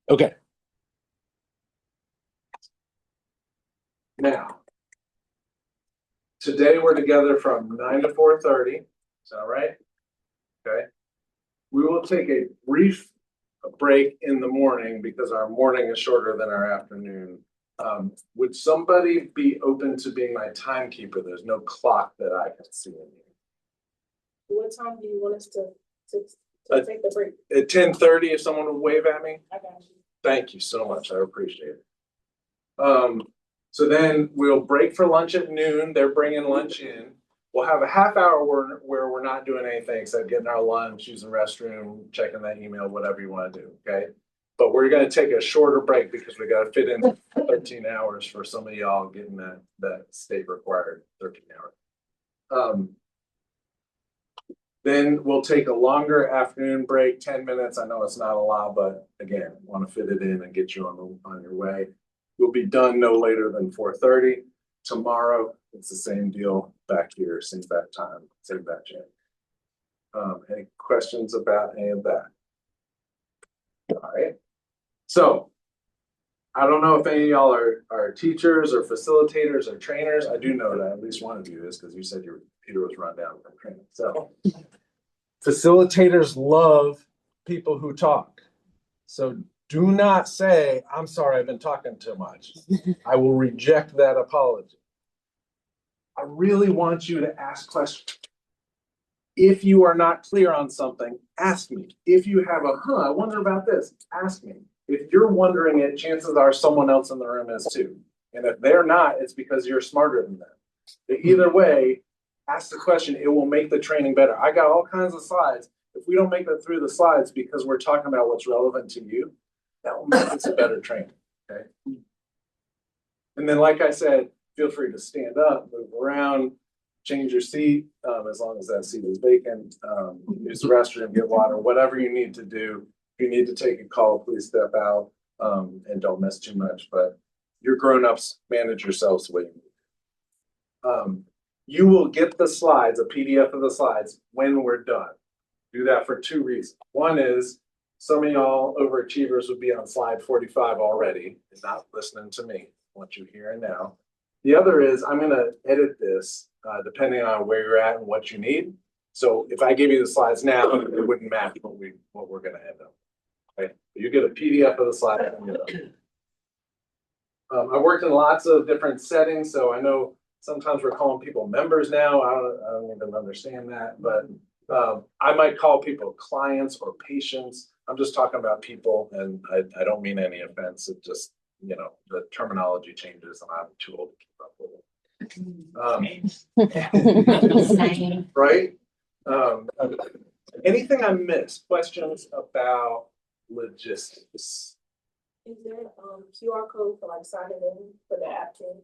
Okay. Now, today we're together from 9 to 4:30. Is that right? Okay. We will take a brief break in the morning because our morning is shorter than our afternoon. Would somebody be open to being my timekeeper? There's no clock that I can see in here. What time do you want us to take the break? At 10:30, if someone would wave at me. I got you. Thank you so much. I appreciate it. So then we'll break for lunch at noon. They're bringing lunch in. We'll have a half hour where we're not doing anything except getting our lunch, using the restroom, checking that email, whatever you want to do. Okay. But we're going to take a shorter break because we got to fit in 13 hours for some of y'all getting that state required 13 hours. Then we'll take a longer afternoon break, 10 minutes. I know it's not a lot, but again, want to fit it in and get you on your way. We'll be done no later than 4:30. Tomorrow, it's the same deal back here, same back time, same back channel. Any questions about any of that? All right. So I don't know if any of y'all are teachers or facilitators or trainers. I do know that at least one of you is because you said your computer was run down from training. So facilitators love people who talk. So do not say, I'm sorry, I've been talking too much. I will reject that apology. I really want you to ask questions. If you are not clear on something, ask me. If you have I wonder about this, ask me. If you're wondering it, chances are someone else in the room is too. And if they're not, it's because you're smarter than them. But either way, ask the question. It will make the training better. I got all kinds of slides. If we don't make it through the slides because we're talking about what's relevant to you, that will make it a better training. Okay. And then, like I said, feel free to stand up, move around, change your seat, as long as that seat is vacant. Use the restroom, get water, whatever you need to do. If you need to take a call, please step out and don't miss too much. But you're grown-ups, manage yourselves the way you need. You will get the slides, a PDF of the slides, when we're done. Do that for two reasons. One is some of y'all overachievers would be on slide 45 already and not listening to me. I want you here and now. The other is I'm going to edit this depending on where you're at and what you need. So if I give you the slides now, it wouldn't match what we're going to end up. Okay, you get a PDF of the slides. I worked in lots of different settings, so I know sometimes we're calling people members now. I don't even understand that, but I might call people clients or patients. I'm just talking about people, and I don't mean any offense. It just, the terminology changes, and I'm too old to keep up with it. Right? Anything I missed? Questions about logistics? Is there QR code for like signing in for the app too?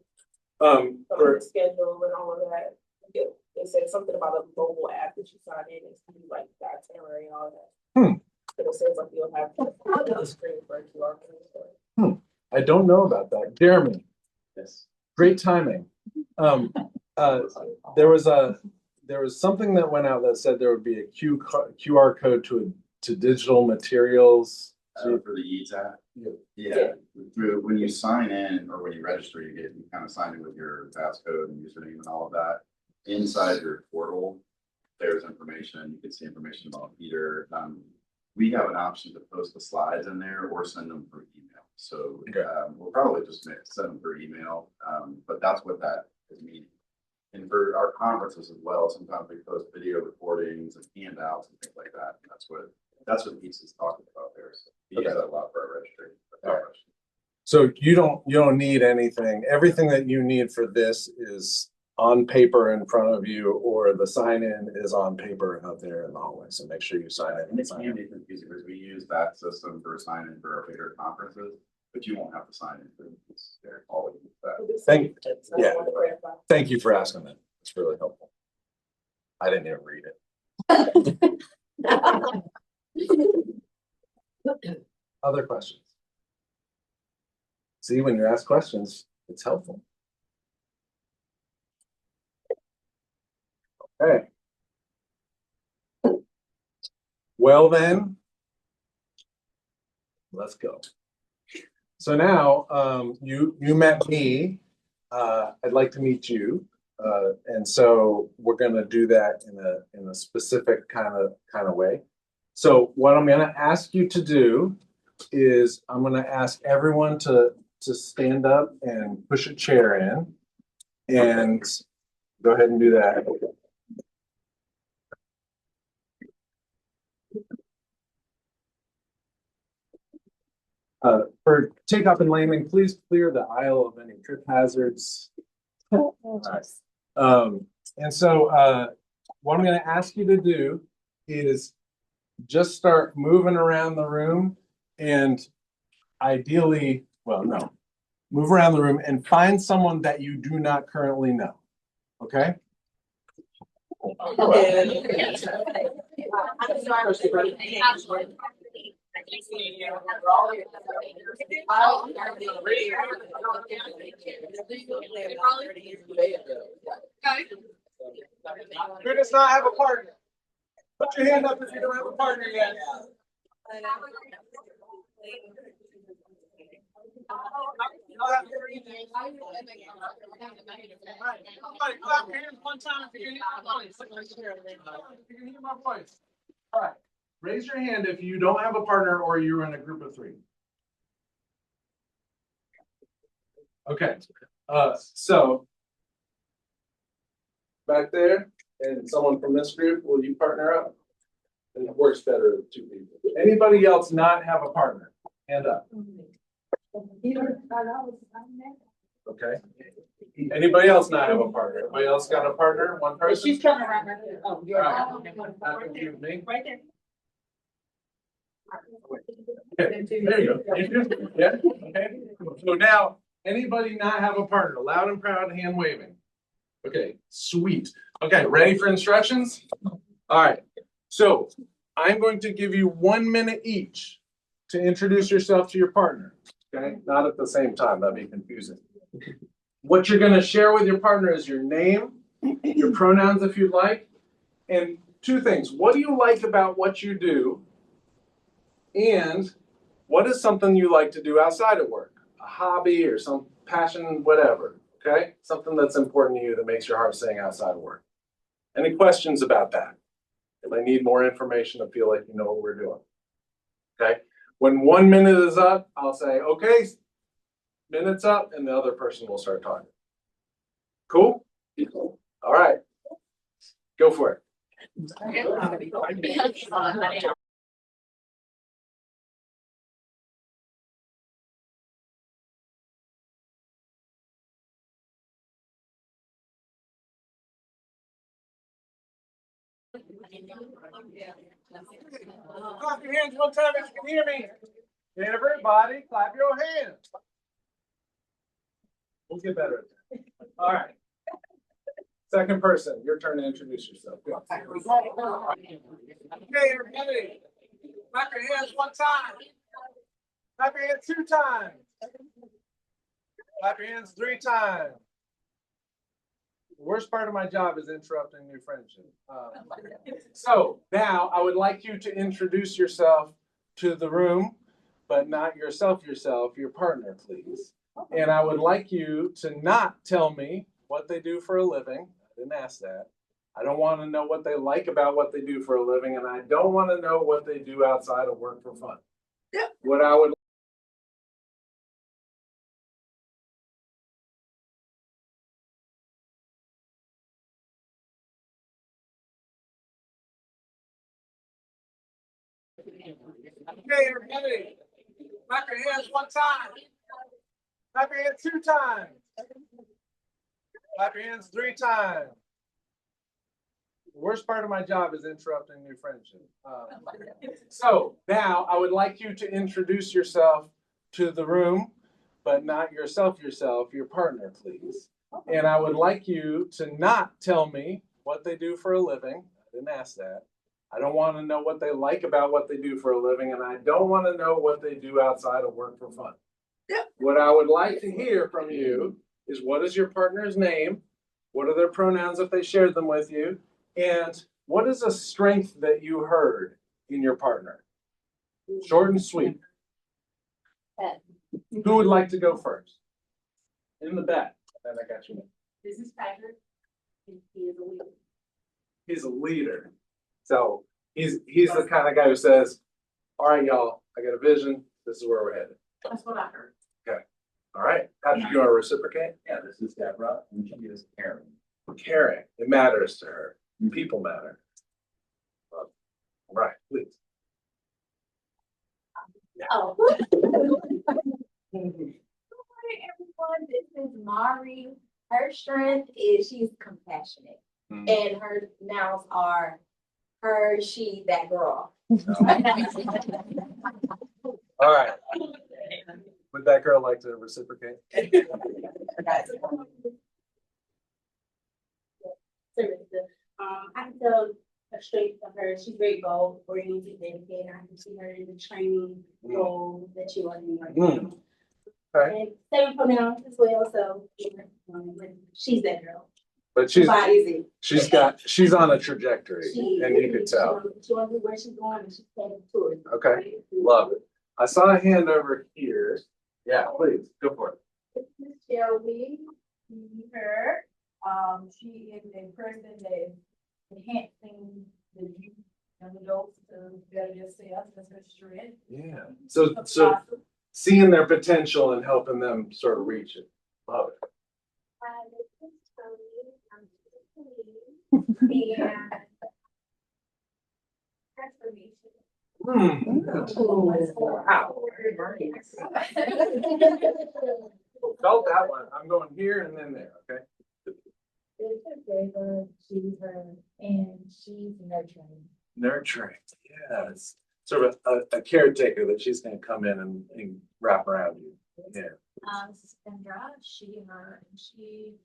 For schedule and all of that. They said something about a mobile app that you sign in and see like the itinerary and all that. But it says like you'll have a screen for a QR code. I don't know about that. Jeremy. Yes. Great timing. There was something that went out that said there would be a QR code to digital materials. For the EADS app? Yeah. When you sign in or when you register, you kind of sign in with your passcode and username and all of that. Inside your portal, there's information. You can see information about either. We have an option to post the slides in there or send them through email. So we'll probably just send them through email, but that's what that is meaning. And for our conferences as well, sometimes we post video recordings and handouts and things like that. And that's what Peace is talking about there. So he has a lot for our registry. Right. So you don't need anything. Everything that you need for this is on paper in front of you, or the sign-in is on paper out there in the hallway. So make sure you sign in. And it can be confusing because we use that system for sign-in for our bigger conferences, but you won't have to sign in for this. They're always that. Thank you for asking that. It's really helpful. I didn't even read it. Other questions? See, when you ask questions, it's helpful. Okay. Well then, let's go. So now, you met me. I'd like to meet you. And so we're gonna do that in a specific kind of way. So what I'm gonna ask you to do is I'm gonna ask everyone to stand up and push a chair in. And go ahead and do that. For takeoff and landing, please clear the aisle of any trip hazards. Alright. And so what I'm gonna ask you to do is just start moving around the room and ideally, well, no, move around the room and find someone that you do not currently know. Okay? Who does not have a partner? Put your hand up if you don't have a partner yet. Everybody clap your hands one time if you can hear my voice. If you can hear my voice. All right. Raise your hand if you don't have a partner or you're in a group of three. Okay. So back there, and someone from this group, will you partner up? And it works better with two people. Anybody else not have a partner? Hand up. Okay. Anybody else not have a partner? Anybody else got a partner? One person? She's coming around. Oh, you're Not confused me. right there. Okay, there you go. You do? Yeah, okay. So now, anybody not have a partner? Loud and proud, hand waving. Okay, sweet. Okay, ready for instructions? All right. So I'm going to give you 1 minute each to introduce yourself to your partner. Okay, not at the same time, that'd be confusing. What you're going to share with your partner is your name, your pronouns if you'd like, and two things. What do you like about what you do? And what is something you like to do outside of work? A hobby or some passion, whatever. Okay, something that's important to you that makes your heart sing outside of work. Any questions about that? If I need more information to feel like you know what we're doing. Okay, when 1 minute is up, I'll say, okay, minute's up, and the other person will start talking. Cool? All right, go for it. Clap your hands one time if you can hear me. Everybody, clap your hands. We'll get better at that. All right. Second person, your turn to introduce yourself. Go. Okay, everybody, clap your hands one time. Clap your hands 2 times. Clap your hands 3 times. The worst part of my job is interrupting new friendship. So now I would like you to introduce yourself to the room, but not yourself, your partner, please. And I would like you to not tell me what they do for a living. I didn't ask that. I don't want to know what they like about what they do for a living, and I don't want to know what they do outside of work for fun. Yeah. What I would Okay, everybody, clap your hands 1 time. Clap your hands 2 times. Clap your hands 3 times. The worst part of my job is interrupting new friendship. So now I would like you to introduce yourself to the room, but not yourself, your partner, please. And I would like you to not tell me what they do for a living. I didn't ask that. I don't want to know what they like about what they do for a living, and I don't want to know what they do outside of work for fun. Yeah. What I would like to hear from you is, what is your partner's name? What are their pronouns if they shared them with you? And what is a strength that you heard in your partner? Short and sweet. Who would like to go first? In the back, and then I got you. This is Patrick. He is a leader. He's a leader. So he's the kind of guy who says, all right, y'all, I got a vision. This is where we're headed. That's what I heard. All right. Patrick, you want to reciprocate? Yeah, this is Deborah, and she is Karen. Caring. It matters to her. People matter. All right, please. Oh. Good morning, everyone. This is Mari. Her strength is she's compassionate. And her nouns are her, she, that girl. All right. Would that girl like to reciprocate? I can tell a straight for her. She's very goal oriented, dedicated. I can see her in the training role that she was in right now. Okay. And same pronouns as well. So she's that girl. But She's easy. she's on a trajectory, and you could tell. She wants to where she's going, and she's headed towards it. Okay, love it. I saw a hand over here. Yeah, please, go for it. This is Shelby, her, she is a person that is enhancing the youth and adults to better themselves, that's her strength. Yeah, so seeing their potential and helping them sort of reach it. Love it. This is Tony. And transformation. Wow. Felt that one. I'm going here and then there, okay? It's her, she's her, and she's nurturing. Nurturing, yeah, it's sort of a caretaker that she's gonna come in and wrap around you. Yeah. This is Kendra. She, her, and she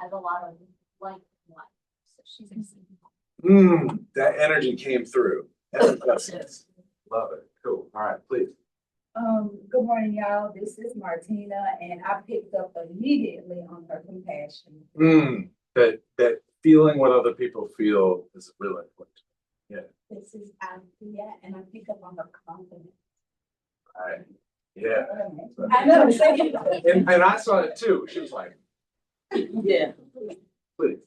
has a lot of life. So she's excited. That energy came through. That's- Love it. Cool. All right, please. Good morning, y'all. This is Martina, and I picked up immediately on her compassion. That feeling what other people feel is really important. Yeah. This is Althea, and I pick up on her confidence. Right. Yeah. I know, I'm saying. And I saw it too. She was like, Yeah. please.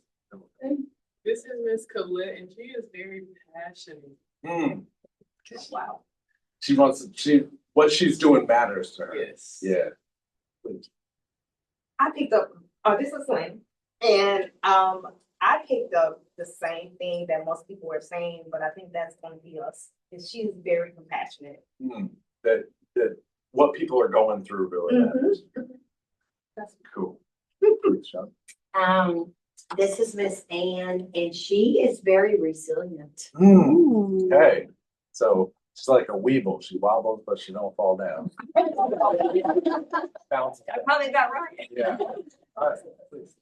This is Miss Colette, and she is very passionate. Wow. What she's doing matters to her. Yes. Yeah. Please. I picked up, this is Lynn, and I picked up the same thing that most people were saying, but I think that's gonna be us, is she's very compassionate. That what people are going through really matters. That's Cool. Please, Sean. This is Miss Ann, and she is very resilient. Okay. So she's like a weeble. She wobbles, but she don't fall down. Bounce. I probably got right. Yeah. All right, please.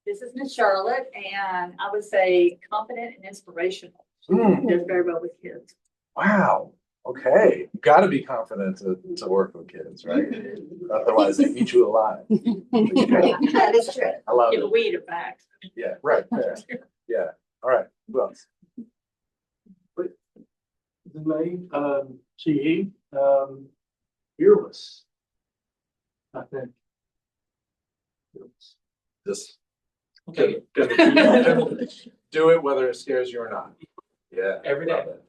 This is Miss Charlotte, and I would say confident and inspirational. Does very well with kids. Wow. Okay. You got to be confident to work with kids, right? Otherwise, they eat you alive. That is true. I love Give a it. weed a back. Yeah. Right. There. Yeah. All right. Who else? The name, she, fearless. I think. Just Okay. do it whether it scares you or not. Yeah. Every day. Love it.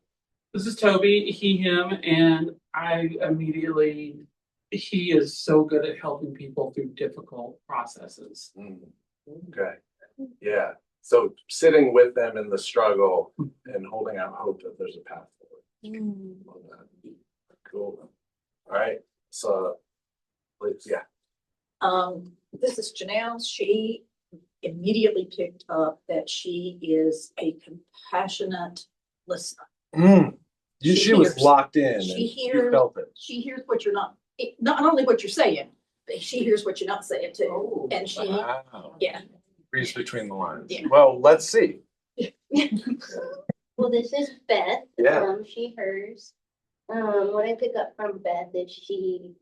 This is Toby, he, him, and he is so good at helping people through difficult processes. Okay. Yeah. So sitting with them in the struggle and holding out hope that there's a path forward. Love that. Cool. All right. So, please, yeah. This is Janelle. She immediately picked up that she is a compassionate listener. She was hears. locked in. She And you hears. felt it. She hears what you're not only what you're saying, but she hears what you're not saying too. Oh, And she, wow. yeah. Reads between the lines. Yeah. Well, let's see. Well, this is Beth. Yeah. She, hers. What I pick up from Beth is she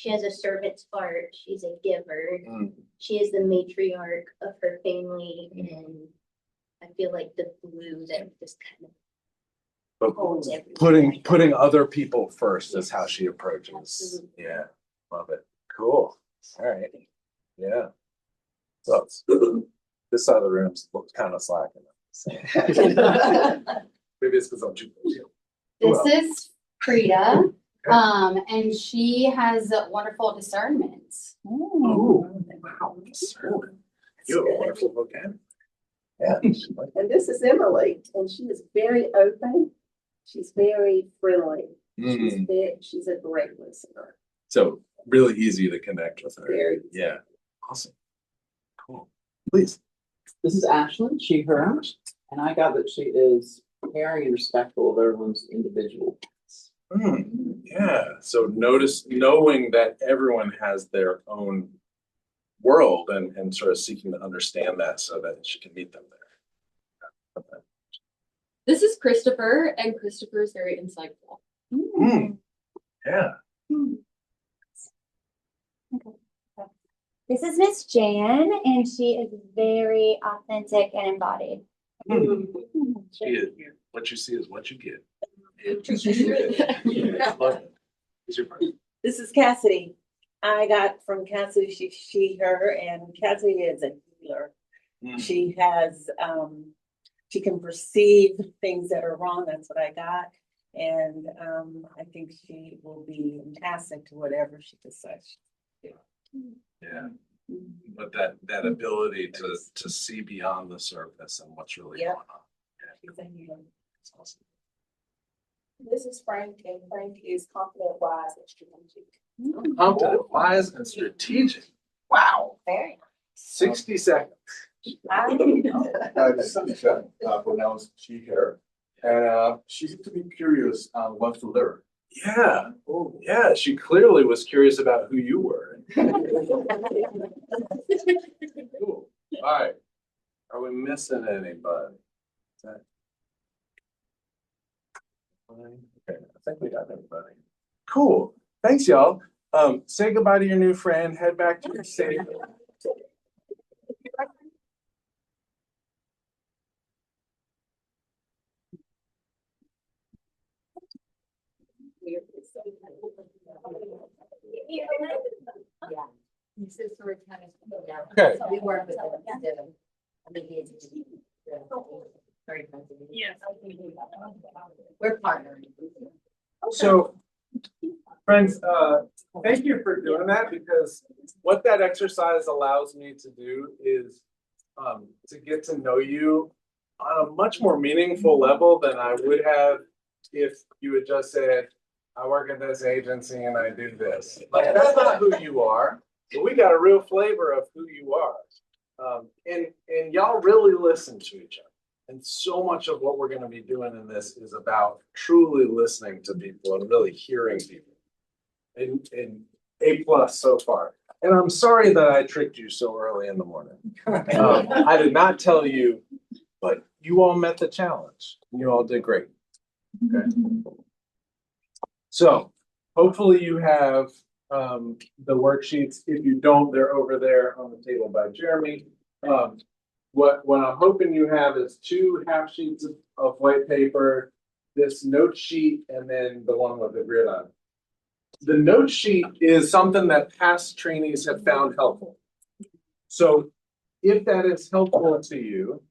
has a servant's heart. She's a giver. She is the matriarch of her family, and I feel like the glue that just kind of But putting other people first is how she approaches. Yeah, love it. Cool. All right. Yeah. So this side of the room looks kind of slacking. Maybe it's because I'm too busy. This is Priya, and she has wonderful discernment. Oh, wow. Discernment. You have a wonderful vocabulary. Yeah. And this is Emily, and she is very open. She's very friendly. She's a great listener. So really easy to connect with her. Very easy. Yeah. Awesome. Cool. Please. This is Ashlyn, she, her, and I got that she is caring and respectful of everyone's individual. Yeah. So knowing that everyone has their own world and sort of seeking to understand that so that she can meet them there. This is Christopher, and Christopher is very insightful. Yeah. This is Miss Jan, and she is very authentic and embodied. She is. What you see is what you get. This is Cassidy. I got from Cassidy, she, her, and Cassidy is a healer. She has, she can perceive things that are wrong. That's what I got. And I think she will be an asset to whatever she decides. Yeah. But that ability to see beyond the surface and what's really going on. Yeah. That's awesome. This is Frank, and Frank is confident, wise, and strategic. Confident, wise, and strategic. Wow. Very 60 seconds. This is Alicia, pronounced she, her. And she seems to be curious and wants to learn. Yeah. Oh, yeah. She clearly was curious about who you were. Cool. All right. Are we missing anybody? Okay, I think we got everybody. Cool. Thanks, y'all. Say goodbye to your new friend. Head back to your safe. Yeah. This is sort of kind of, Okay. we work with them. Very Yes. We're partnering. So, friends, thank you for doing that, because what that exercise allows me to do is to get to know you on a much more meaningful level than I would have if you had just said, I work at this agency and I do this. Like, that's not who you are. But we got a real flavor of who you are. And y'all really listen to each other. And so much of what we're going to be doing in this is about truly listening to people and really hearing people. And A+ so far. And I'm sorry that I tricked you so early in the morning. I did not tell you, but you all met the challenge. You all did great. Okay. So hopefully you have the worksheets. If you don't, they're over there on the table by Jeremy. What I'm hoping you have is 2 half sheets of white paper, this note sheet, and then the one with the grid on it. The note sheet is something that past trainees have found helpful. So if that is helpful to you,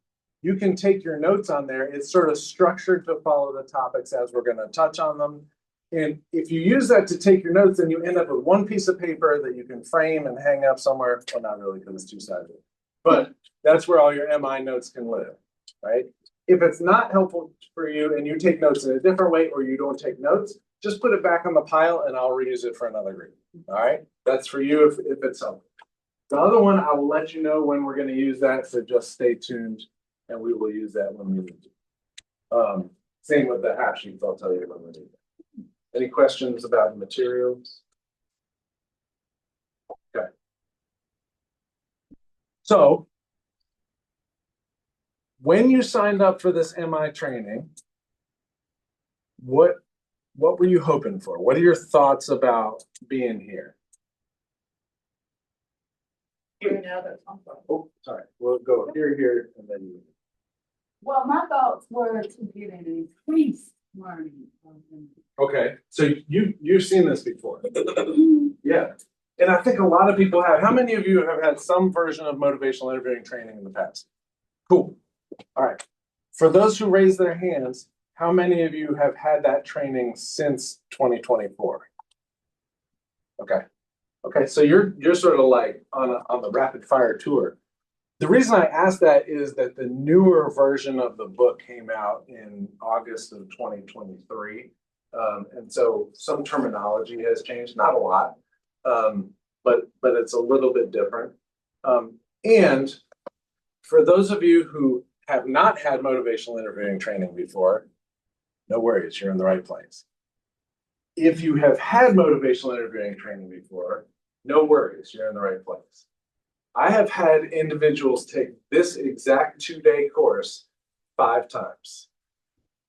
you can take your notes on there. It's sort of structured to follow the topics as we're going to touch on them. And if you use that to take your notes, then you end up with one piece of paper that you can frame and hang up somewhere. Well, not really, because it's 2-sided. But that's where all your MI notes can live, right? If it's not helpful for you and you take notes in a different way, or you don't take notes, just put it back on the pile and I'll reuse it for another group. All right, that's for you if it's helpful. The other one, I will let you know when we're going to use that, so just stay tuned and we will use that when we need to. Same with the half sheets, I'll tell you when we need it. Any questions about the materials? Okay. So when you signed up for this MI training, what were you hoping for? What are your thoughts about being here? Oh, sorry. We'll go here, and then you. Well, my thoughts were to get an increased Okay, so you've seen this before. Yeah, and I think a lot of people have. How many of you have had some version of motivational interviewing training in the past? Cool. All right. For those who raise their hands, how many of you have had that training since 2024? Okay. Okay, so you're sort of like on the rapid fire tour. The reason I asked that is that the newer version of the book came out in August of 2023. And so some terminology has changed, not a lot, but it's a little bit different. And for those of you who have not had motivational interviewing training before, no worries, you're in the right place. If you have had motivational interviewing training before, no worries, you're in the right place. I have had individuals take this exact 2-day course 5 times.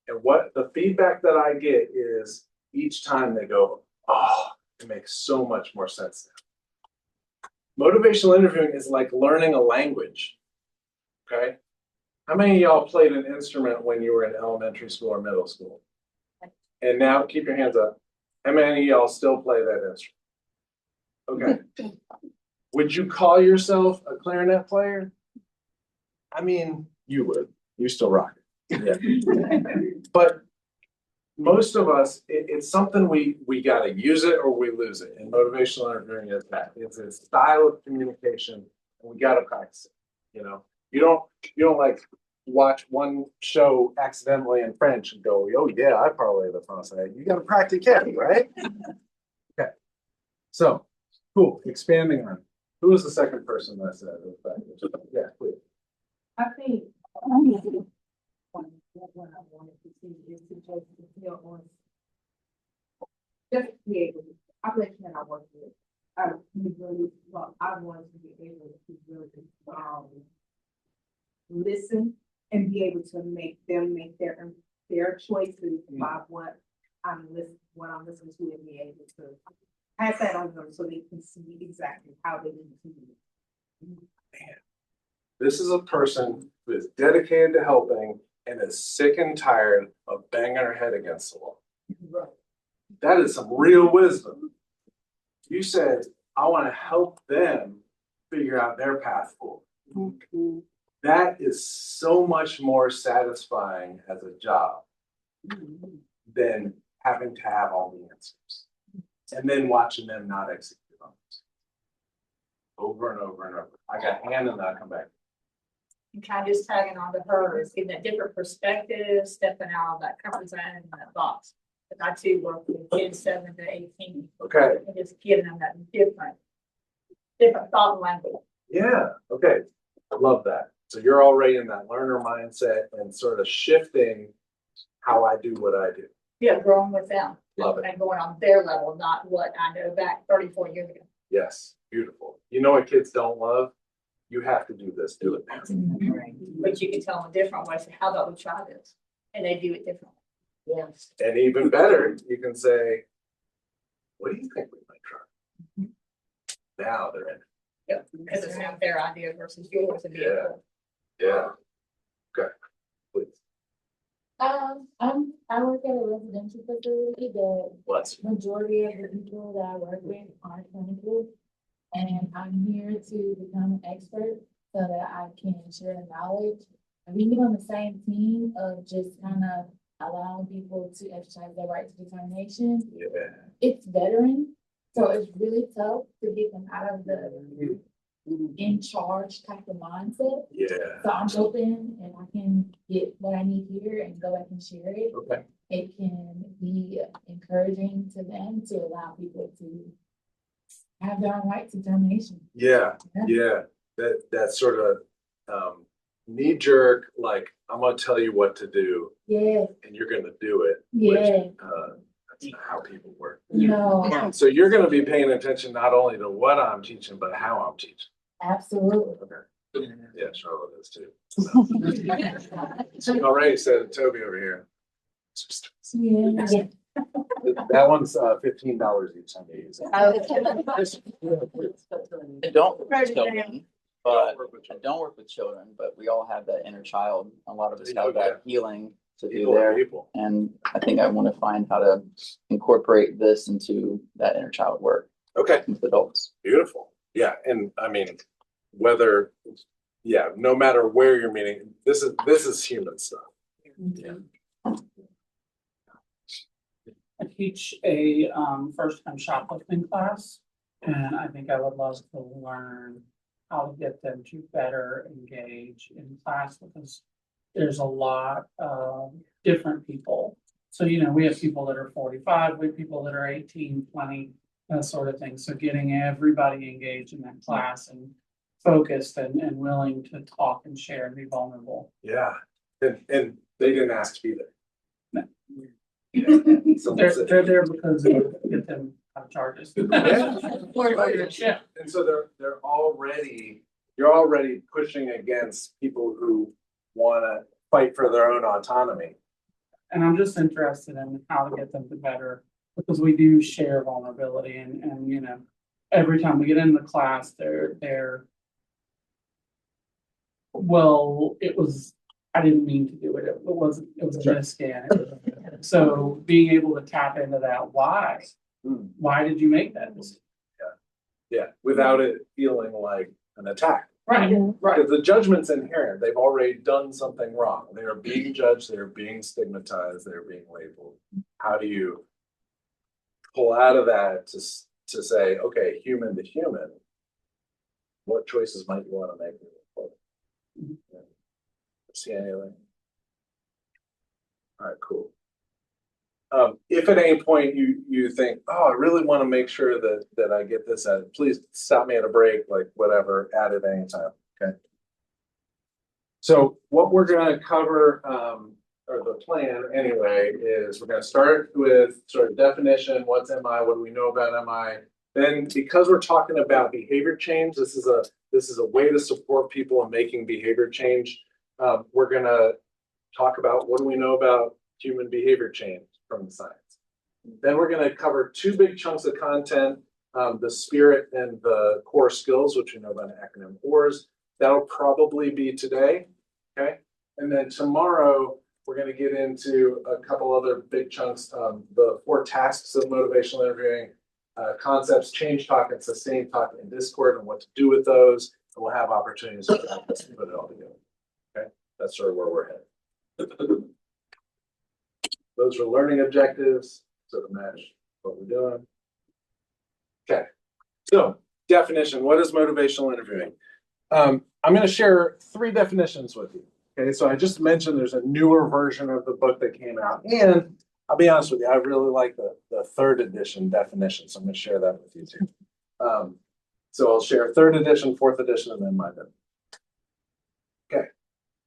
And what the feedback that I get is each time they go, oh, it makes so much more sense now. Motivational interviewing is like learning a language, okay? How many of y'all played an instrument when you were in elementary school or middle school? And now, keep your hands up. How many of y'all still play that instrument? Okay. Would you call yourself a clarinet player? I mean, you would. You still rock it. Yeah. But most of us, it's something we got to use it or we lose it. And motivational interviewing is that. It's a style of communication, and we got to practice it. You know, you don't like watch one show accidentally in French and go, oh yeah, I parlay the français. You got to practice it, right? Okay. So, cool. Expanding on. Who was the second person that said it? Yeah, please. I think what I wanted to see is to just help on just be able to, population that I work with. I really, well, I wanted to be able to really listen and be able to make them make their choices by what I'm listening to, and be able to pass that on them so they can see exactly how they need to do it. Man, this is a person who is dedicated to helping and is sick and tired of banging her head against the wall. Right. That is some real wisdom. You said, I want to help them figure out their path forward. Mm-hmm. That is so much more satisfying as a job than having to have all the answers and then watching them not execute on it over and over and over. I got hand and I'll come back. And kind of just tagging on to hers, getting a different perspective, stepping out of that comfort zone and that box. But I too work with kids 7 to 18. Okay. And just giving them that different thought language. Yeah. Okay. I love that. So you're already in that learner mindset and sort of shifting how I do what I do. Yeah, growing with them. Love it. And going on their level, not what I know back 34 years ago. Yes. Beautiful. You know what kids don't love? You have to do this, do it now. Right. But you can tell them different ways. How about we try this? And they do it differently. Yes. And even better, you can say, what do you think we might try? Now they're in it. Yeah, because it's not their idea versus yours. Yeah. Yeah. Okay. Please. I work at a residential facility that What? majority of the people that I work with are clinical. And I'm here to become an expert so that I can share knowledge. And we get on the same team of just kind of allowing people to exercise their right to determination. Yeah. It's veteran, so it's really tough to get them out of the in charge type of mindset. Yeah. So I'm open and I can get what I need here and go back and share it. Okay. It can be encouraging to them to allow people to have their own right to determination. Yeah. Yeah. That sort of knee jerk, like, I'm gonna tell you what to do. Yeah. And you're gonna do it. Yeah. Which, that's not how people work. No. So you're gonna be paying attention not only to what I'm teaching, but how I'm teaching. Absolutely. Okay. Yeah, Charlotte is too. She already said Toby over here. Yeah. That one's $15 each time you use it. I don't work with children, but I don't work with children, but we all have that inner child. A lot of us have that healing to do People are there. people. And I think I want to find how to incorporate this into that inner child work Okay, with adults. beautiful. Yeah, and I mean, whether, yeah, no matter where you're meeting, this is human stuff. Yeah. I teach a first time shoplifting class, and I think I would love to learn how to get them to better engage in class because there's a lot of different people. So, you know, we have people that are 45, we have people that are 18, 20, that sort of thing. So getting everybody engaged in that class and focused and willing to talk and share and be vulnerable. Yeah, and they didn't ask to be there. They're there because they get them out of charges. Yeah. And so you're already pushing against people who wanna fight for their own autonomy. And I'm just interested in how to get them to better, because we do share vulnerability and, you know, every time we get into the class, they're, well, I didn't mean to do it. It was a miscan. So being able to tap into that, why? Why did you make that decision? Yeah, without it feeling like an attack. Right, right. Because the judgment's inherent. They've already done something wrong. They are being judged, they're being stigmatized, they're being labeled. How do you pull out of that to say, okay, human to human, what choices might you want to make? Yeah. See anything? All right, cool. If at any point you think, oh, I really want to make sure that I get this out, please stop me at a break, like whatever, add it anytime. Okay. So what we're going to cover, or the plan anyway, is we're going to start with sort of definition. What's MI? What do we know about MI? Then, because we're talking about behavior change, this is a way to support people in making behavior change. We're going to talk about what do we know about human behavior change from the science. Then we're going to cover two big chunks of content, the spirit and the core skills, which we know about an acronym CORES. That'll probably be today, okay? And then tomorrow, we're going to get into a couple other big chunks, the 4 tasks of motivational interviewing, concepts, change talk and sustain talk and discord, and what to do with those. And we'll have opportunities to put it all together, okay? That's sort of where we're headed. Those are learning objectives, sort of match what we're doing. Okay, so definition, what is motivational interviewing? I'm going to share 3 definitions with you. Okay, so I just mentioned there's a newer version of the book that came out, and I'll be honest with you, I really like the 3rd edition definition, so I'm going to share that with you too. So I'll share 3rd edition, 4th edition, and then my definition. Okay,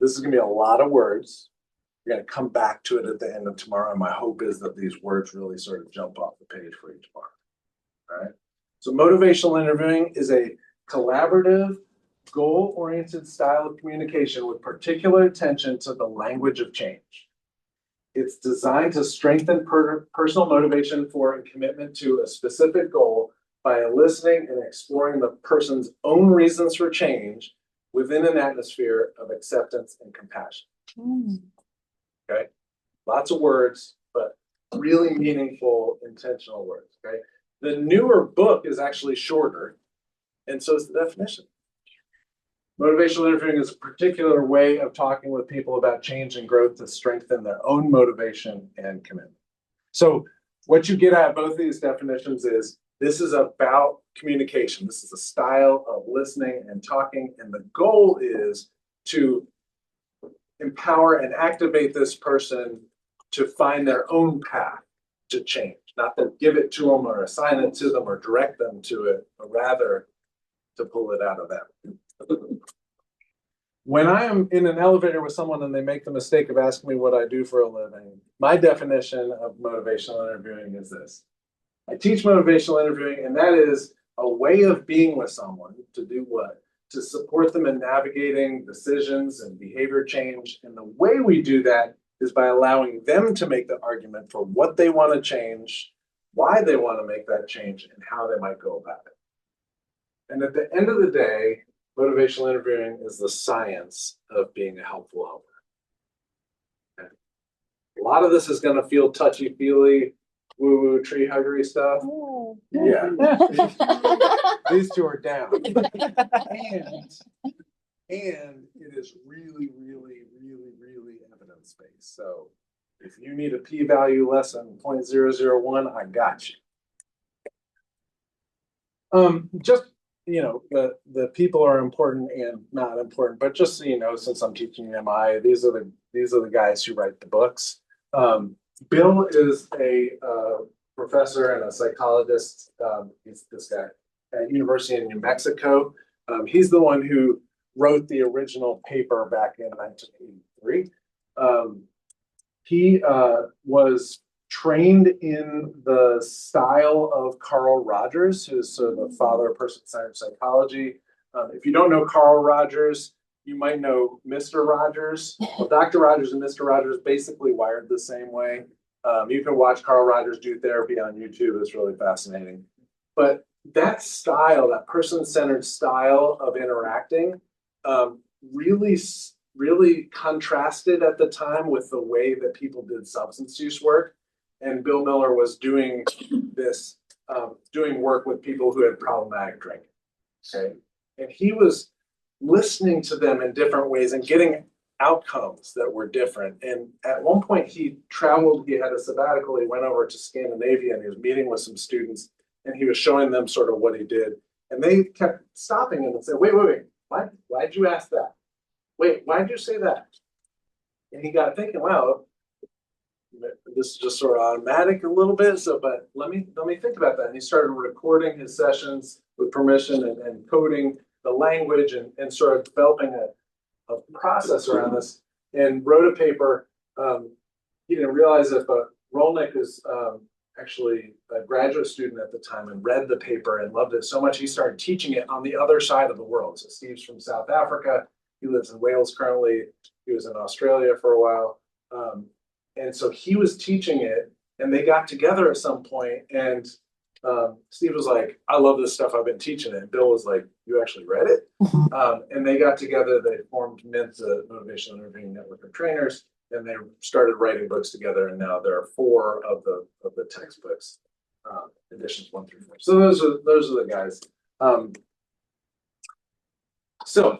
this is going to be a lot of words. We're going to come back to it at the end of tomorrow. And my hope is that these words really sort of jump off the page for you tomorrow. All right. So motivational interviewing is a collaborative, goal-oriented style of communication with particular attention to the language of change. It's designed to strengthen personal motivation for and commitment to a specific goal by eliciting and exploring the person's own reasons for change within an atmosphere of acceptance and compassion. Okay, lots of words, but really meaningful, intentional words. Okay, the newer book is actually shorter, and so is the definition. Motivational interviewing is a particular way of talking with people about change and growth to strengthen their own motivation and commitment. So, what you get out of both of these definitions is this is about communication. This is a style of listening and talking, and the goal is to empower and activate this person to find their own path to change, not to give it to them or assign it to them or direct them to it, but rather to pull it out of them. When I am in an elevator with someone and they make the mistake of asking me what I do for a living, my definition of motivational interviewing is this. I teach motivational interviewing, and that is a way of being with someone to do what? To support them in navigating decisions and behavior change. And the way we do that is by allowing them to make the argument for what they want to change, why they want to make that change, and how they might go about it. And at the end of the day, motivational interviewing is the science of being a helpful helper. Okay. lot of this is gonna feel touchy-feely, woo-woo, tree huggery stuff. Yeah. These two are down. And it is really, really, really, really evidence-based. So if you need a p-value less than 0.001, I got you. Just, you know, the people are important and not important, but just so you know, since I'm teaching MI, these are the guys who write the books. Bill is a professor and a psychologist. He's this guy at University of New Mexico. He's the one who wrote the original paper back in 1983. He was trained in the style of Carl Rogers, who's sort of the father of person-centered psychology. If you don't know Carl Rogers, you might know Mr. Rogers. Well, Dr. Rogers and Mr. Rogers basically wired the same way. You can watch Carl Rogers do therapy on YouTube. It's really fascinating. But that style, that person-centered style of interacting, really contrasted at the time with the way that people did substance use work. And Bill Miller was doing this, doing work with people who had problematic drinking. Okay. And he was listening to them in different ways and getting outcomes that were different. And at one point he traveled, he had a sabbatical, he went over to Scandinavia and he was meeting with some students and he was showing them sort of what he did. And they kept stopping him and said, wait, why'd you ask that? Wait, why'd you say that? And he got thinking, wow, this is just sort of automatic a little bit. So, but let me think about that. And he started recording his sessions with permission and coding the language and sort of developing a process around this and wrote a paper. He didn't realize it, but Rolnick is actually a graduate student at the time and read the paper and loved it so much he started teaching it on the other side of the world. So Steve's from South Africa. He lives in Wales currently. He was in Australia for a while. And so he was teaching it and they got together at some point and Steve was like, I love this stuff, I've been teaching it. And Bill was like, you actually read it? And they got together, they formed MINT, the Motivational Interviewing Network of Trainers, and they started writing books together. And now there are 4 of the textbooks, editions 1 through 4. So those are the guys. So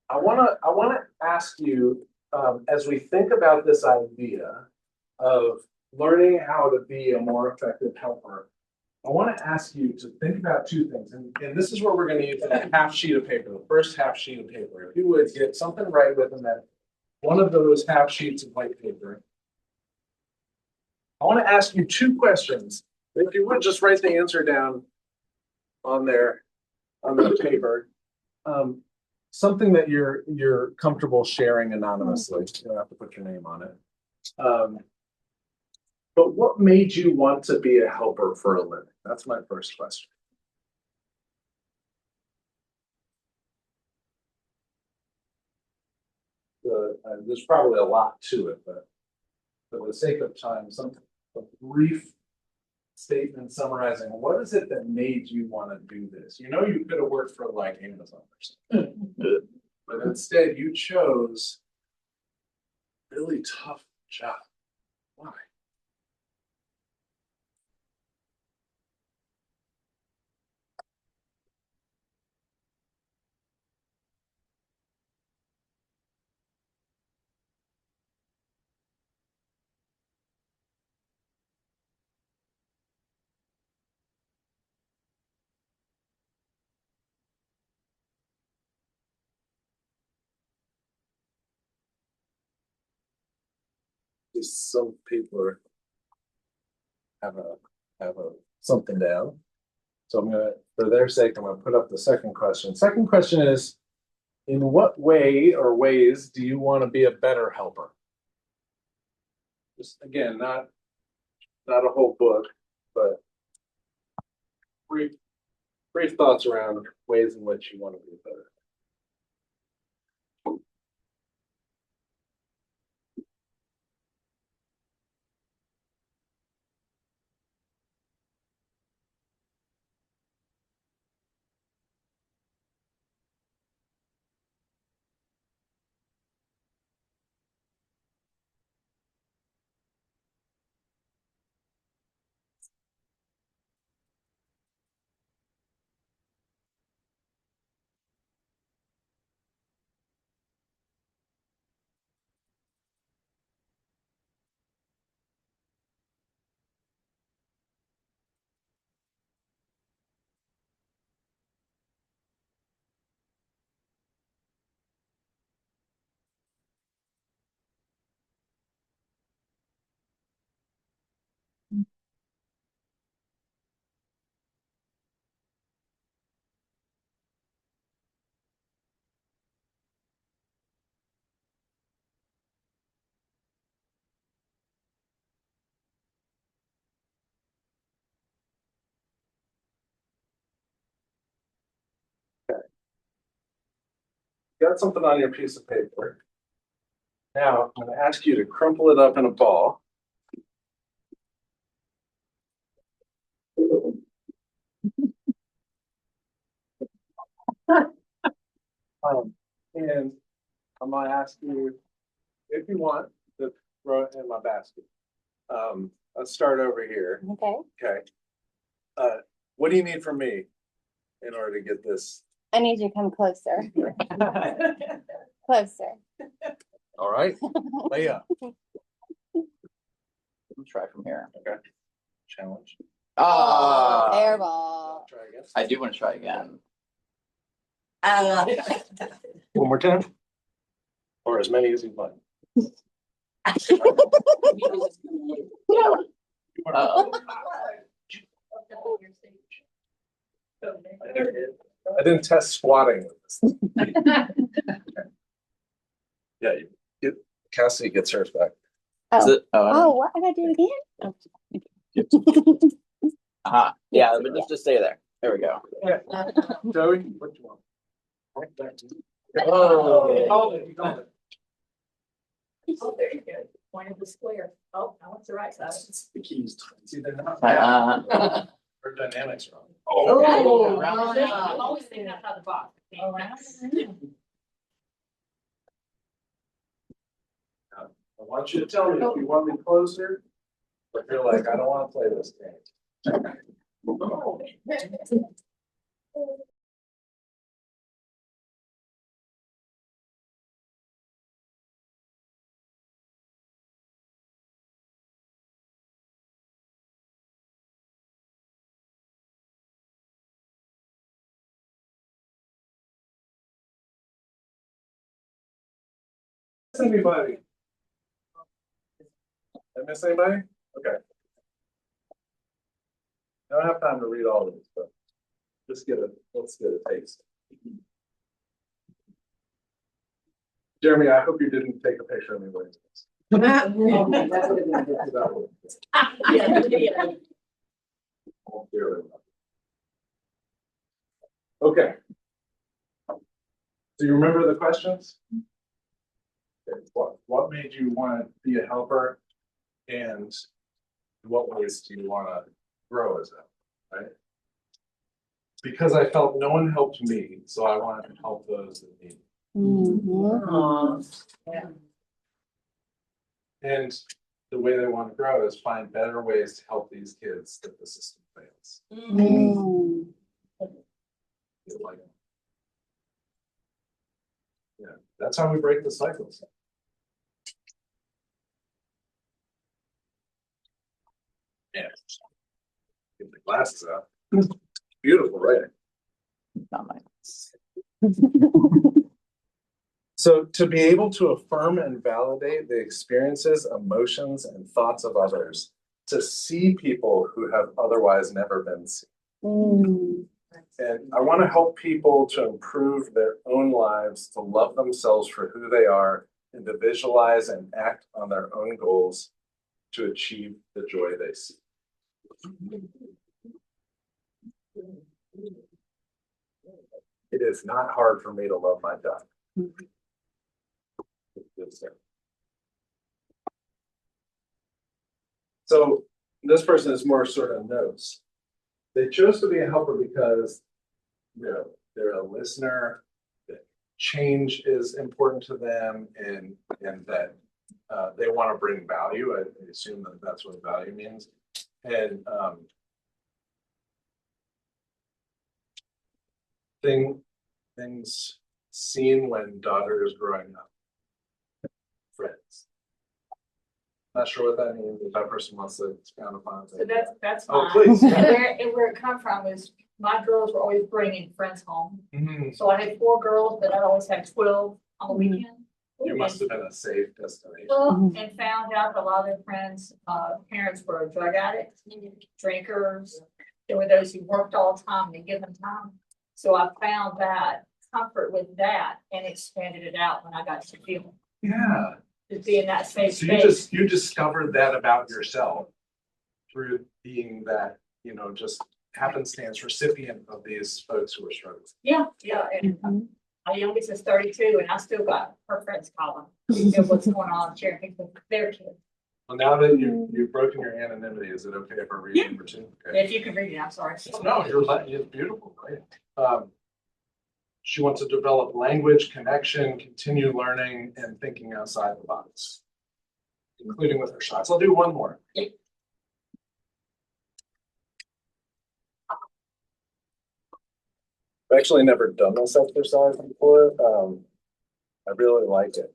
I wanna ask you, as we think about this idea of learning how to be a more effective helper, I want to ask you to think about 2 things. And this is where we're going to use that half sheet of paper, the first half sheet of paper. If you would get something right with them, that one of those half sheets of white paper. I want to ask you 2 questions. If you would just write the answer down on there, on the paper. Something that you're comfortable sharing anonymously. You don't have to put your name on it. But what made you want to be a helper for a living? That's my first question. There's probably a lot to it, but for the sake of time, a brief statement summarizing what is it that made you want to do this? You know, you could have worked for like Amazon or something, but instead you chose a really tough job. Why? Just some people have a something down. So I'm gonna, for their sake, I'm gonna put up the second question. Second question is, in what way or ways do you want to be a better helper? Just again, not a whole book, but brief thoughts around ways in which you want to be better. got something on your piece of paper. Now, I'm gonna ask you to crumple it up in a ball. And I'm gonna ask you, if you want, to throw it in my basket. Let's start over here. Okay. Okay. What do you need from me in order to get this? I need you to come closer. Closer. All right, lay up. Let's try from here. Okay. Challenge. Ah, Airball. Try again. I do want to try again. One more time. Or as many as you want. I didn't test squatting with this. Yeah, you get Cassie gets hers back. Is it? Oh, what? I gotta do it again? Yeah, but just stay there. There we go. Yeah. Joey, what do you want? Oh, you got it. Oh, there you go. Point of the square. Oh, now it's the right side. It's the keys. See, they're not. Uh, Her dynamics wrong. Oh, I'm always thinking outside the box. I want you to tell me if you want me closer, or feel like I don't want to play this game. Anybody? Did I miss anybody? Okay. I don't have time to read all of this, but let's get a taste. Jeremy, I hope you didn't take a picture of me wearing this. Okay. So you remember the questions? Okay. What made you want to be a helper, and in what ways do you want to grow as a, right? Because I felt no one helped me, so I wanted to help those that need. Yeah. And the way they want to grow is find better ways to help these kids that the system fails. Like, yeah, that's how we break the cycles. Yeah. Get the glasses out. Beautiful writing. not mine. So to be able to affirm and validate the experiences, emotions, and thoughts of others, to see people who have otherwise never been seen. And I want to help people to improve their own lives, to love themselves for who they are, and to visualize and act on their own goals to achieve the joy they see. It is not hard for me to love my dog. So this person is more sort of notes. They chose to be a helper because, you know, they're a listener, that change is important to them, and that they want to bring value. I assume that that's what value means. And things seen when daughter is growing up. Friends. Not sure what that means, if that person wants to expound upon it. So that's Oh, fine. please. Where it come from is my girls were always bringing friends home. So I had 4 girls, but I always had 12 on the weekend. You must have been a safe destination. Well, and found out that a lot of their friends' parents were drug addicts, drinkers. There were those who worked all the time, they give them time. So I found that comfort with that and expanded it out when I got to feel. Yeah. To be in that safe So space. you discovered that about yourself through being that, you know, just happenstance recipient of these folks who are struggling. Yeah, yeah. And My youngest is 32 and I still got her friends calling, you know, what's going on, sharing things with their kids. Well, now that you've broken your anonymity, is it okay if I read number two? Okay. If you can read it, I'm sorry. No, it's beautiful, right? She wants to develop language, connection, continue learning, and thinking outside the box, including with her shots. I'll do one more. Yeah. I've actually never done this exercise before. I really like it.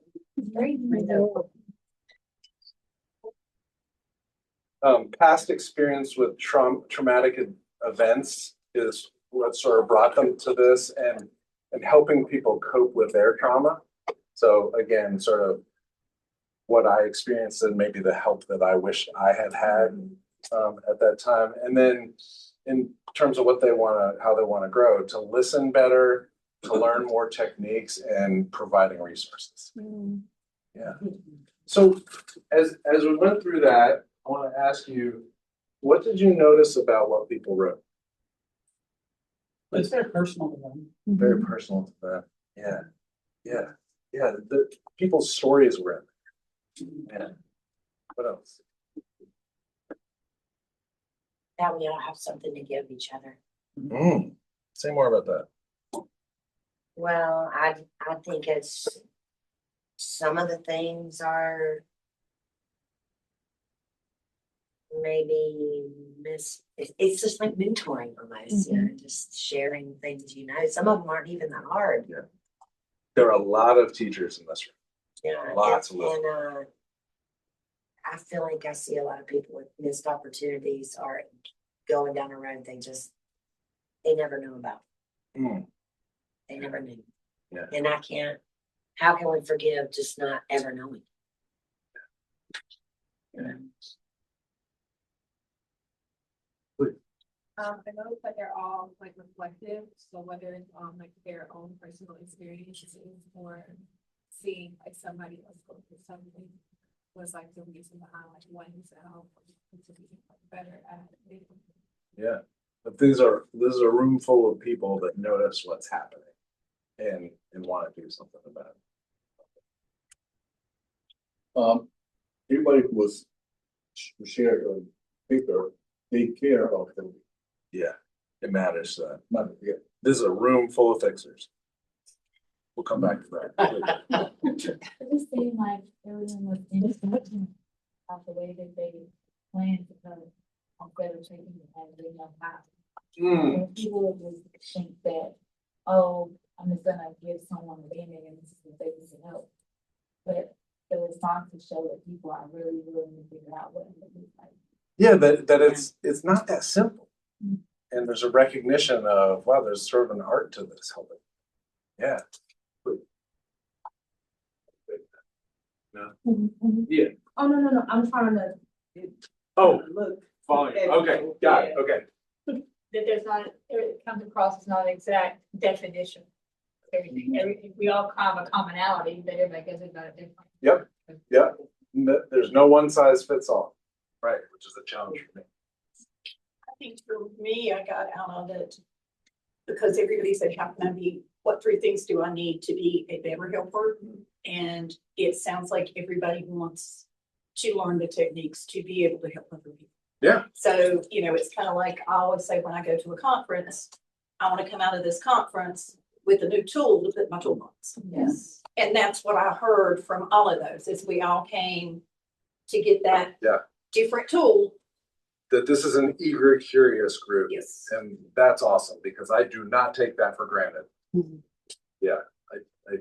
Past experience with traumatic events is what sort of brought them to this, and helping people cope with their trauma. So again, sort of what I experienced and maybe the help that I wish I had at that time. And then in terms of what they want to, how they want to grow, to listen better, to learn more techniques, and providing resources. Yeah. So as we went through that, I want to ask you, what did you notice about what people wrote? It's very personal to them. Very personal to them. Yeah. Yeah. Yeah. The people's stories were in there. Yeah. What else? That we all have something to give each other. Say more about that. Well, I think it's, some of the things are maybe it's just like mentoring almost, you know, just sharing things, you know. Some of them aren't even that hard. Yeah. There are a lot of teachers in this room. Yeah. Lots of and I feel like I see a lot of people with missed opportunities or going down a road they never knew about. They never knew. Yeah. And how can we forgive just not ever knowing? Yeah. I noticed that they're all like reflective, so whether it's like their own personal experiences or seeing like somebody else go through something was like the reason behind like when you said, oh, to be better at it. Yeah. But this is a room full of people that notice what's happening and want to do something about it. Everybody who was shared a paper, they care about them. Yeah, it matters. Yeah. This is a room full of fixers. We'll come back to that. It just seemed like everyone was interested about the way that they planned to go instead of taking it as they know how. So people would just think that, oh, I'm just gonna give someone a band-aid and this is what they need to help. But the responses show that people are really willing to figure out what it looks like. Yeah, that it's not that simple. And there's a recognition of, wow, there's sort of an art to this helping. Yeah. No. Yeah. Oh, no, I'm trying to. Look. Volume. Okay, got it. Okay. That there's not, it comes across as not an exact definition. Everything, we all have a commonality, but everybody goes about it differently. Yep. There's no one size fits all. Right, which is a challenge for me. I think for me, I got out of it because everybody said, how can I be, what 3 things do I need to be a better helper? And it sounds like everybody wants to learn the techniques to be able to help other people. Yeah. So, you know, it's kind of like I always say when I go to a conference, I want to come out of this conference with a new tool to put in my toolbox. Yes. And that's what I heard from all of those, is we all came to get that different tool. That this is an eager, curious group. Yes. And that's awesome because I do not take that for granted. Yeah, I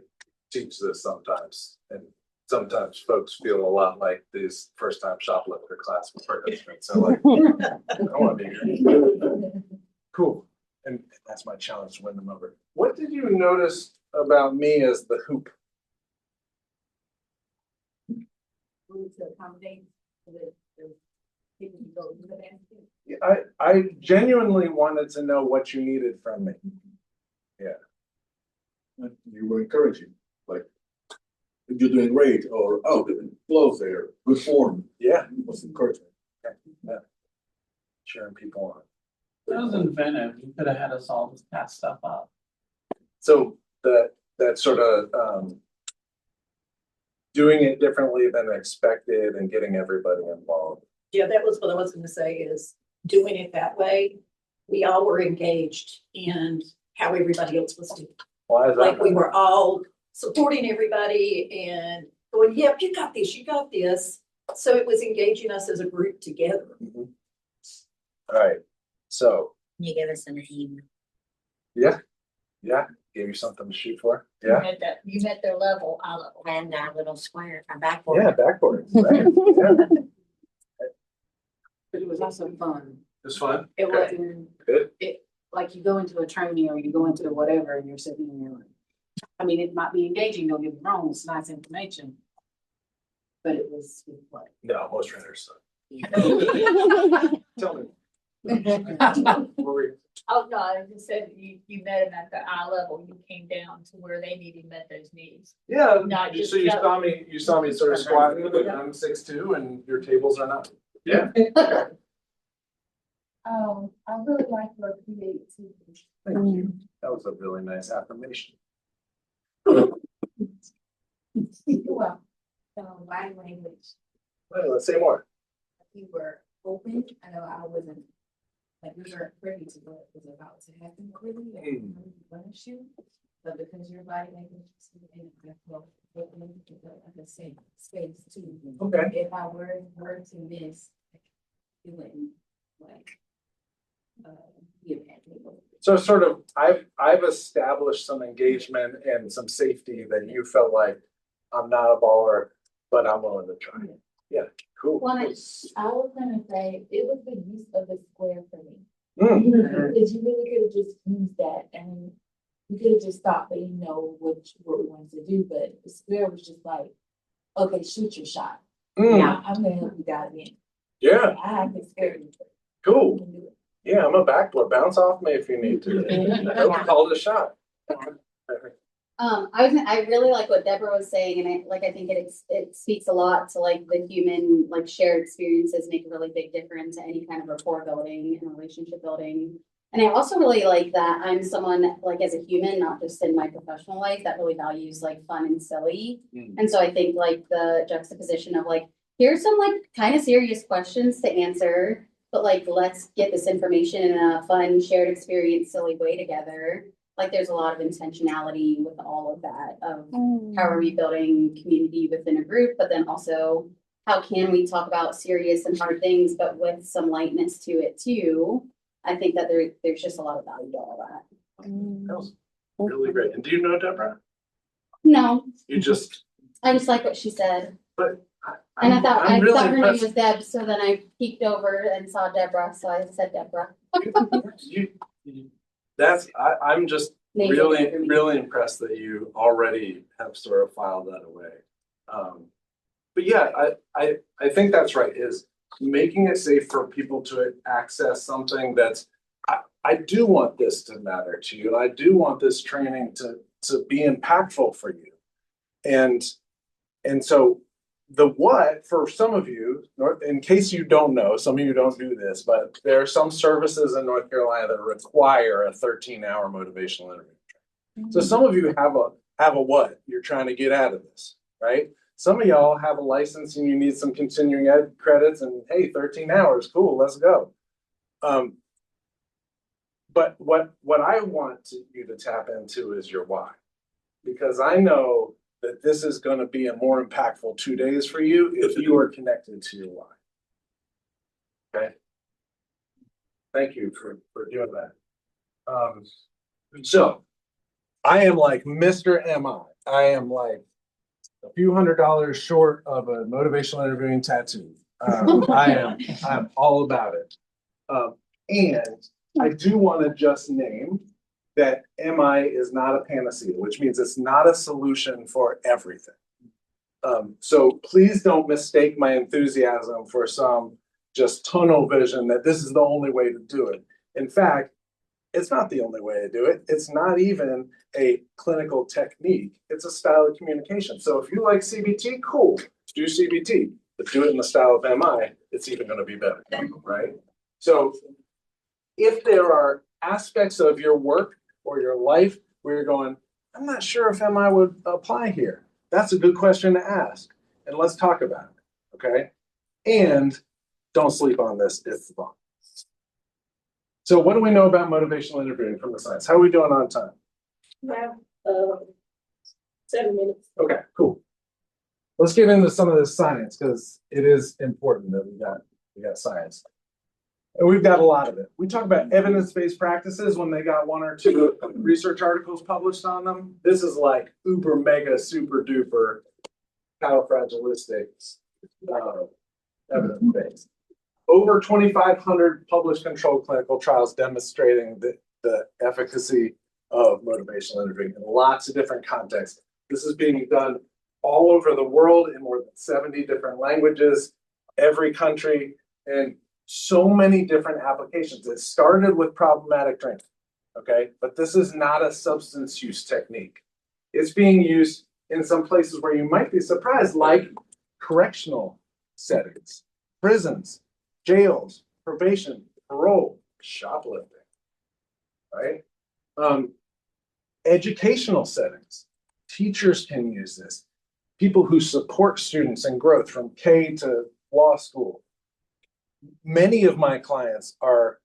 teach this sometimes, and sometimes folks feel a lot like these first-time shoplifter class participants. So like, I want to be here. Cool. And that's my challenge to win them over. What did you notice about me as the hoop? To accommodate the people who go to the dance. I genuinely wanted to know what you needed from me. Yeah. You were encouraging, like, you're doing great, or oh, good flows there, good form. Yeah. It was encouragement. Yeah. Cheering people on. That was inventive. You could have had us all just pass stuff up. So that that sort of, doing it differently than expected and getting everybody involved. Yeah, that was what I was gonna say is doing it that way. We all were engaged in how everybody else was doing. Why is that? Like we were all supporting everybody and going, yep, you got this, you got this. So it was engaging us as a group together. Mhm. All right, so, You give us an aim. yeah, gave you something to shoot for, You yeah, met that, you met their level, our level. And our little square, our backboard. yeah, backwards, right, yeah, But it was also fun. it's fun. It Okay. wasn't, Good, like you go into a training or you go into whatever and you're sitting there like, I mean, it might be engaging, don't get me wrong, it's nice information. But it was what? no, most trainers suck. Tell me. What were you- Oh, no, I just said you met them at the eye level, you came down to where they needed, met those needs. Yeah, Not just so you jump. saw me sort of squatting, but I'm 6'2" and your tables are not. Yeah. I really like your creativity. Thank you. That was a really nice affirmation. Well, so my language, Well, let's say more. you were open, I know I wasn't, like, we weren't privy to what was about to happen clearly, or punish you. But because your body language is in I felt open to the same space too. Okay. If I were to miss, it wouldn't, like, give me. So sort of, I've established some engagement and some safety that you felt like I'm not a baller, but I'm willing to try. Yeah, cool. Well, I was gonna say, it was the use of the square for me. Mm. Because you really could have just used that and you could have just thought that you know what we wanted to do, but the square was just like, okay, shoot your shot. Mm. Now I'm gonna help you guys in. Yeah, I have the square. You cool. can do it. Yeah, I'm a backboard. Bounce off me if you need to. Call it a shot. I really like what Deborah was saying, and I think it speaks a lot to like the human, like shared experiences make a really big difference to any kind of rapport building and relationship building. And I also really like that I'm someone like as a human, not just in my professional life, that really values like fun and silly. And so I think like the juxtaposition of like, here's some like kind of serious questions to answer, but like, let's get this information in a fun, shared experience, silly way together. Like there's a lot of intentionality with all of that of how are we building community within a group, but then also how can we talk about serious and hard things, but with some lightness to it too. I think that there's just a lot of value to all that. That was really great. And do you know Deborah? No, You just, I just like what she said. but And I thought I'm really her name impressed. was Deb, so then I peeked over and saw Deborah, so I said Deborah. I'm just Named really, it for me. really impressed that you already have sort of filed that away. But yeah, I think that's right, is making it safe for people to access something that's, I do want this to matter to you, and I do want this training to be impactful for you. And so the what, for some of you, in case you don't know, some of you don't do this, but there are some services in North Carolina that require a 13-hour motivational interview. So some of you have a what you're trying to get out of this, right? Some of y'all have a license and you need some continuing ed credits and hey, 13 hours, cool, let's go. But what I want you to tap into is your why, because I know that this is going to be a more impactful 2 days for you if you are connected to your why. Okay. Thank you for doing that. So I am like Mr. MI. I am like a few $100s short of a motivational interviewing tattoo. I'm all about it. And I do want to just name that MI is not a panacea, which means it's not a solution for everything. So please don't mistake my enthusiasm for some just tunnel vision that this is the only way to do it. In fact, it's not the only way to do it. It's not even a clinical technique. It's a style of communication. So if you like CBT, cool, do CBT. But do it in the style of MI, it's even going to be better, right? So if there are aspects of your work or your life where you're going, I'm not sure if MI would apply here. That's a good question to ask. And let's talk about it. Okay. And don't sleep on this. It's fun. So what do we know about motivational interviewing from the science? How are we doing on time? Yeah, 7 minutes. Okay, cool. Let's get into some of this science because it is important that we got science. And we've got a lot of it. We talk about evidence-based practices when they got 1 or 2 research articles published on them. This is like uber mega super duper califragilistic evidence-based. Over 2,500 published controlled clinical trials demonstrating the efficacy of motivational interviewing in lots of different contexts. This is being done all over the world in more than 70 different languages, every country, and so many different applications. It started with problematic drinking, okay? But this is not a substance use technique. It's being used in some places where you might be surprised, like correctional settings, prisons, jails, probation, parole, shoplifting, right? Educational settings, teachers can use this. People who support students and growth from K to law school. Many of my clients are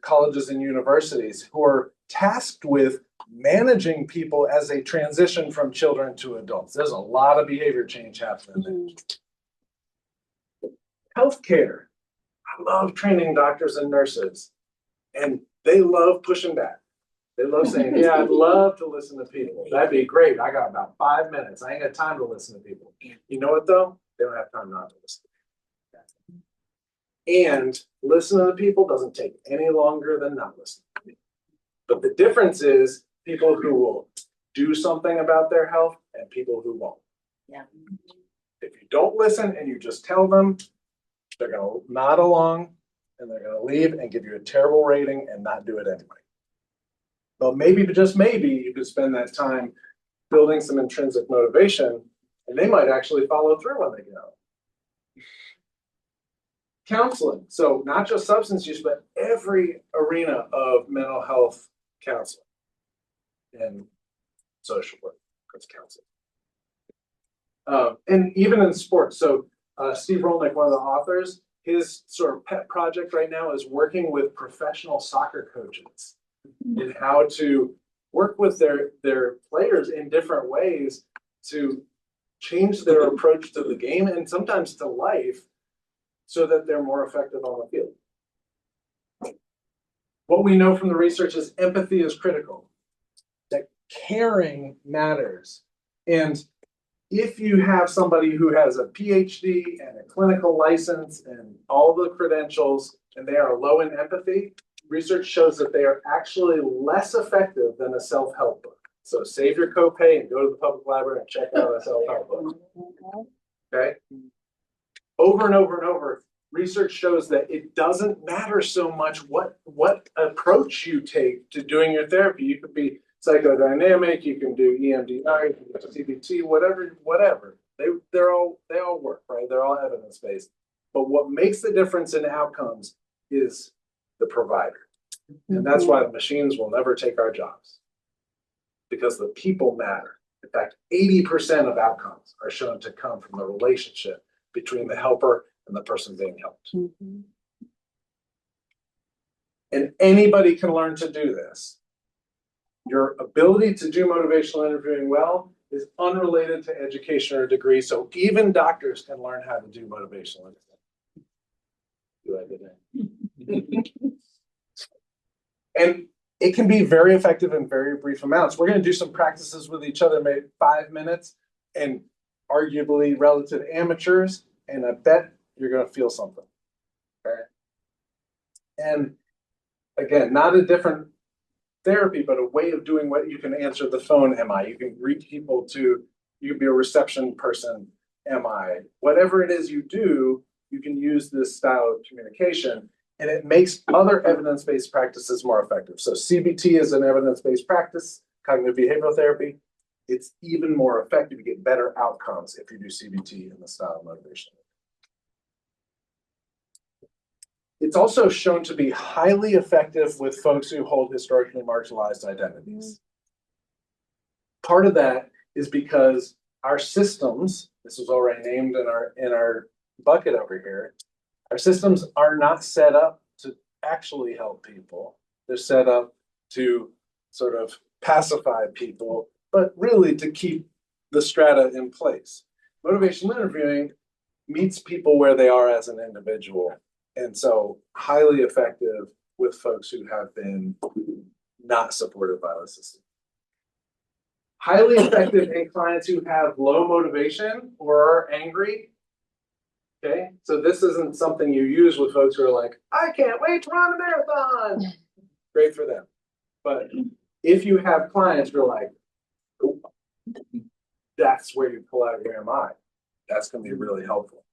colleges and universities who are tasked with managing people as they transition from children to adults. There's a lot of behavior change happening there. Healthcare. I love training doctors and nurses, and they love pushing back. They love saying, yeah, I'd love to listen to people. That'd be great. I got about 5 minutes. I ain't got time to listen to people. You know what, though? They don't have time not to listen. And listening to people doesn't take any longer than not listening to people. But the difference is people who will do something about their health and people who won't. Yeah. If you don't listen and you just tell them, they're going to nod along and they're going to leave and give you a terrible rating and not do it anyway. But maybe, but just maybe, you could spend that time building some intrinsic motivation and they might actually follow through when they get out. Counseling. So not just substance use, but every arena of mental health counseling and social work. That's counseling. And even in sports. So Steve Rolnick, one of the authors, his sort of pet project right now is working with professional soccer coaches and how to work with their players in different ways to change their approach to the game and sometimes to life so that they're more effective on the field. What we know from the research is empathy is critical, that caring matters. And if you have somebody who has a PhD and a clinical license and all the credentials and they are low in empathy, research shows that they are actually less effective than a self-help book. So save your copay and go to the public library and check out a self-help book. Okay? Over and over and over, research shows that it doesn't matter so much what approach you take to doing your therapy. You could be psychodynamic, you can do EMDR, you can do CBT, whatever. They all work, right? They're all evidence-based. But what makes the difference in outcomes is the provider. And that's why the machines will never take our jobs. Because the people matter. In fact, 80% of outcomes are shown to come from the relationship between the helper and the person being helped. And anybody can learn to do this. Your ability to do motivational interviewing well is unrelated to education or degree. So even doctors can learn how to do motivational interviewing. And it can be very effective in very brief amounts. We're going to do some practices with each other, maybe 5 minutes, and arguably relative amateurs. And I bet you're going to feel something. Okay. And again, not a different therapy, but a way of doing what you can answer the phone, am I? You can greet people to, you can be a reception person, am I? Whatever it is you do, you can use this style of communication, and it makes other evidence-based practices more effective. So CBT is an evidence-based practice, cognitive behavioral therapy. It's even more effective. You get better outcomes if you do CBT in the style of motivation. It's also shown to be highly effective with folks who hold historically marginalized identities. part of that is because our systems, this was already named in our bucket over here, our systems are not set up to actually help people. They're set up to sort of pacify people, but really to keep the strata in place. Motivational interviewing meets people where they are as an individual. And so highly effective with folks who have been not supported by the system. Highly effective in clients who have low motivation or are angry. Okay, so this isn't something you use with folks who are like, I can't wait to run a marathon. Great for them. But if you have clients who are like, oh, that's where you pull out your MI. That's going to be really helpful.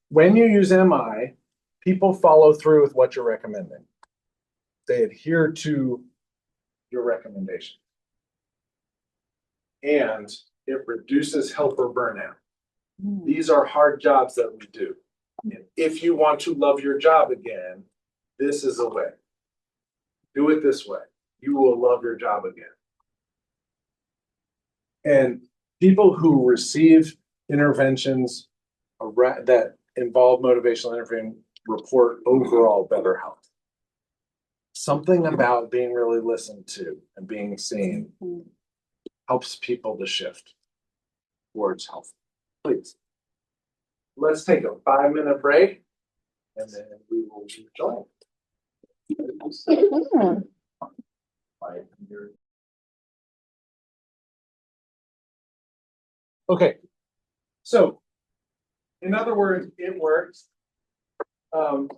When you use MI, people follow through with what you're recommending. They adhere to your recommendation. And it reduces helper burnout. These are hard jobs that we do. And if you want to love your job again, this is a way. Do it this way. You will love your job again. And people who receive interventions that involve motivational interviewing report overall better health. Something about being really listened to and being seen helps people to shift towards health. Please. Let's take a 5-minute break and then we will rejoin. Okay, so in other words, it works.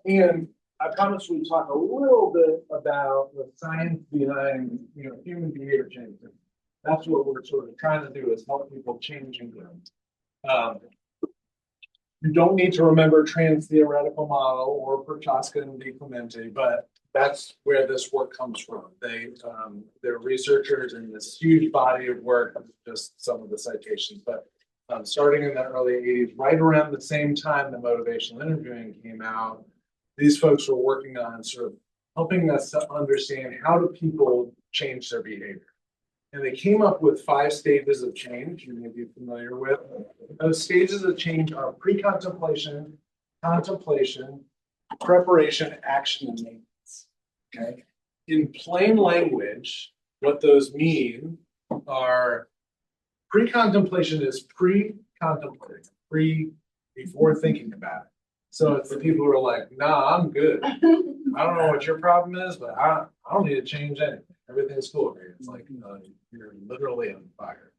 And I promise we talk a little bit about the science behind, human behavior change. That's what we're sort of trying to do, is help people change and grow. You don't need to remember trans theoretical model or Prochaska and Di Clemente, but that's where this work comes from. They're researchers in this huge body of work, just some of the citations, but starting in the early 80s, right around the same time the motivational interviewing came out, these folks were working on sort of helping us to understand how do people change their behavior. And they came up with 5 stages of change you may be familiar with. Those stages of change are pre-contemplation, contemplation, preparation, action, and maintenance. Okay. In plain language, what those mean are pre-contemplation is pre-contemplating, before thinking about it. So it's the people who are like, nah, I'm good. I don't know what your problem is, but I don't need to change anything. Everything's cool here. It's like, you're literally on fire.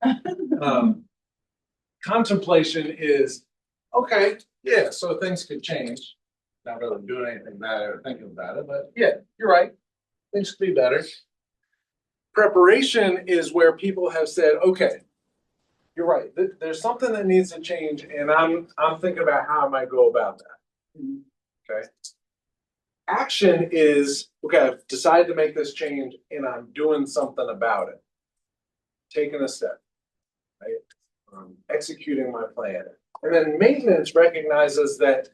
Contemplation is, okay, yeah, so things could change. Not really doing anything bad or thinking about it, but yeah, you're right. Things could be better. Preparation is where people have said, okay, you're right. There's something that needs to change, and I'm thinking about how I might go about that. Okay. Action is, okay, I've decided to make this change and I'm doing something about it. Taking a step, right? Executing my plan. And then maintenance recognizes that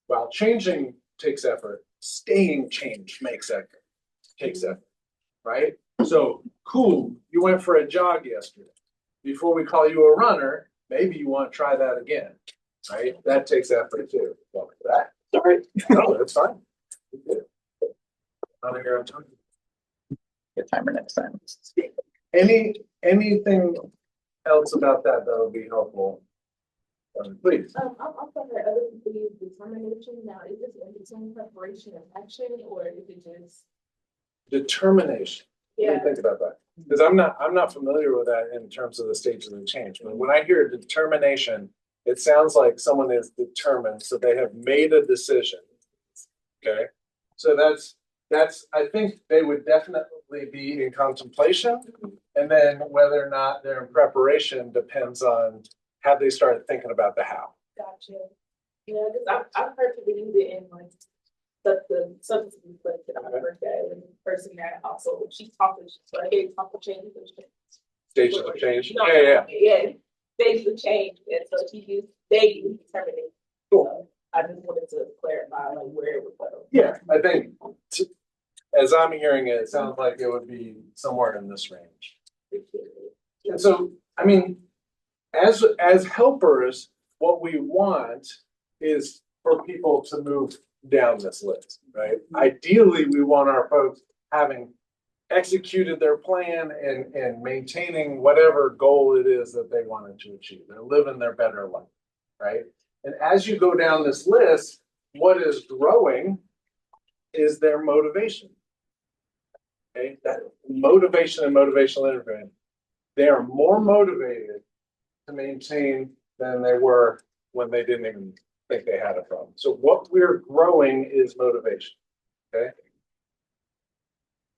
while changing takes effort, staying changed takes effort, right? So, cool, you went for a jog yesterday. Before we call you a runner, maybe you want to try that again, right? That takes effort too. Well, that, sorry, no, that's fine. On your own time. Get timer next time. Anything else about that would be helpful? Please. I'm talking about other people use determination. Now, is this in between preparation and action, or is it just Determination. What do Yeah. you think about that? Because I'm not familiar with that in terms of the stages of change. But when I hear determination, it sounds like someone is determined, so they have made a decision. Okay, so that's I think they would definitely be in contemplation, and then whether or not they're in preparation depends on how they started thinking about the how. gotcha? Yeah, because I've heard people use it in like the substance abuse clinic that I worked at, and the person that also she's talking, she's like, hey, talk to change. Stages of change. No, Yeah. Stages of change, and so they use determining. Cool. I just wanted to clarify like where it would go. Yeah, I think as I'm hearing it, it sounds like it would be somewhere in this range. And so, I mean, as helpers, what we want is for people to move down this list, right? Ideally, we want our folks having executed their plan and maintaining whatever goal it is that they wanted to achieve. They're living their better life, right? And as you go down this list, what is growing is their motivation. Okay, that motivation and motivational interviewing, they are more motivated to maintain than they were when they didn't even think they had a problem. So what we're growing is motivation. Okay.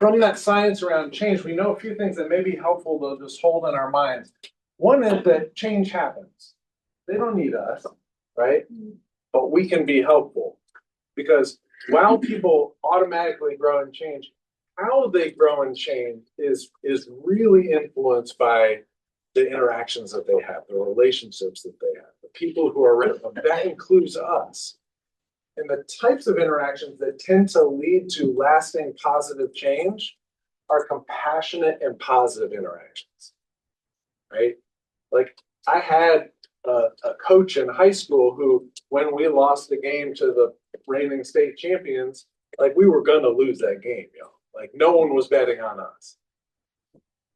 From that science around change, we know a few things that may be helpful to just hold in our minds. One is that change happens. They don't need us, right? But we can be helpful because while people automatically grow and change, how they grow and change is really influenced by the interactions that they have, the relationships that they have, the people who are around them. That includes us. And the types of interactions that tend to lead to lasting positive change are compassionate and positive interactions, right? Like I had a coach in high school who, when we lost the game to the reigning state champions, like we were going to lose that game, like no one was betting on us.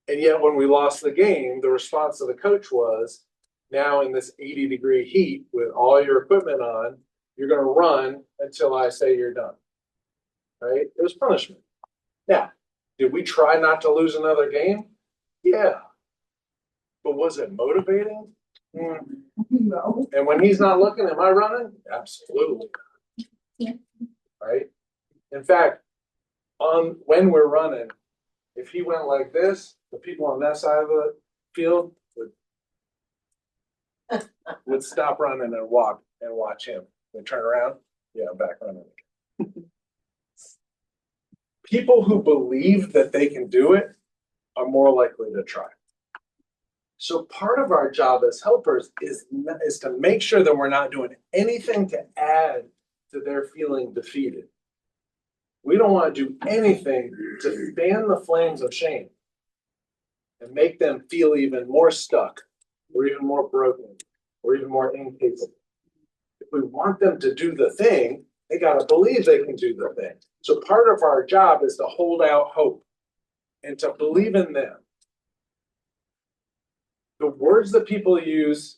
And yet when we lost the game, the response of the coach was, now in this 80-degree heat with all your equipment on, you're going to run until I say you're done, right? It was punishment. Now, did we try not to lose another game? Yeah. But was it motivating? No. And when he's not looking, am I running? Absolutely. Yeah. Right? In fact, when we're running, if he went like this, the people on that side of the field would stop running and walk and watch him. They turn around, yeah, I'm back running. People who believe that they can do it are more likely to try. So part of our job as helpers is to make sure that we're not doing anything to add to their feeling defeated. We don't want to do anything to fan the flames of shame and make them feel even more stuck or even more broken or even more incapable. If we want them to do the thing, they got to believe they can do the thing. So part of our job is to hold out hope and to believe in them. The words that people use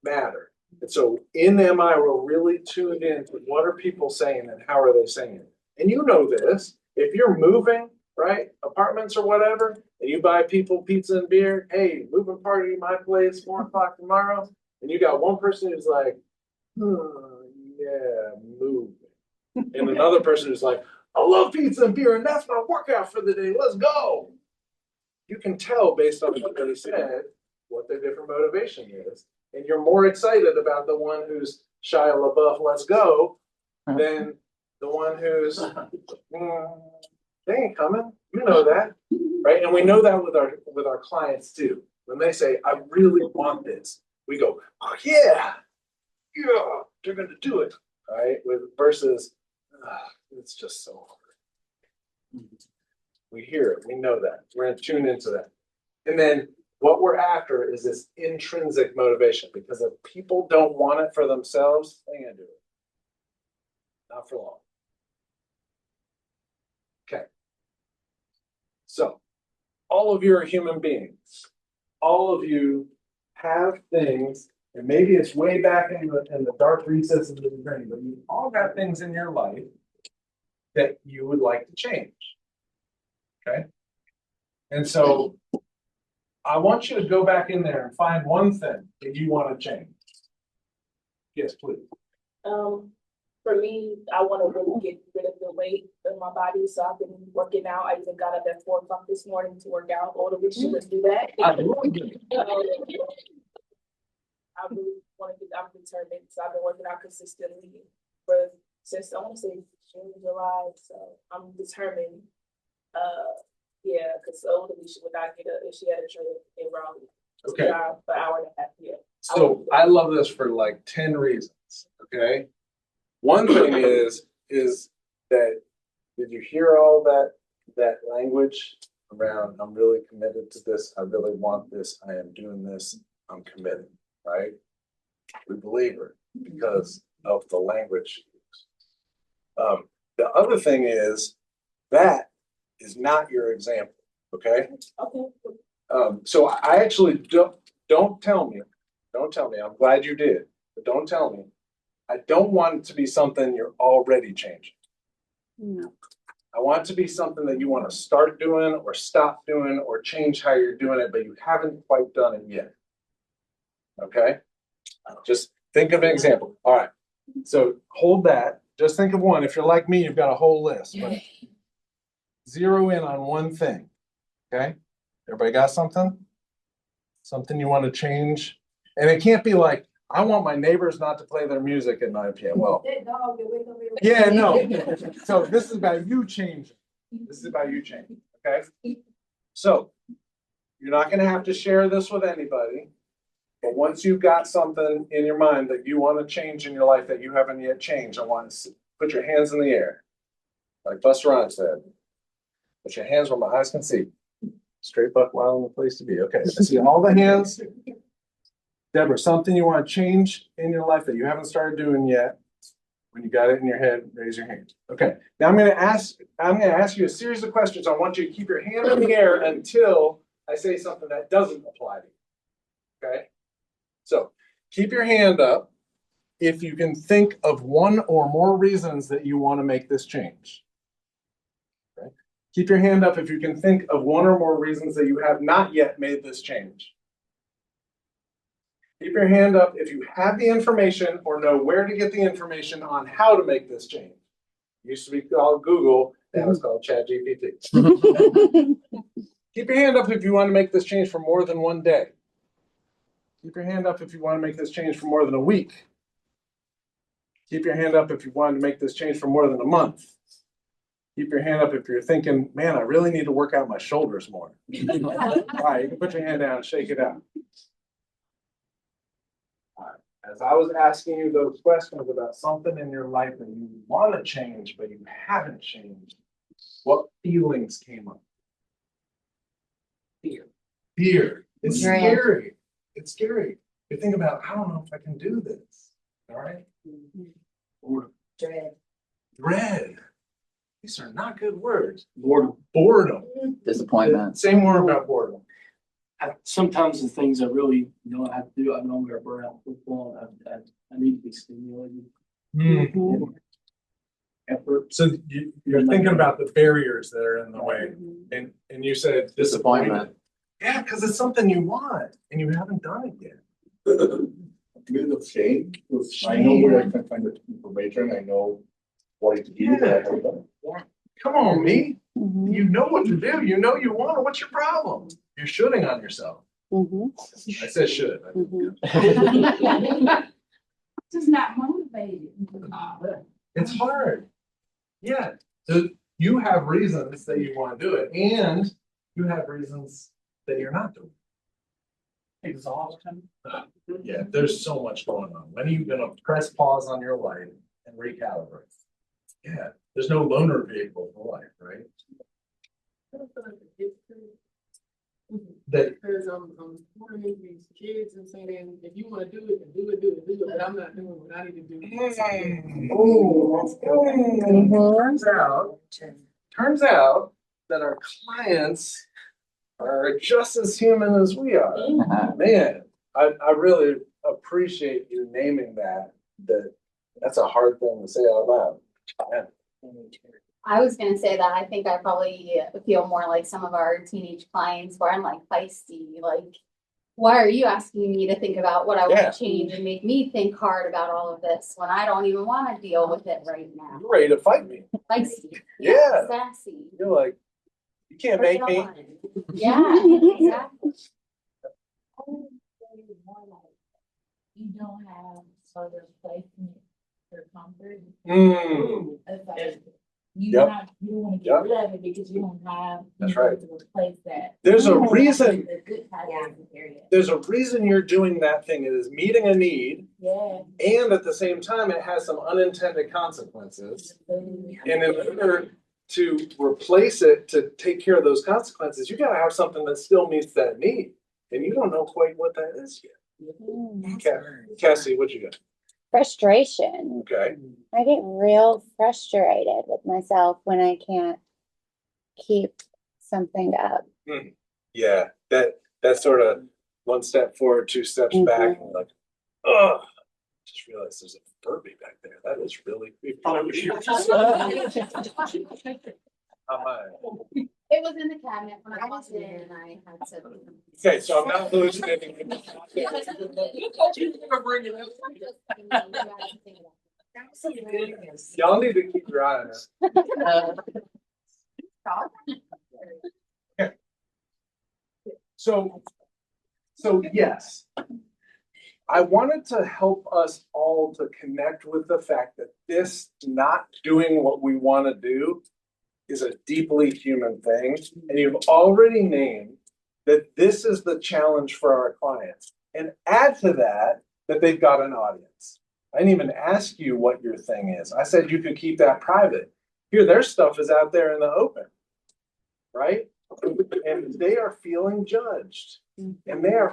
matter. And so in MI, we're really tuned in to what are people saying and how are they saying it. And you know this, if you're moving, right, apartments or whatever, and you buy people pizza and beer, hey, moving party, my place, 4 o'clock tomorrow, and you got one person who's like, yeah, moving. And another person who's like, I love pizza and beer, and that's my workout for the day, let's go. You can tell based on what they said, what their different motivation is. And you're more excited about the one who's Shia LaBeouf, let's go, than the one who's, they ain't coming. You know that, right? And we know that with our clients too. When they say, I really want this, we go, oh yeah, they're going to do it, right? Versus, it's just so hard. We hear it. We know that. We're going to tune into that. And then what we're after is this intrinsic motivation, because if people don't want it for themselves, they ain't going to do it. Not for long. Okay. So all of you are human beings. All of you have things, and maybe it's way back in the dark recesses of the brain, but you all got things in your life that you would like to change. Okay. And so I want you to go back in there and find one thing that you want to change. Yes, please. For me, I want to really get rid of the weight in my body, so I've been working out. I even got up at 4 o'clock this morning to work out. Older we should do that. I really want to get. I'm determined, so I've been working out consistently since I want to say June, July. So I'm determined. Yeah, because older we would not get up if she had a train in Raleigh. Okay. For an hour and a half. Yeah. So I love this for like 10 reasons. Okay. One thing is that, did you hear all that that language around, I'm really committed to this, I really want this, I am doing this, I'm committed, right? We believe her because of the language. The other thing is, that is not your example, okay? Okay. So I actually don't tell me, I'm glad you did, but don't tell me. I don't want it to be something you're already changing. No. I want it to be something that you want to start doing or stop doing or change how you're doing it, but you haven't quite done it yet. Okay? Just think of an example. All right. So hold that. Just think of one. If you're like me, you've got a whole list, but zero in on one thing. Okay? Everybody got something? Something you want to change? And it can't be like, I want my neighbors not to play their music at 9 p.m. Well, yeah, no. So this is about you changing. This is about you changing, okay? So you're not gonna have to share this with anybody, but once you've got something in your mind that you want to change in your life that you haven't yet changed, I want to put your hands in the air. Like Busta Rhymes said, put your hands where my eyes can see. Straight buck wild in the place to be. Okay, I see all the hands. Deborah, something you want to change in your life that you haven't started doing yet. When you got it in your head, raise your hand. Okay. Now I'm going to ask you a series of questions. I want you to keep your hand in the air until I say something that doesn't apply to you. Okay. So keep your hand up if you can think of one or more reasons that you want to make this change. Okay. Keep your hand up if you can think of one or more reasons that you have not yet made this change. Keep your hand up if you have the information or know where to get the information on how to make this change. It used to be called Google, now it's called ChatGPT. Keep your hand up if you want to make this change for more than one day. Keep your hand up if you want to make this change for more than a week. Keep your hand up if you want to make this change for more than a month. Keep your hand up if you're thinking, man, I really need to work out my shoulders more. All right, you can put your hand down and shake it out. As I was asking you those questions about something in your life that you want to change, but you haven't changed, what feelings came up? Fear. Fear. It's scary. It's scary. You think about, I don't know if I can do this. All right? Dread. Dread. These are not good words. Boredom. Disappointment. Same word about boredom. Sometimes the things I really don't have to do, I know I'm gonna burn out football. I need to be stimulated. Mm-hmm. Effort. So you're thinking about the barriers that are in the way, and you said disappointment. Yeah, because it's something you want and you haven't done it yet. A bit of shame, because I know where I can find the information, I know what to do, but I haven't done it. Come on, me. You know what to do. You know you want it. What's your problem? You're shooting on yourself. I said should. Just not motivated. It's hard. Yeah. So you have reasons that you want to do it, and you have reasons that you're not doing it. Exhaustion. Yeah, there's so much going on. When are you gonna press pause on your life and recalibrate? Yeah, there's no loaner vehicle for life, right? That Because I'm pouring into these kids and saying, if you wanna do it, then do it, but I'm not doing what I need to do. turns out that our clients are just as human as we are. Man, I really appreciate you naming that. That's a hard thing to say out loud. Yeah. I was gonna say that I think I probably feel more like some of our teenage clients where I'm like feisty, like, why are you asking me to think about what I want to change and make me think hard about all of this when I don't even want to deal with it right now? You're ready to fight me. Feisty. Yeah. Sassy. You're like, you can't make me. Yeah, exactly. You don't have sort of placement for comfort. It's like, you don't want to get rid of it because you don't have to replace that. There's a reason. There's a reason you're doing that thing. It is meeting a need. Yeah. And at the same time, it has some unintended consequences. And in order to replace it, to take care of those consequences, you gotta have something that still meets that need. And you don't know quite what that is yet. Cassie, what you got? Frustration. Okay. I get real frustrated with myself when I can't keep something up. Yeah, that sort of one step forward, two steps back, and like, oh, just realized there's a Furby back there. That is really creepy. It was in the cabinet when I walked in and I had to. Okay, so I'm not hallucinating. Y'all need to keep your eye on it. Okay. So yes, I wanted to help us all to connect with the fact that this not doing what we want to do is a deeply human thing. And you've already named that this is the challenge for our clients. And add to that, that they've got an audience. I didn't even ask you what your thing is. I said you could keep that private. Here, their stuff is out there in the open, right? And they are feeling judged. And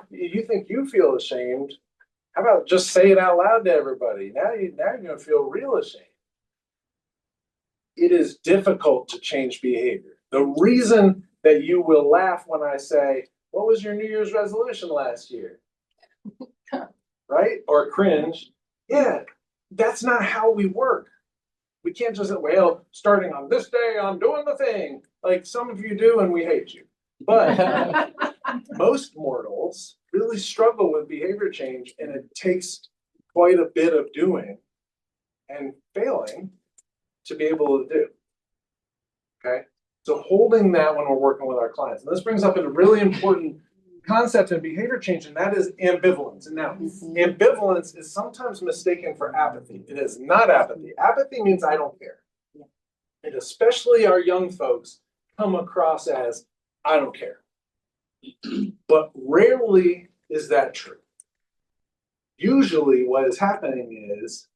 you think you feel ashamed. How about just say it out loud to everybody? Now you're gonna feel real ashamed. It is difficult to change behavior. The reason that you will laugh when I say, what was your New Year's resolution last year? Right? Or cringe. Yeah, that's not how we work. We can't just say, well, starting on this day, I'm doing the thing. Like some of you do, and we hate you. But most mortals really struggle with behavior change, and it takes quite a bit of doing and failing to be able to do. Okay? So holding that when we're working with our clients. And this brings up a really important concept in behavior change, and that is ambivalence. And now, ambivalence is sometimes mistaken for apathy. It is not apathy. Apathy means I don't care. And especially our young folks come across as I don't care. But rarely is that true. Usually what is happening is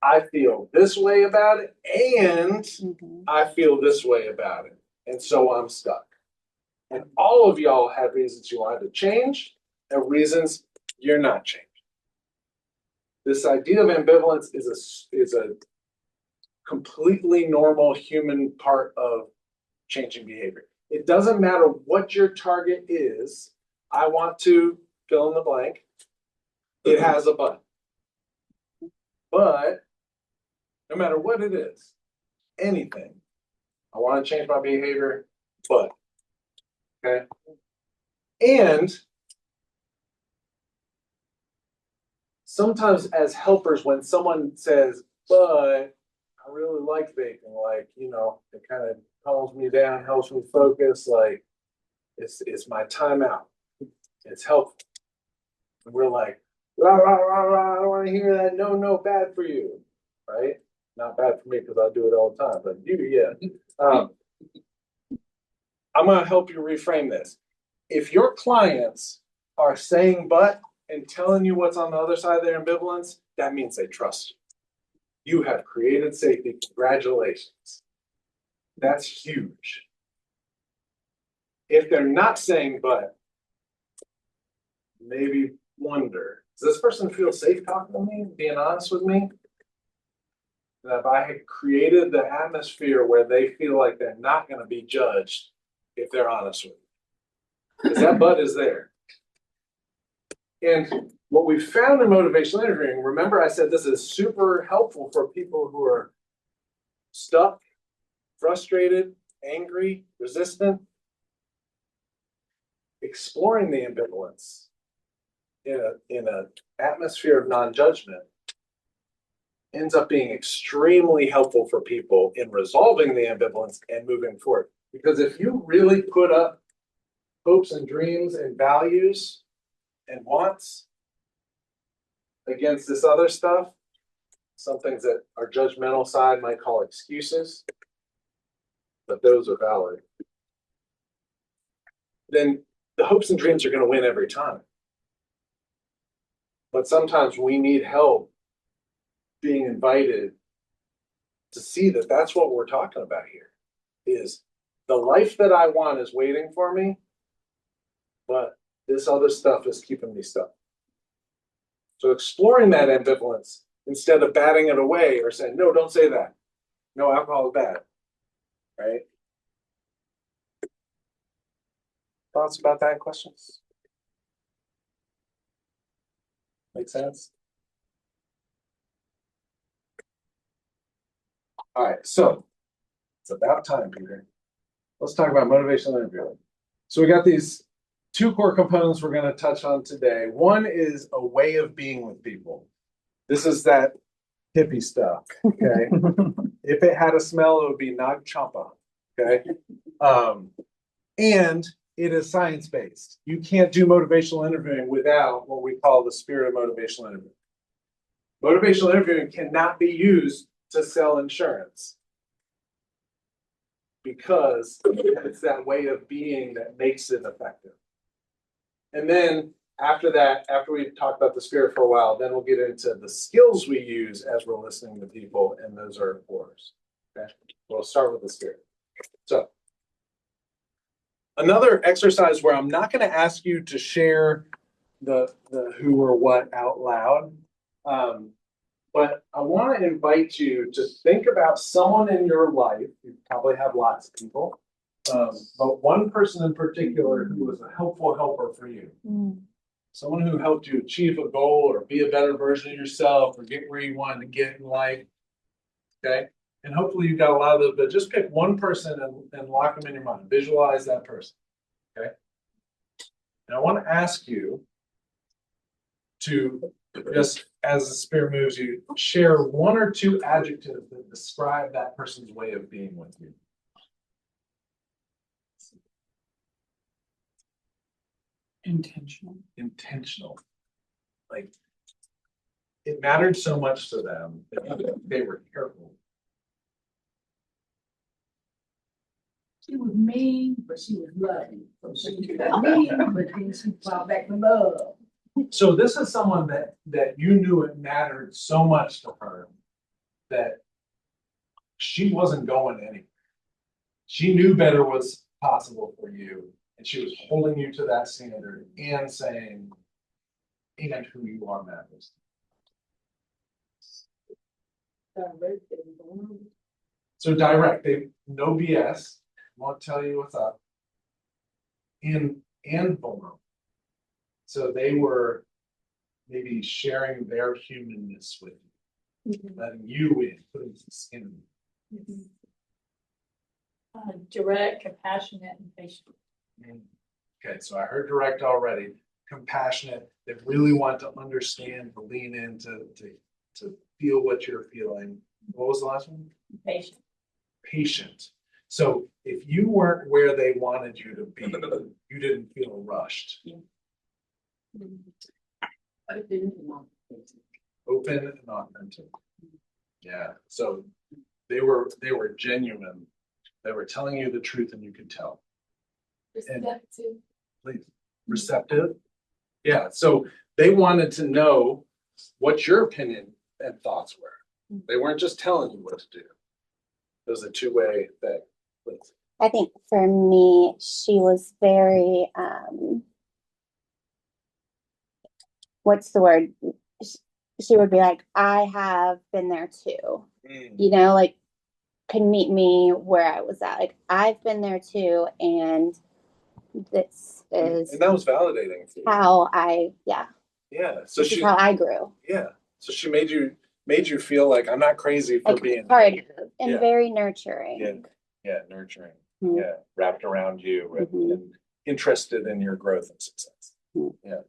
I feel this way about it and I feel this way about it. And so I'm stuck. And all of y'all have reasons you wanted to change and reasons you're not changing. This idea of ambivalence is a completely normal human part of changing behavior. It doesn't matter what your target is. I want to fill in the blank. It has a button. But no matter what it is, anything, I want to change my behavior, but, okay? And sometimes as helpers, when someone says, but I really like vaping, like, you know, it kind of calms me down, helps me focus, like, it's my timeout. It's helpful. And we're like, rah, rah, rah, rah, I don't want to hear that. No, bad for you, right? Not bad for me because I do it all the time, but you, yeah. I'm going to help you reframe this. If your clients are saying but and telling you what's on the other side of their ambivalence, that means they trust you. You have created safety. Congratulations. That's huge. If they're not saying but, maybe wonder, does this person feel safe talking to me, being honest with me? That if I had created the atmosphere where they feel like they're not going to be judged if they're honest with you. Because that but is there. And what we found in motivational interviewing, remember I said this is super helpful for people who are stuck, frustrated, angry, resistant. Exploring the ambivalence in an atmosphere of non-judgment ends up being extremely helpful for people in resolving the ambivalence and moving forward. Because if you really put up hopes and dreams and values and wants against this other stuff, some things that our judgmental side might call excuses, but those are valid, then the hopes and dreams are going to win every time. But sometimes we need help being invited to see that that's what we're talking about here. is the life that I want is waiting for me, but this other stuff is keeping me stuck. So exploring that ambivalence instead of batting it away or saying, no, don't say that. No, alcohol is bad, right? Thoughts about that? Questions? Make sense? All right, so it's about time, Peter. Let's talk about motivational interviewing. So we got these two core components we're going to touch on today. One is a way of being with people. This is that hippie stuff, okay? If it had a smell, it would be Nag Champa, okay? And it is science-based. You can't do motivational interviewing without what we call the spirit of motivational interviewing. Motivational interviewing cannot be used to sell insurance because it's that way of being that makes it effective. And then after that, after we've talked about the spirit for a while, then we'll get into the skills we use as we're listening to people, and those are fours. Okay, we'll start with the spirit. So another exercise where I'm not going to ask you to share the who or what out loud, but I want to invite you to think about someone in your life. You probably have lots of people, but one person in particular who was a helpful helper for you. Someone who helped you achieve a goal or be a better version of yourself or get where you wanted to get in life. Okay. And hopefully you got a lot of those, but just pick one person and lock them in your mind. Visualize that person. Okay. And I want to ask you to just, as the spirit moves you, share one or two adjectives that describe that person's way of being with you. Intentional. Intentional. Like, it mattered so much to them that they were careful. She was mean, but she was loving. So she was mean, but then she brought back the love. So this is someone that you knew it mattered so much to her that she wasn't going anywhere. She knew better was possible for you, and she was holding you to that standard and saying, and who you are matters. So direct, they no BS, won't tell you what's up, and vulnerable. So they were maybe sharing their humanness with you, letting you in, putting some skin in. Direct, compassionate, and patient. Okay, so I heard direct already. Compassionate, they really want to understand, to lean in, to feel what you're feeling. What was the last one? Patient. Patient. So if you weren't where they wanted you to be, you didn't feel rushed. Open and authentic. Yeah. So they were genuine. They were telling you the truth, and you could tell. Receptive. Please. Receptive. Yeah. So they wanted to know what your opinion and thoughts were. They weren't just telling you what to do. It was a two-way thing. Please. I think for me, she was very, what's the word? She would be like, I have been there too. You know, like, could meet me where I was at. Like, I've been there too, and this is. And that was validating for you. How I, yeah. Yeah. So this is how I grew. Yeah. So she made you feel like I'm not crazy for like being part and very nurturing. Yeah. Yeah. Nurturing. Yeah. Wrapped around you and interested in your growth and success. Yeah.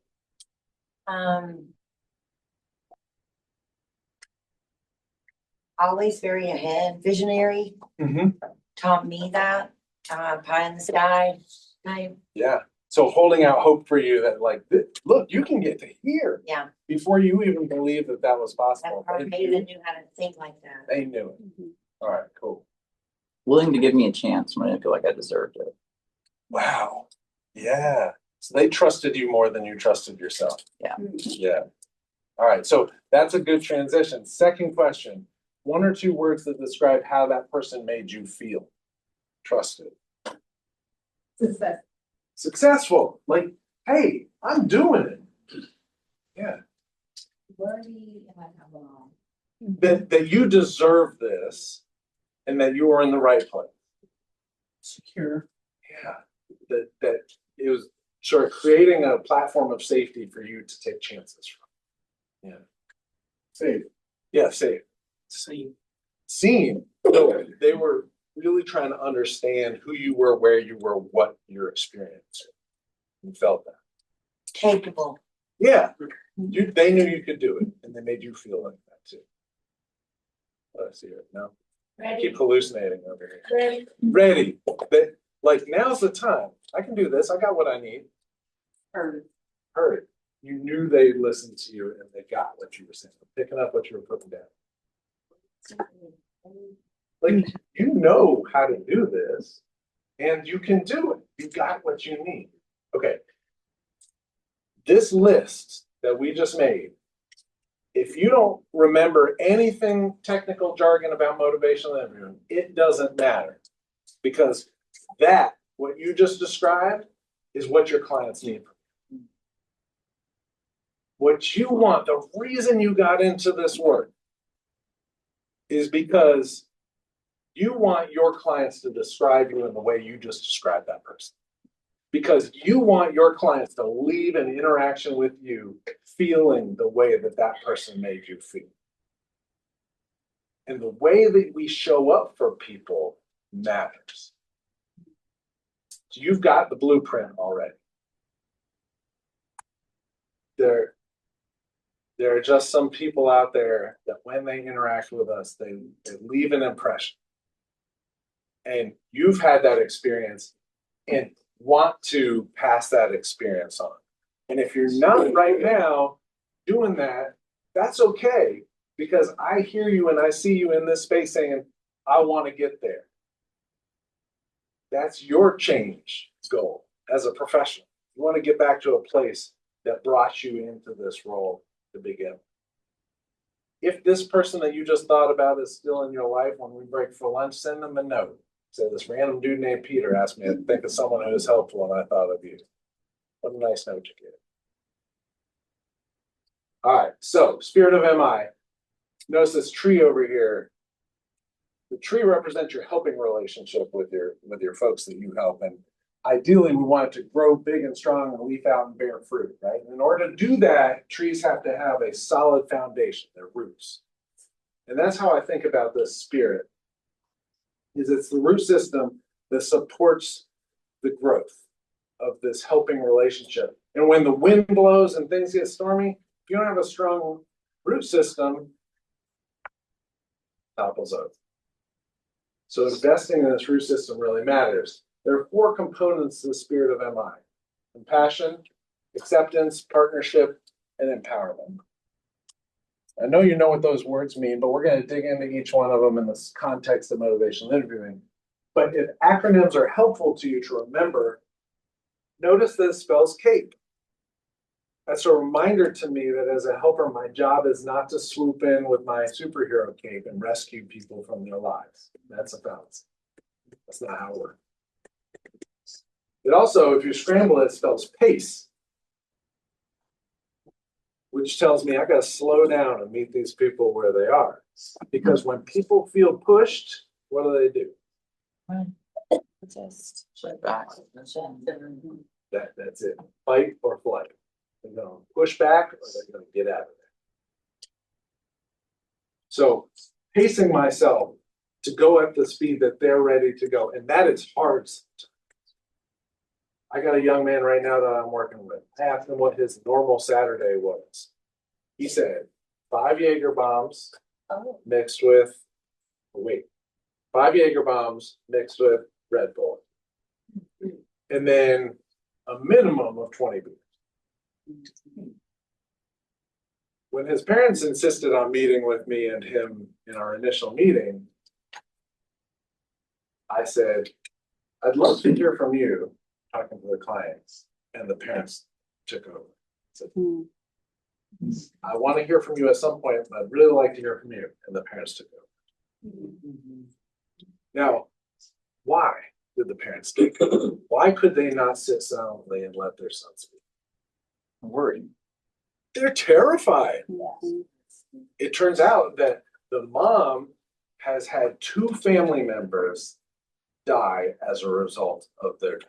Always very ahead, visionary. Taught me that pie in the sky type. Yeah. So holding out hope for you that like, look, you can get to here. Yeah. Before you even believed that was possible. They even knew how to think like that. They knew it. All right, cool. Willing to give me a chance when I didn't feel like I deserved it. Wow. Yeah. So they trusted you more than you trusted yourself. Yeah. Yeah. All right. So that's a good transition. Second question. One or two words that describe how that person made you feel. trusted, Success. successful, like, hey, I'm doing it. Yeah, Worthy and like I belong. that you deserve this and that you are in the right place. Secure. Yeah, that it was sort of creating a platform of safety for you to take chances from. Yeah. Safe. Yeah, safe. Seen. No, they were really trying to understand who you were, where you were, what your experience. You felt that. Capable. Yeah. They knew you could do it, and they made you feel like that too. I see it now. I keep hallucinating over here. Ready. Like, now's the time. I can do this. I got what I need. Heard it. You knew they listened to you and they got what you were saying, picking up what you were putting down. Like, you know how to do this and you can do it. You got what you need. Okay. This list that we just made, if you don't remember anything technical jargon about motivational interviewing, it doesn't matter, because what you just described is what your clients need. What you want, the reason you got into this work is because you want your clients to describe you in the way you just described that person. Because you want your clients to leave an interaction with you feeling the way that that person made you feel. And the way that we show up for people matters. So you've got the blueprint already. There are just some people out there that when they interact with us, they leave an impression. And you've had that experience and want to pass that experience on. And if you're not right now doing that, that's okay, because I hear you and I see you in this space saying, I want to get there. That's your change goal as a professional. You want to get back to a place that brought you into this role to begin. If this person that you just thought about is still in your life, when we break for lunch, send them a note. Say, this random dude named Peter asked me to think of someone who was helpful, and I thought of you. What a nice note you get. All right, so spirit of MI. Notice this tree over here. The tree represents your helping relationship with your folks that you help, and ideally we want it to grow big and strong and leaf out and bear fruit, right? And in order to do that, trees have to have a solid foundation, their roots. And that's how I think about this spirit. Is it's the root system that supports the growth of this helping relationship. And when the wind blows and things get stormy, if you don't have a strong root system, topples over. So investing in this root system really matters. There are 4 components to the spirit of MI: compassion, acceptance, partnership, and empowerment. I know you know what those words mean, but we're going to dig into each one of them in this context of motivational interviewing. But if acronyms are helpful to you to remember, notice that it spells CAPE. That's a reminder to me that as a helper, my job is not to swoop in with my superhero cape and rescue people from their lives. That's a fallacy. That's not how it works. It also, if you scramble it, spells PACE, which tells me I got to slow down and meet these people where they are. Because when people feel pushed, what do? Just Shut back. That's it. Fight or flight. They're going to push back or they're going to get out of there. So pacing myself to go at the speed that they're ready to go. And that is hard sometimes. I got a young man right now that I'm working with. I asked him what his normal Saturday was. He said 5 Jaeger bombs mixed with, 5 Jaeger bombs mixed with Red Bull. And then a minimum of 20 beers. When his parents insisted on meeting with me and him in our initial meeting, I said, I'd love to hear from you, talking to the clients, and the parents took over. I said, I want to hear from you at some point, but I'd really like to hear from you, and the parents took over. Now, why? this kid. Why could they not sit silently and let their son speak? I'm worried. They're terrified. It turns out that the mom has had 2 family members die as a result of their.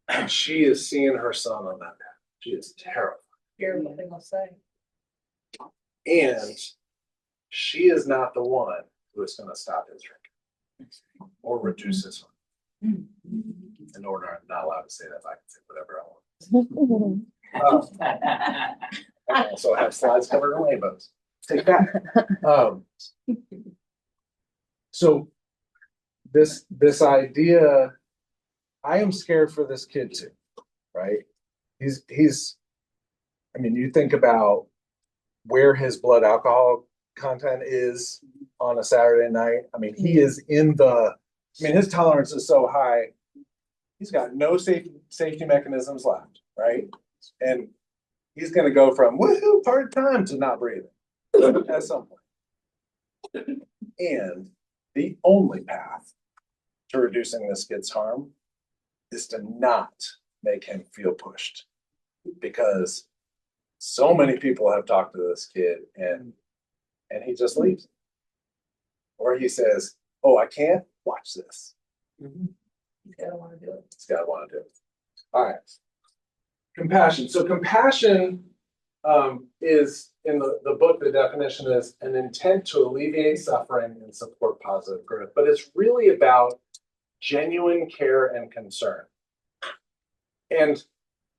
And she is seeing her son on that path. She is terrified. Hear what they gonna say. And she is not the one who is going to stop his drinking or reduce his harm. In order, I'm not allowed to say that. I can say whatever I want. I also have slides covering rainbows. Take that. So this idea, I am scared for this kid too, right? He's. I mean, you think about where his blood alcohol content is on a Saturday night. I mean, he is in the. I mean, his tolerance is so high. He's got no safety mechanisms left, right? And he's going to go from woohoo part time to not breathing at some point. And the only path to reducing this kid's harm is to not make him feel pushed, because so many people have talked to this kid and he just leaves, or he says, "Oh, I can't watch this." He's gotta wanna do it. He's got to want to do it. All right. Compassion. So compassion is in the book, the definition is an intent to alleviate suffering and support positive growth, but it's really about genuine care and concern. And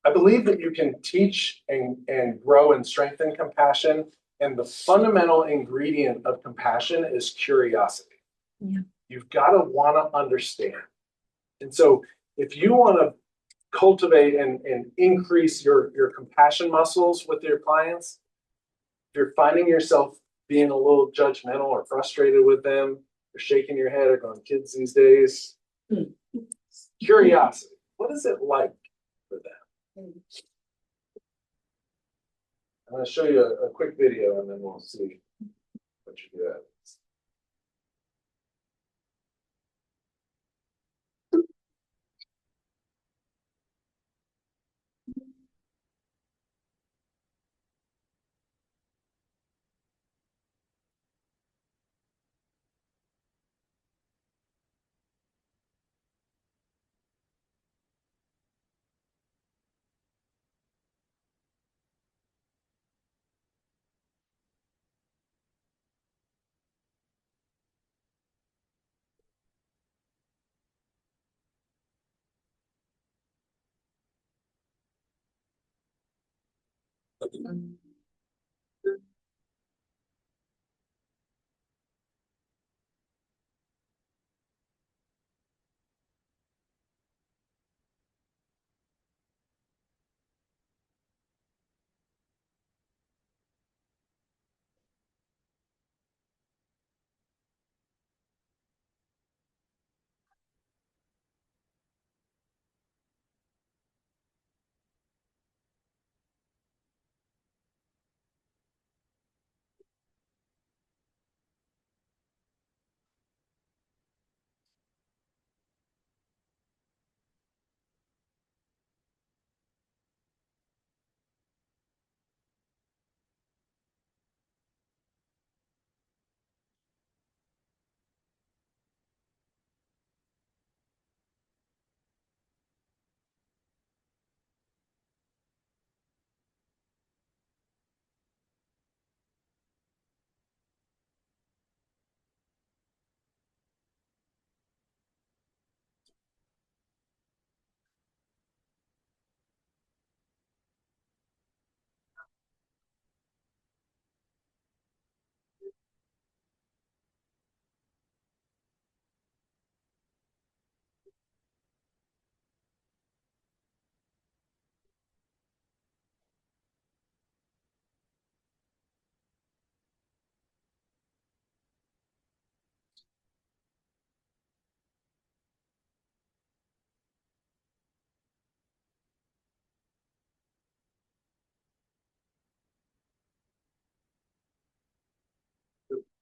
I believe that you can teach and grow and strengthen compassion. And the fundamental ingredient of compassion is curiosity. Yeah. You've got to want to understand. And so if you want to cultivate and increase your compassion muscles with your clients, if you're finding yourself being a little judgmental or frustrated with them, or shaking your head or going, kids these days, curiosity. What is it like for them? I'm going to show you a quick video and then we'll see what you do.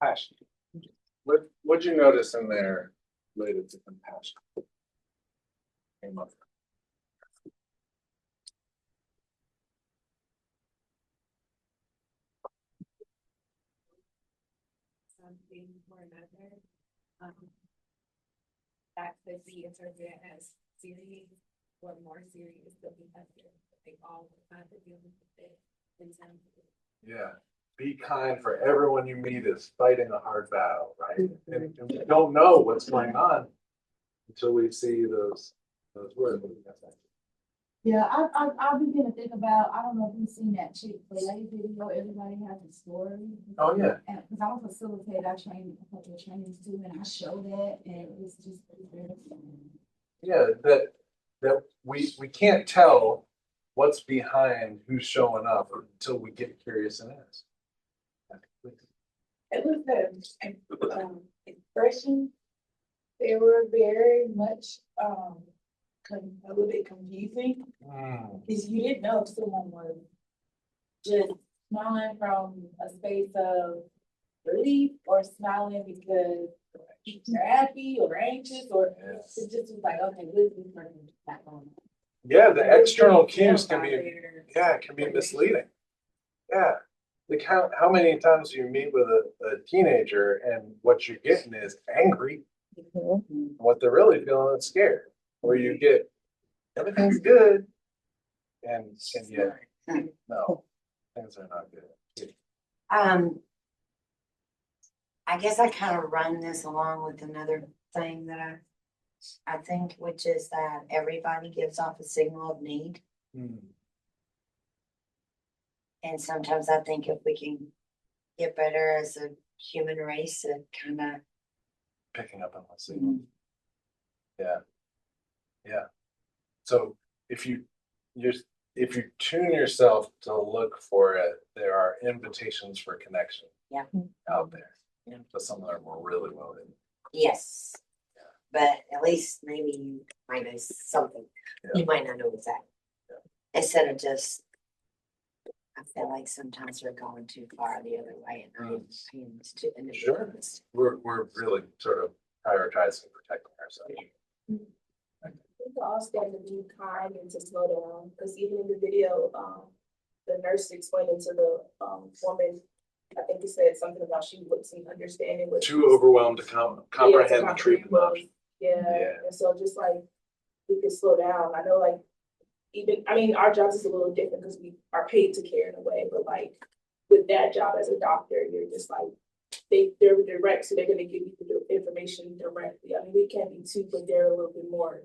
Passion. What'd you notice in there related to compassion. Came up. Something for another. That could be interpreted as serious or more serious than behavior. They all kind of deal with it in terms of. Yeah, be kind, for everyone you meet is fighting a hard battle, right? And we don't know what's going on until we see those words. Yeah, I've been to think about, I don't know if you've seen that Chick-fil-A video, everybody has a story. Oh, yeah. And, cause I'm a facilitator, I train a couple of trainings too, and I show that, and it's just very. Yeah, that we can't tell what's behind who's showing up until we get curious and ask. It was the expression, they were very much a little bit confusing. Because you didn't know if someone was just smiling from a space of relief or smiling because they're happy or anxious, or it just was like, okay, this is not going on. Yeah, the external cues can be, it can be misleading. Yeah, like how many times do you meet with a teenager and what you're getting is angry? What they're really feeling is scared. Or you get everything's good, and yet no, things are not good. I guess I kind of run this along with another thing that I think, which is that everybody gives off a signal of need. And sometimes I think if we can get better as a human race at kind of picking up on that signal. Yeah. So if you tune yourself to look for it, there are invitations for connection. Out there. Yeah. But some of them are really well hidden. yes. But at least maybe you might know something. You might not know exactly. Instead of just, I feel like sometimes we're going too far the other way, and Sure. We're really sort of prioritizing protecting ourselves. People all stand to be kind and to slow down, because even in the video, the nurse explaining to the woman, I think he said something about she wasn't understanding what too overwhelmed to comprehend the treatment option. And so just like we could slow down. I know, like, even, I mean, our jobs is a little different because we are paid to care in a way, but like with that job as a doctor, you're just like, they're direct, so they're gonna give you the information directly. I mean, we can be too, but they're a little bit more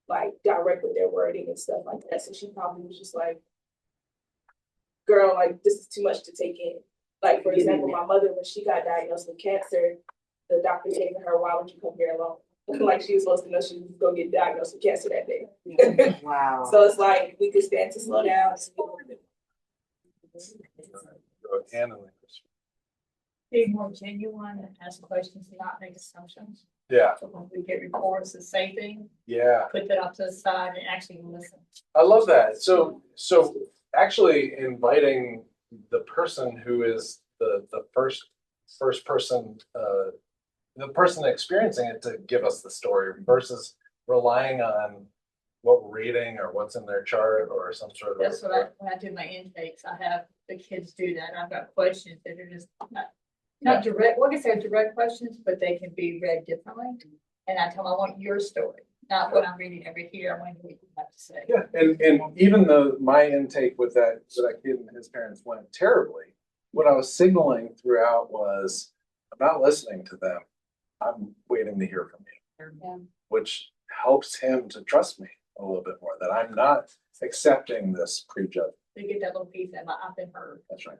like direct with their wording and stuff like that. So she probably was just like, girl, like, this is too much to take in. Like, for example, my mother, when she got diagnosed with cancer, the doctor came to her, why would you come here alone? Like, she was supposed to know she was gonna get diagnosed with cancer that day. Wow. So it's like, we could stand to slow down. Be more genuine and ask questions and not make assumptions. Yeah. So when we get reports, the same thing. Yeah. Put that off to the side and actually listen. I love that. So actually inviting the person who is the first person, the person experiencing it to give us the story versus relying on what reading or what's in their chart or some sort of. That's what when I do my intakes, I have the kids do that. I've got questions that are just not direct, like I said, direct questions, but they can be read differently. And I tell them, I want your story, not what I'm reading over here. I want to hear what you have to say. Yeah, and even though my intake with that kid and his parents went terribly, what I was signaling throughout was, I'm not listening to them. I'm waiting to hear from you, which helps him to trust me a little bit more, that I'm not accepting this prejudgment. They get that little piece that I've been heard. That's right.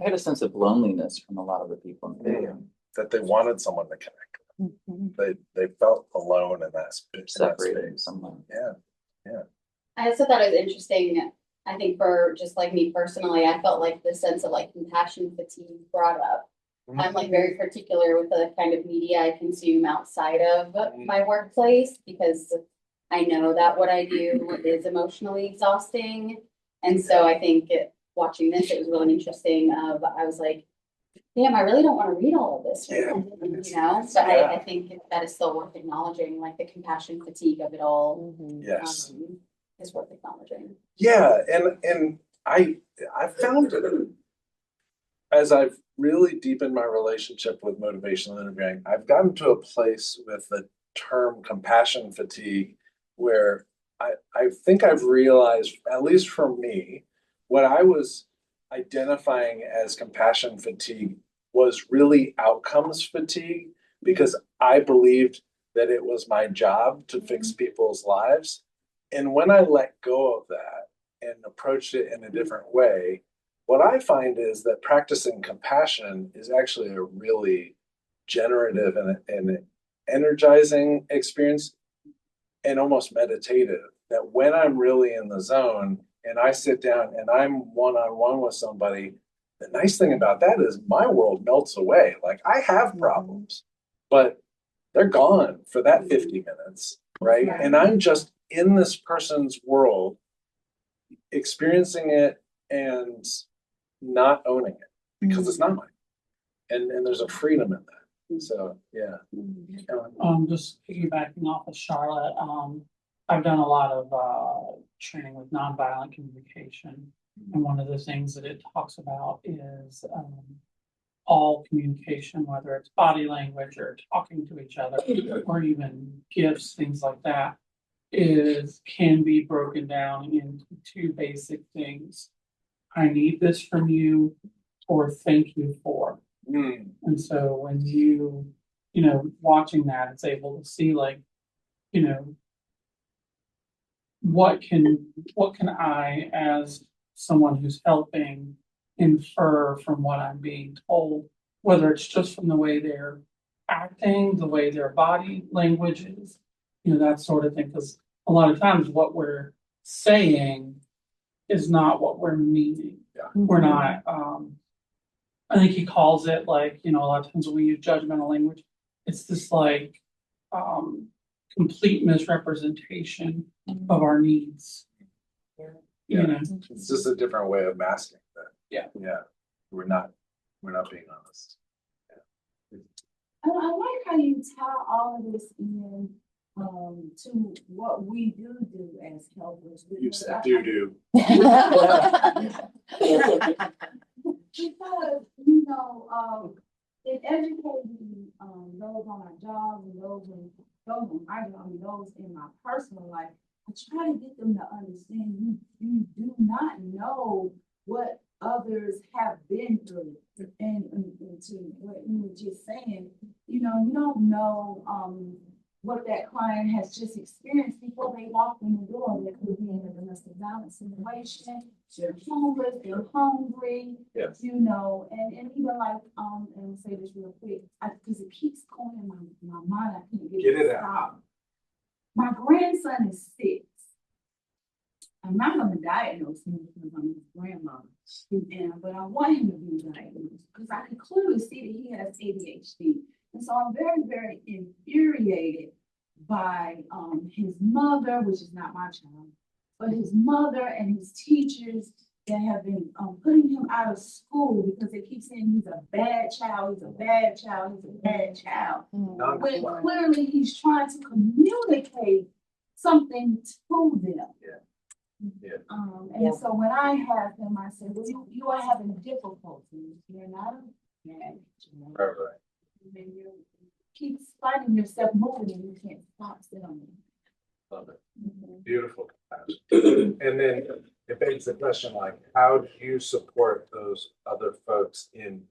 I had a sense of loneliness from a lot of the people in the video. That they wanted someone to connect with. They felt alone in that space. Separated from someone. Yeah. I also thought it was interesting. I think for just like me personally, I felt like the sense of like compassion fatigue brought up. I'm like very particular with the kind of media I consume outside of my workplace because I know that what I do is emotionally exhausting. And so I think watching this, it was really interesting. I was like, damn, I really don't want to read all of this, right now, you know? So Yeah. I think that is still worth acknowledging, like the compassion fatigue of it all. Yes. Is worth acknowledging. Yeah, and I found it as I've really deepened my relationship with motivational interviewing, I've gotten to a place with the term compassion fatigue where I think I've realized, at least for me, what I was identifying as compassion fatigue was really outcomes fatigue because I believed that it was my job to fix people's lives. And when I let go of that and approached it in a different way, what I find is that practicing compassion is actually a really generative and energizing experience and almost meditative. That when I'm really in the zone and I sit down and I'm one on one with somebody, the nice thing about that is my world melts away. Like I have problems, but they're gone for that 50 minutes, right? And I'm just in this person's world, experiencing it and not owning it because it's not mine. And there's a freedom in that. So yeah. Just piggybacking off of Charlotte, I've done a lot of training with nonviolent communication. And one of the things that it talks about is all communication, whether it's body language or talking to each other or even gifts, things like that, can be broken down into two basic things. I need this from you, or thank you for. And so when watching that, it's able to see like, what can I, as someone who's helping, infer from what I'm being told, whether it's just from the way they're acting, the way their body language is, that sort of thing. Because a lot of times what we're saying is not what we're meaning. We're not, I think he calls it like, a lot of times when we use judgmental language, it's this like complete misrepresentation of our needs. It's just a different way of masking that. Yeah. We're not being honest. I like how you tie all of this in to what we do as helpers. You said do. Because, in educating those on our jobs and those on my job and those in my personal life, I try to get them to understand you do not know what others have been through. And to what you were just saying, you don't know what that client has just experienced before they walk in the door. They could be in a domestic violence situation, they're homeless, they're hungry, yes. And even like, and I'll say this real quick, because it keeps going in my mind, I can't get it out. My grandson is 6. I'm not gonna diagnose him because I'm his grandmother, but I want him to be diagnosed because I can clearly see that he has ADHD. And so I'm very, very infuriated by his mother, which is not my child, but his mother and his teachers that have been putting him out of school because they keep saying he's a bad child, he's a bad child, he's a bad child. When clearly he's trying to communicate something to them. So when I have him, I said, well, you are having difficulties. You're not a bad child. Right. And you keep finding yourself moving and you can't stop sitting. Love it. Beautiful. And then it begs the question, like, how do you support those other folks in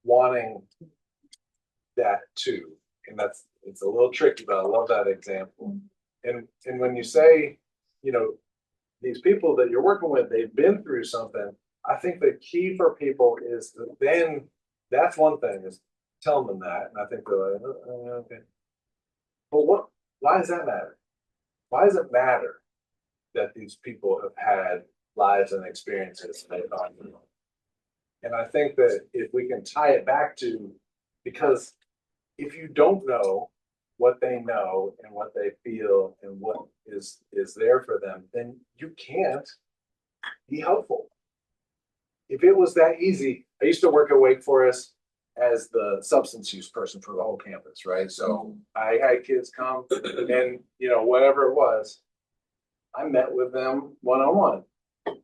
wanting that too? And it's a little tricky, but I love that example. And when you say, these people that you're working with, they've been through something. I think the key for people is to then, that's one thing, is tell them that. And I think they're like, okay. But why does that matter? Why does it matter that these people have had lives and experiences they've gone through? And I think that if we can tie it back to, because if you don't know what they know and what they feel and what is there for them, then you can't be helpful. If it was that easy, I used to work at Wake Forest as the substance use person for the whole campus, right? So I had kids come and, whatever it was, I met with them one-on-one.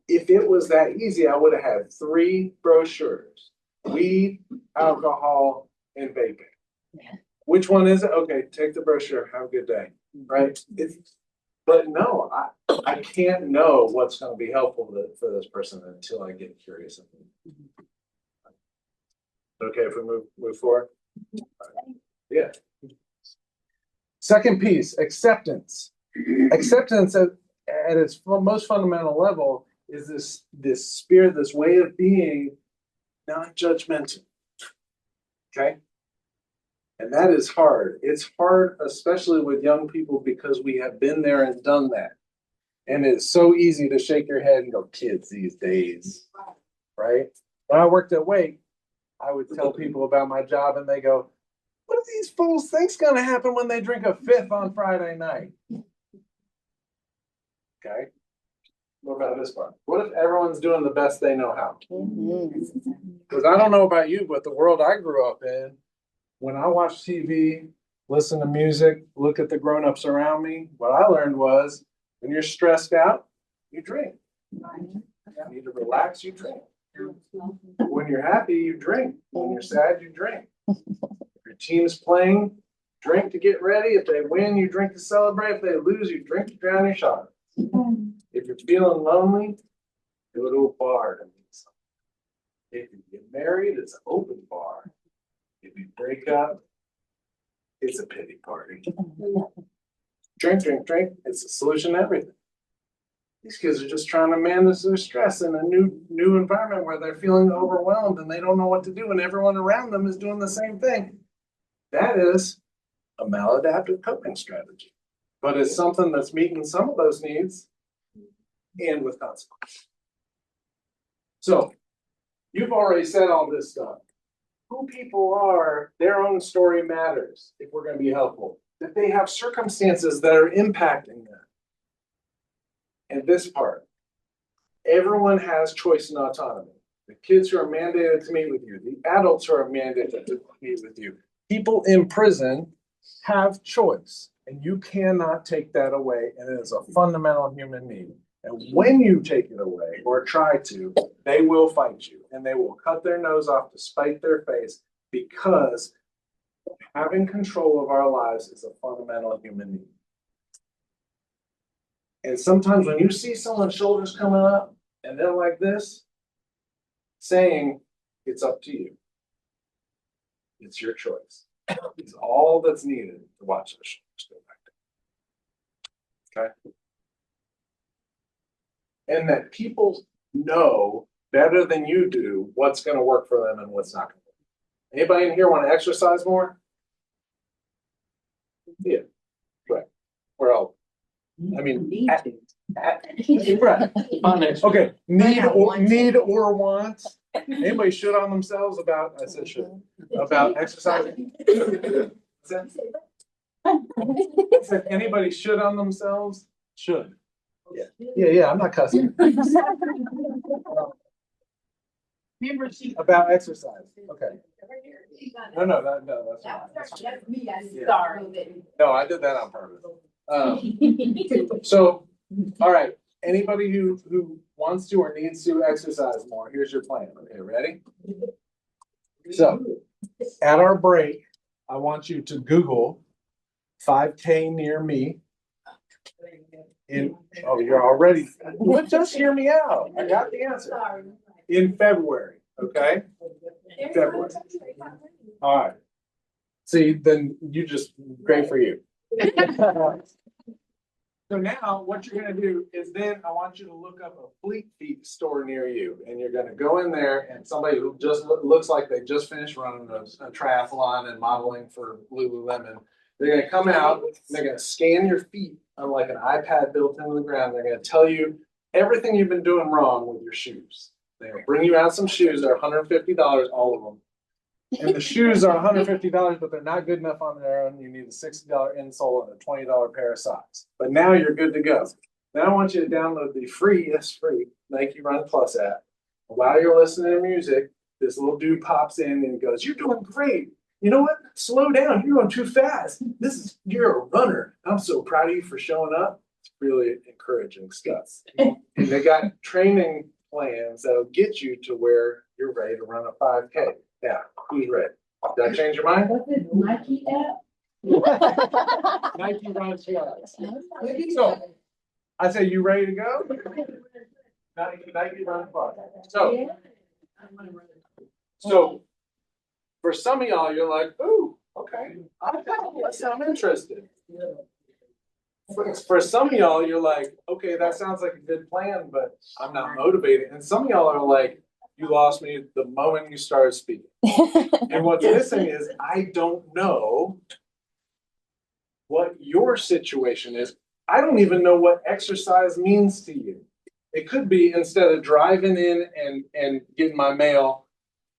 If it was that easy, I would have had 3 brochures: weed, alcohol, and vaping. Which one is it? Okay, take the brochure. Have a good day. Right? But no, I can't know what's going to be helpful for this person until I get curious. Okay, if we move forward. Yeah. Second piece, acceptance. Acceptance at its most fundamental level is this spirit, this way of being non-judgmental. Okay? And that is hard. It's hard, especially with young people, because we have been there and done that. And it's so easy to shake your head and go, kids these days, right? When I worked at Wake, I would tell people about my job and they go, what do these fools think's gonna happen when they drink a 5th on Friday night? Okay. What about this part? What if everyone's doing the best they know how? Because I don't know about you, but the world I grew up in, when I watch TV, listen to music, look at the grown-ups around me, what I learned was when you're stressed out, you drink. You need to relax, you drink. When you're happy, you drink. When you're sad, you drink. If your team's playing, drink to get ready. If they win, you drink to celebrate. If they lose, you drink to drown your sorrows. If you're feeling lonely, go to a bar to meet someone. If you get married, it's an open bar. If you break up, it's a pity party. Drink, drink, drink. It's a solution to everything. These kids are just trying to manage their stress in a new environment where they're feeling overwhelmed and they don't know what to do, and everyone around them is doing the same thing. That is a maladaptive coping strategy, but it's something that's meeting some of those needs and with consequences. So you've already said all this stuff. Who people are, their own story matters if we're going to be helpful. That they have circumstances that are impacting them. And this part, everyone has choice and autonomy. The kids who are mandated to meet with you, the adults who are mandated to meet with you, people in prison have choice, and you cannot take that away, and it is a fundamental human need. And when you take it away or try to, they will fight you, and they will cut their nose off to spite their face, because having control of our lives is a fundamental human need. And sometimes when you see someone's shoulders coming up and they're like this, saying it's up to you. It's your choice. It's all that's needed to watch those shoulders go back down. Okay? And that people know better than you do what's going to work for them and what's not going to work. Anybody in here want to exercise more? Yeah. Right. Well, I mean, right. Okay, need or want. Anybody should on themselves about, I said should, about exercising? Anybody should on themselves? Should. Yeah, I'm not cussing. About exercise, okay. No, that's me, sorry. No, I did that on purpose. So, all right, anybody who wants to or needs to exercise more, here's your plan. Okay, ready? So, at our break, I want you to Google 5K near me. Oh, you're already, well, just hear me out. I got the answer. In February, okay? In February. All right. See, then you just, great for you. So now what you're going to do is then I want you to look up a Fleet Feet store near you, and you're going to go in there, and somebody who just looks like they just finished running a triathlon and modeling for Lululemon, they're going to come out, and they're going to scan your feet on like an iPad built into the ground. They're going to tell you everything you've been doing wrong with your shoes. They're going to bring you out some shoes. They're $150, all of them. And the shoes are $150, but they're not good enough on their own. You need a $60 insole and a $20 pair of socks. But now you're good to go. Now I want you to download the free, Nike Run Plus app. While you're listening to music, this little dude pops in and goes, "You're doing great. You know what? Slow down. You're going too fast. You're a runner. I'm so proud of you for showing up." It's really encouraging stuff. And they got training plans that'll get you to where you're ready to run a 5K. Yeah, who's ready? Did I change your mind? What's this Nike app? Nike Run Plus. So I say, you ready to go? Nike Run Plus. So for some of y'all, you're like, "Ooh, okay, I'm interested." For some of y'all, you're like, "Okay, that sounds like a good plan, but I'm not motivated." And some of y'all are like, "You lost me the moment you started speaking." And what's missing is I don't know what your situation is. I don't even know what exercise means to you. It could be, instead of driving in and getting my mail,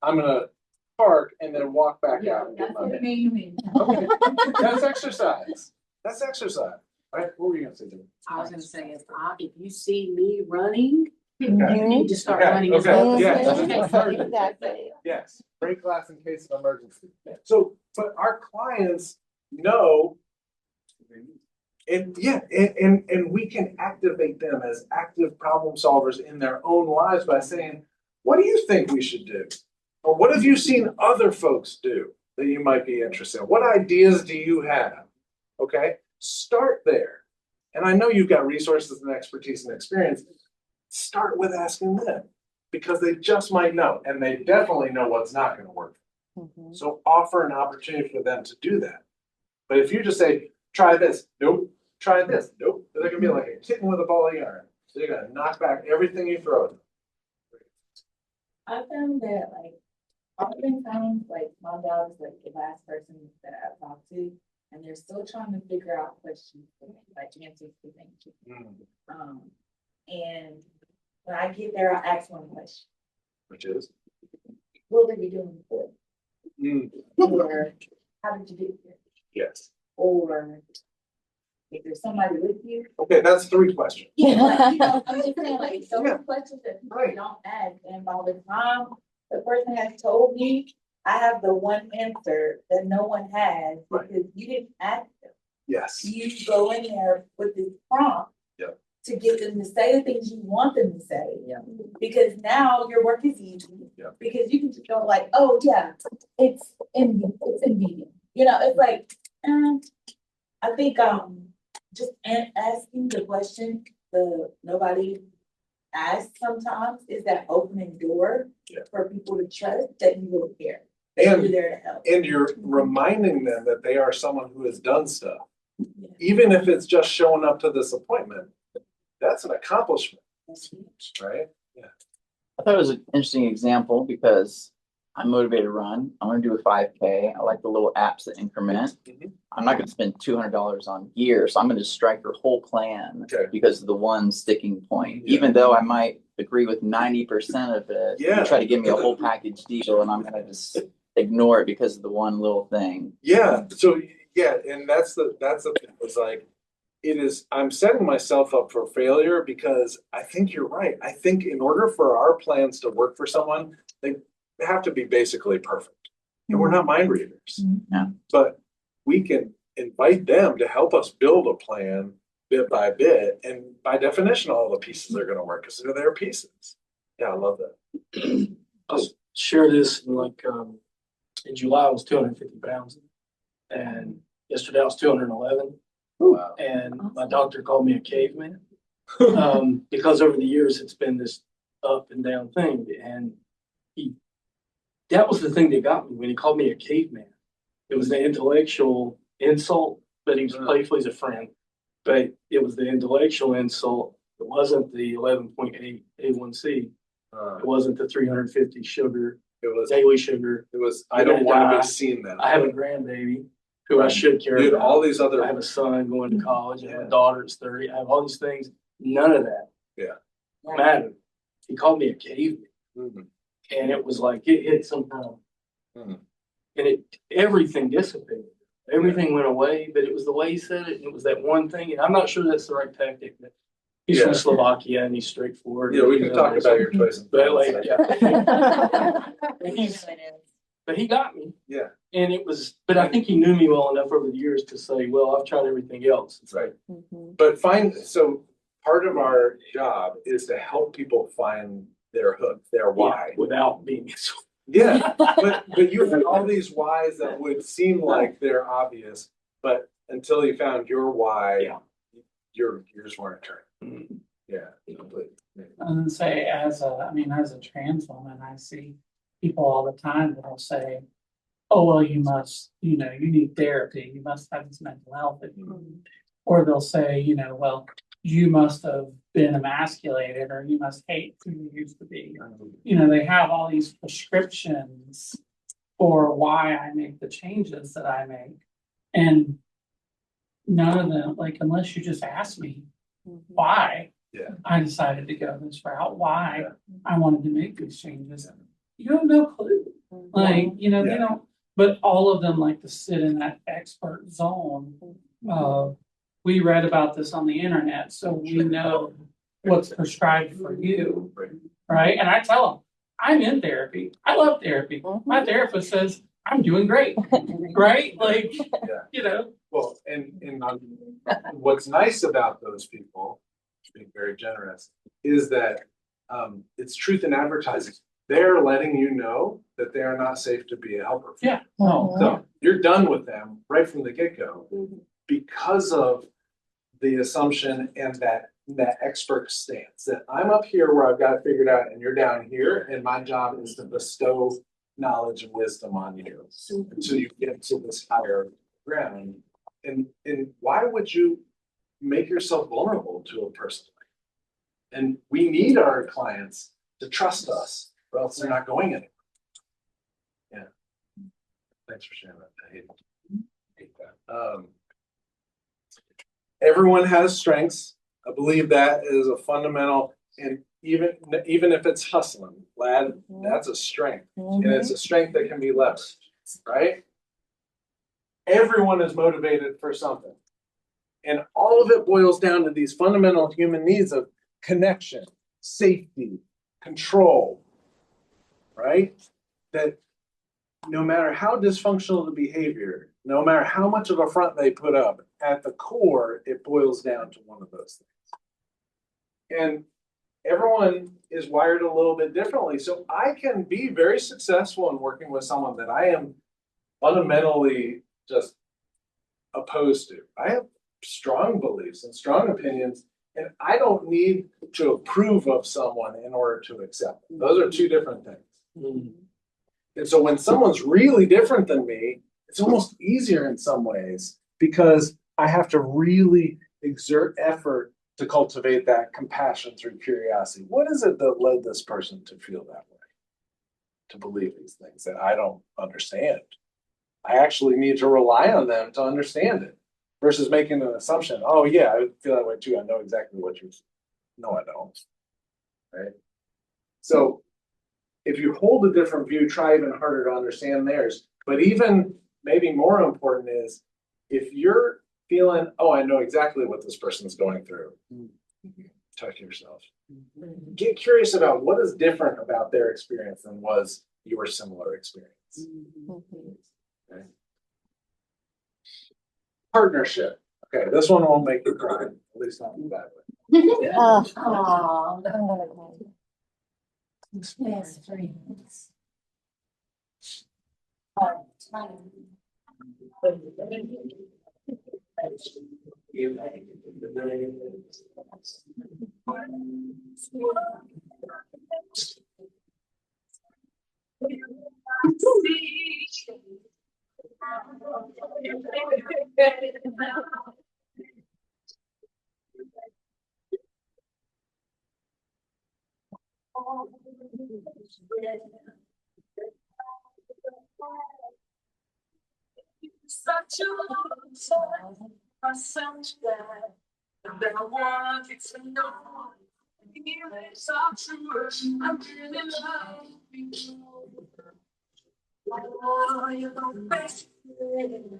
I'm gonna park and then walk back out and get my mail. Okay, that's exercise. That's exercise. Right? What were you gonna say, Jim? I was gonna say, if you see me running, Okay. you need to start running as Okay, well. yes. Exactly. Yes, break glass in case of emergency. So, but our clients know, and we can activate them as active problem solvers in their own lives by saying, "What do you think we should do? Or what have you seen other folks do that you might be interested in? What ideas do you have?" Okay, start there. And I know you've got resources and expertise and experience. Start with asking them, because they just might know, and they definitely know what's not going to work. So offer an opportunity for them to do that. But if you just say, "Try this," nope. "Try this," nope. They're going to be like a kitten with a ball of yarn. So they're going to knock back everything you throw at them. I found that like oftentimes like my dog is like the last person that I talk to, and they're still trying to figure out questions for me, like answers to things. And when I get there, I ask one question, Which is? what were you doing before? Or how did you get here? Yes. Or if there's somebody with you. Okay, that's 3 questions. Yeah, like, you know, I'm just saying, like, those Yeah. questions that people don't ask, and by the time the person has told me, I have the one answer that no one has, because you didn't ask them. Yes. You go in there with this prompt. Yep. To get them to say the things you want them to say. Yeah. Because now your work is easy. Yeah. Because you can just go like, "Oh yeah, it's convenient." You know, it's like, I think just asking the question nobody asks sometimes is that opening door for people to trust that you will care. That you're there to help. And you're reminding them that they are someone who has done stuff. Even if it's just showing up to this appointment, that's an accomplishment. Right? Yeah. I thought it was an interesting example because I'm motivated to run. I want to do a 5K. I like the little apps that increment. I'm not going to spend $200 on gear, so I'm going to strike your whole plan because of the one sticking point. Even though I might agree with 90% of it, you try to give me a whole package deal, and I'm going to just ignore it because of the one little thing. Yeah. So and that's the thing. It's like, I'm setting myself up for failure, because I think you're right. I think in order for our plans to work for someone, they have to be basically perfect. And we're not mind readers. But we can invite them to help us build a plan bit by bit. And by definition, all the pieces are going to work because they're their pieces. Yeah, I love that. I'll share this in July, I was 250 pounds. And yesterday I was 211. Wow. And my doctor called me a caveman because over the years it's been this up and down thing. And that was the thing that got me when he called me a caveman. It was the intellectual insult, but he was playful as a friend. But it was the intellectual insult. It wasn't the 11.8 A1C. It wasn't the 350 sugar. It was daily sugar. It was, I don't want to be seen that. I have a grandbaby who I should care about. All these other. I have a son going to college. I have a daughter that's 30. I have all these things. None of that mattered. He called me a caveman. And it was like it hit somehow. And everything dissipated. Everything went away, but it was the way he said it. And it was that one thing. And I'm not sure that's the right tactic. But He's Yeah. from Slovakia and he's straightforward. Yeah, we can talk about your choice. But like, yeah. But he got me. Yeah. And it was, but I think he knew me well enough over the years to say, well, I've tried everything else. That's right. But so part of our job is to help people find their hook, their why. Without being. Yeah, but you have all these whys that would seem like they're obvious, but until you found your why, your gears weren't turning. Yeah, completely. And say, as a trans woman, I see people all the time that'll say, oh, well, you need therapy, you must have this mental health issue. Or they'll say, well, you must have been emasculated or you must hate who you used to be. They have all these prescriptions for why I make the changes that I make. And none of them, like, unless you just ask me why I decided to go this route, why I wanted to make these changes. You have no clue. Like, they don't, but all of them like to sit in that expert zone of, we read about this on the internet, so we know what's prescribed for you, right? And I tell them, I'm in therapy. I love therapy. My therapist says I'm doing great, right? Like, Well, and what's nice about those people, being very generous, is that it's truth in advertising. They're letting you know that they are not safe to be a helper. Yeah. No. So you're done with them right from the get-go because of the assumption and that expert stance that I'm up here where I've got it figured out and you're down here and my job is to bestow knowledge and wisdom on you until you get to this higher ground. And why would you make yourself vulnerable to a person? And we need our clients to trust us, or else they're not going anywhere. Yeah. Thanks for sharing that. I hate that. Everyone has strengths. I believe that is a fundamental, and even if it's hustling, lad, that's a strength. And it's a strength that can be leveraged, right? Everyone is motivated for something. And all of it boils down to these fundamental human needs of connection, safety, control, right? That no matter how dysfunctional the behavior, no matter how much of a front they put up, at the core, it boils down to one of those things. And everyone is wired a little bit differently. So I can be very successful in working with someone that I am fundamentally just opposed to. I have strong beliefs and strong opinions, and I don't need to approve of someone in order to accept them. Those are two different things. And so when someone's really different than me, it's almost easier in some ways because I have to really exert effort to cultivate that compassion through curiosity. What is it that led this person to feel that way? To believe these things that I don't understand. I actually need to rely on them to understand it versus making an assumption. Oh yeah, I feel that way too. I know exactly what you. No, I don't. Right. So if you hold a different view, try even harder to understand theirs. But even maybe more important is if you're feeling, oh, I know exactly what this person's going through. Talk to yourself. Get curious about what is different about their experience than was your similar experience. Okay. Partnership. Okay, this one won't make you cry, at least not in a bad way. Best friends. Such a such that I wanted to know. Feelings are true. I really love you. Oh, you're the best friend.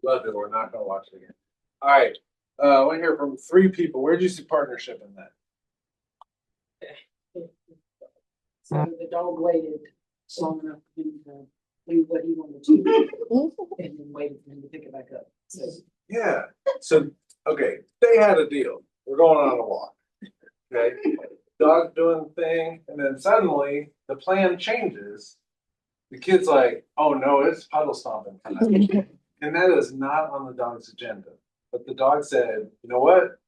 Love it. We're not gonna watch it again. All right. I want to hear from three people. Where'd you see partnership in that? So the dog waited long enough for him to do what he wanted to do and then waited for him to pick it back up. So Yeah. So, okay, they had a deal. We're going on a walk. Okay. Dog doing the thing, and then suddenly the plan changes. The kid's like, oh no, it's puddle stomping time. And that is not on the dog's agenda. But the dog said, you know what?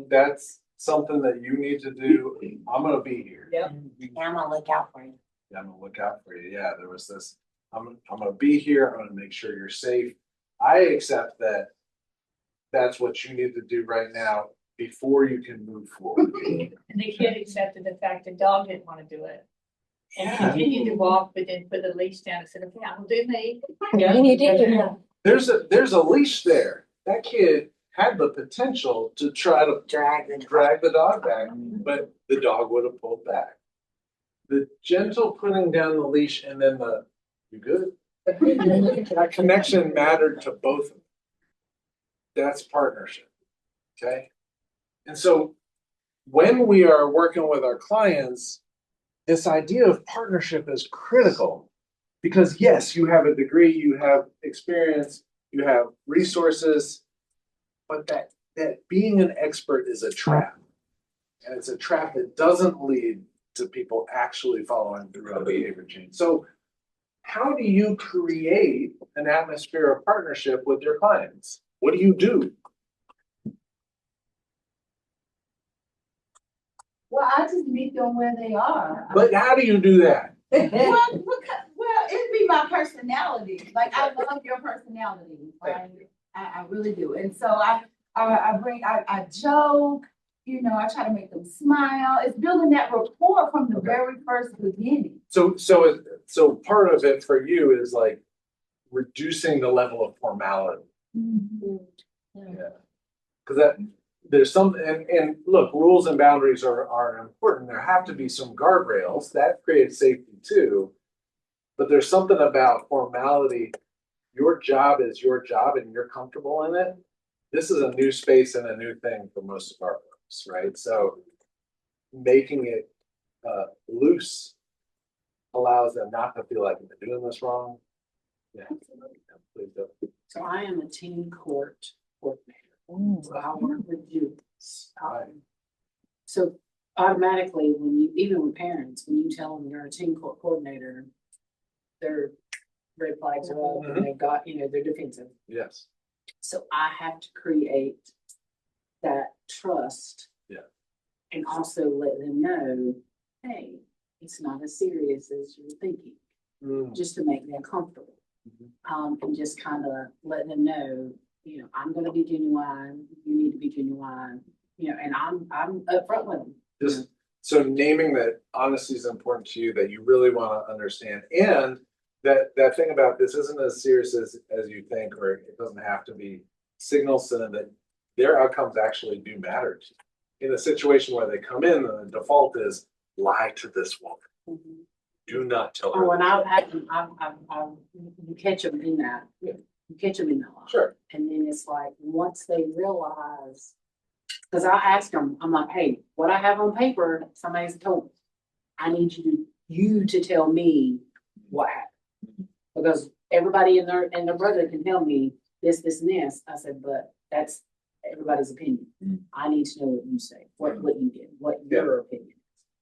That's something that you need to do. I'm gonna be here. Yep. I'm gonna look out for you. Yeah, I'm gonna look out for you. Yeah, there was this, I'm gonna be here. I'm gonna make sure you're safe. I accept that that's what you need to do right now before you can move forward. And the kid accepted the fact the dog didn't want to do it. And Yeah. continued to walk, but then put the leash down and said, okay, I'll do me. There's a leash there. That kid had the potential to try to drag the dog back, but the dog would have pulled back. The gentle putting down the leash and then the, you good? That connection mattered to both of them. That's partnership. Okay. And so when we are working with our clients, this idea of partnership is critical because yes, you have a degree, you have experience, you have resources, but that being an expert is a trap. And it's a trap that doesn't lead to people actually following through on behavior change. So how do you create an atmosphere of partnership with your clients? What do you do? well, I just meet them where they are. But how do you do that? Well, it'd be my personality. Like I love your personality. Like I really do. And so I joke, you know, I try to make them smile. It's building that rapport from the very first beginning. So part of it for you is like reducing the level of formality. Yeah. Because that there's some and look, rules and boundaries are important. There have to be some guardrails that create safety too. But there's something about formality. Your job is your job and you're comfortable in it. This is a new space and a new thing for most of our folks, right? So making it loose allows them not to feel like they're doing this wrong. Yeah, please do. So I am a teen court coordinator. So I work with youths. So automatically, even with parents, when you tell them you're a teen court coordinator, their red flags are up and they've got, they're defensive. Yes. So I have to create that trust. Yeah. And also let them know, hey, it's not as serious as you're thinking, just to make them comfortable. And just kind of let them know, I'm going to be genuine. You need to be genuine, and I'm upfront with them. Just so naming that honesty is important to you, that you really want to understand, and that thing about this isn't as serious as you think, or it doesn't have to be. Signals to them that their outcomes actually do matter to you. In a situation where they come in, the default is lie to this woman. Do not tell her. Oh, and I've had them. You catch them in that. You catch them in that lie. Sure. And then it's like once they realize, because I ask them, I'm like, hey, what I have on paper, somebody's told me. I need you to tell me what happened, because everybody and their brother can tell me this, and this. I said, but that's everybody's opinion. I need to know what you say, what you did, what your opinion is.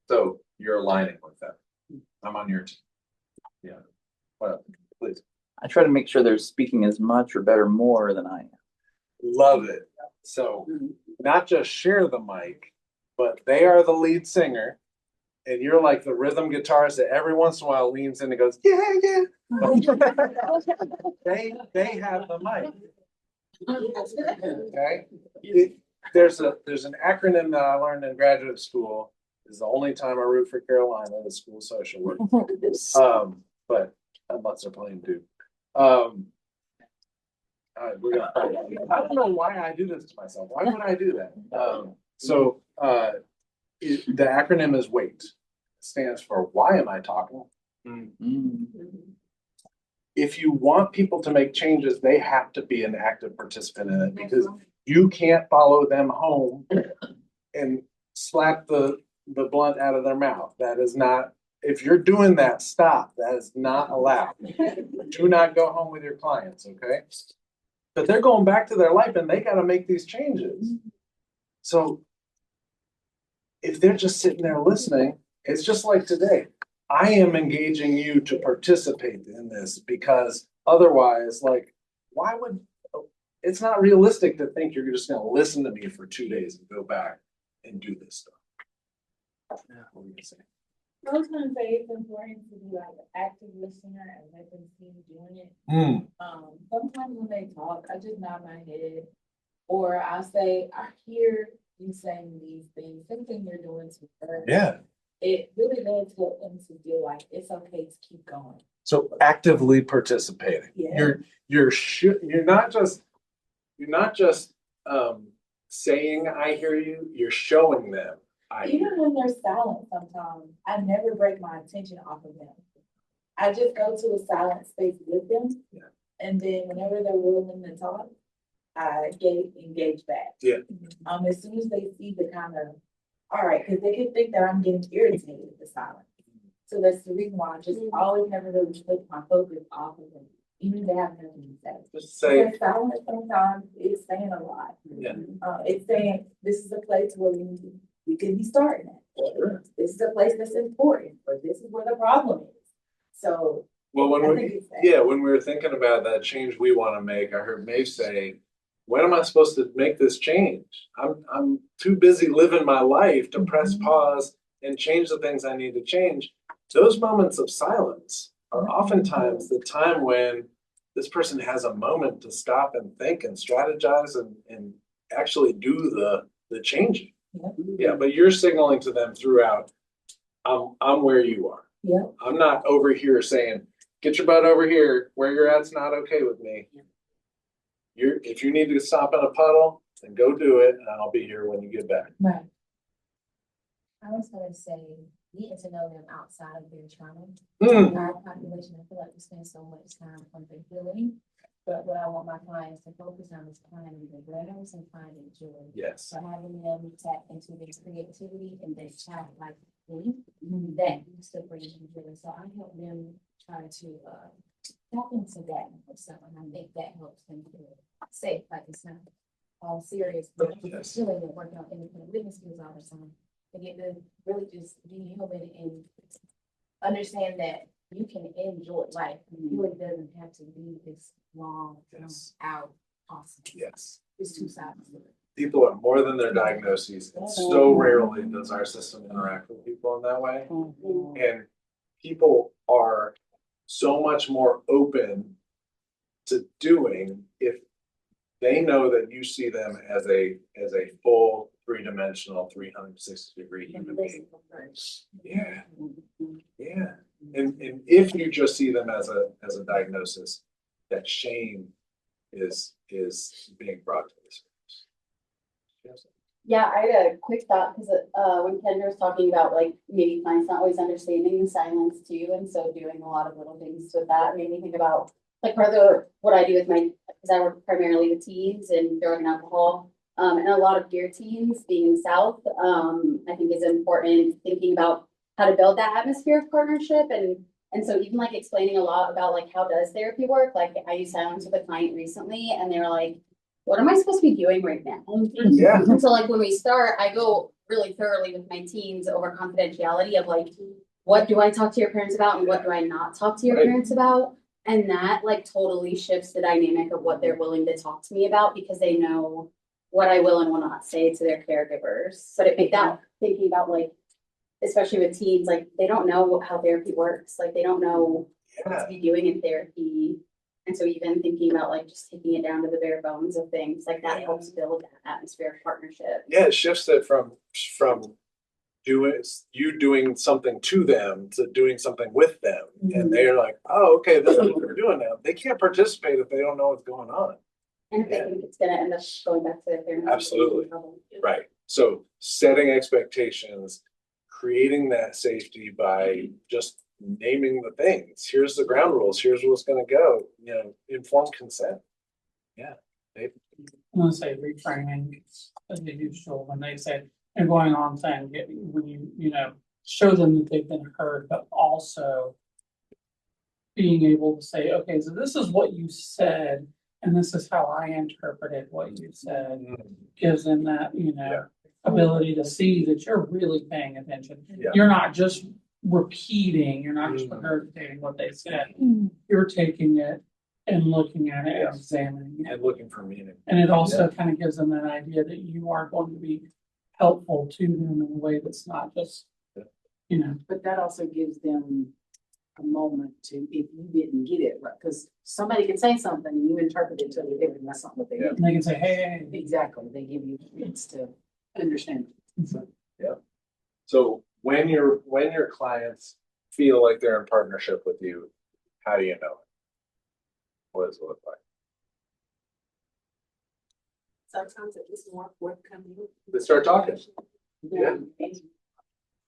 So you're aligning with them. I'm on your team. Yeah. Well, please. I try to make sure they're speaking as much or better more than I am. Love it. So not just share the mic, but they are the lead singer. And you're like the rhythm guitarist that every once in a while leans in and goes, yeah. They have the mic. Okay. There's an acronym that I learned in graduate school. It's the only time I root for Carolina is school social work. But unless they're playing Duke. We're gonna. I don't know why I do this to myself. Why would I do that? The acronym is WAIT. It stands for why am I talking? If you want people to make changes, they have to be an active participant in it because you can't follow them home and slap the blunt out of their mouth. That is not, if you're doing that, stop. That is not allowed. Do not go home with your clients, okay? But they're going back to their life and they got to make these changes. So if they're just sitting there listening, it's just like today. I am engaging you to participate in this because otherwise, like, why would, it's not realistic to think you're just going to listen to me for 2 days and go back and do this stuff. Yeah, what are you gonna say? I was gonna say it's important to be like an active listener and let them see you doing it. Sometimes when they talk, I just nod my head, or I say, I hear you saying these things, something you're doing to her. Yeah. It really does help them to feel like it's okay to keep going. So actively participating. Yeah. You're not just saying I hear you, you're showing them I hear Even when they're silent sometimes, I never break my attention off of them. I just go to a silent space with them. Yeah. And then whenever they're willing to talk, I engage back. Yeah. As soon as they see the kind of, all right, because they could think that I'm getting irritated with the silence. So that's the reason why I just always never really put my focus off of them, even if they have nothing to say. Just say, Because silence sometimes is saying a lot. yeah. It's saying this is a place where we could be starting at. This is a place that's important, but this is where the problem is. So Well, when I we think it's that. when we were thinking about that change we want to make, I heard Maeve say, when am I supposed to make this change? I'm too busy living my life to press pause and change the things I need to change. Those moments of silence are oftentimes the time when this person has a moment to stop and think and strategize and actually do the changing. Yeah, but you're signaling to them throughout, I'm where you are. Yeah. I'm not over here saying, get your butt over here, where you're at's not okay with me. If you need to stop in a puddle, then go do it, and I'll be here when you get back. Right. I was gonna say, getting to know them outside of their trauma. Mm. Our population, I feel like we spend so much time on the healing, but what I want my clients to focus on is finding the letters and finding joy. Yes. So having them tap into their creativity and their childlike thing, that used to bring them joy. So I help them try to tap into that for someone. I think that helps them feel safe, like it's not all serious, but Yes. really they're working on independent living skills all the time. To get to really just be human and understand that you can enjoy life. It really doesn't have to be this long, out process. Yes. It's two sides to it. People are more than their diagnoses, and so rarely does our system interact with people in that way. And people are so much more open to doing if they know that you see them as a full 3-dimensional 360-degree human being. Yeah. Yeah. And if you just see them as a diagnosis, that shame is being brought to this. Yes. Yeah, I had a quick thought because when Kendra was talking about like maybe clients not always understanding the silence too, and so doing a lot of little things with that made me think about like part of what I do with my, because I work primarily with teens and drug and alcohol, and a lot of your teens being in the South, I think is important thinking about how to build that atmosphere of partnership and so even like explaining a lot about like how does therapy work. Like I used silence with a client recently, and they were like, what am I supposed to be doing right now? Yeah. And so like when we start, I go really thoroughly with my teens over confidentiality of like, what do I talk to your parents about and what do I not talk to your parents about? And that like totally shifts the dynamic of what they're willing to talk to me about because they know what I will and will not say to their caregivers. But it made that thinking about like, especially with teens, like they don't know how therapy works. Like they don't know what to be doing in therapy. And so even thinking about like just taking it down to the bare bones of things, like that helps build that atmosphere of partnership. Yeah, it shifts it from doing something to them to doing something with them. And they're like, oh, okay, this is what we're doing now. They can't participate if they don't know what's going on. And if they think it's gonna end up going back to their parents. Absolutely. Right. So setting expectations, creating that safety by just naming the things. Here's the ground rules. Here's what's gonna go, you know, informed consent. Yeah. I'm gonna say reframing as a huge tool when they say, and going on saying, when you know, show them that they've been heard, but also being able to say, okay, so this is what you said, and this is how I interpreted what you said, gives them that, you know, ability to see that you're really paying attention. Yeah. You're not just repeating, you're not just regurgitating what they said. You're taking it and looking at it, and examining it. And looking for meaning. And it also kind of gives them that idea that you are going to be helpful to them in a way that's not just, you know. But that also gives them a moment to, if you didn't get it right, because somebody can say something and you interpret it totally different, that's not what they mean. And they can say, hey. Exactly, they give you a chance to understand. Yeah. So when your clients feel like they're in partnership with you, how do you know? What does it look like? Sometimes it is more forthcoming. They start talking. Yeah.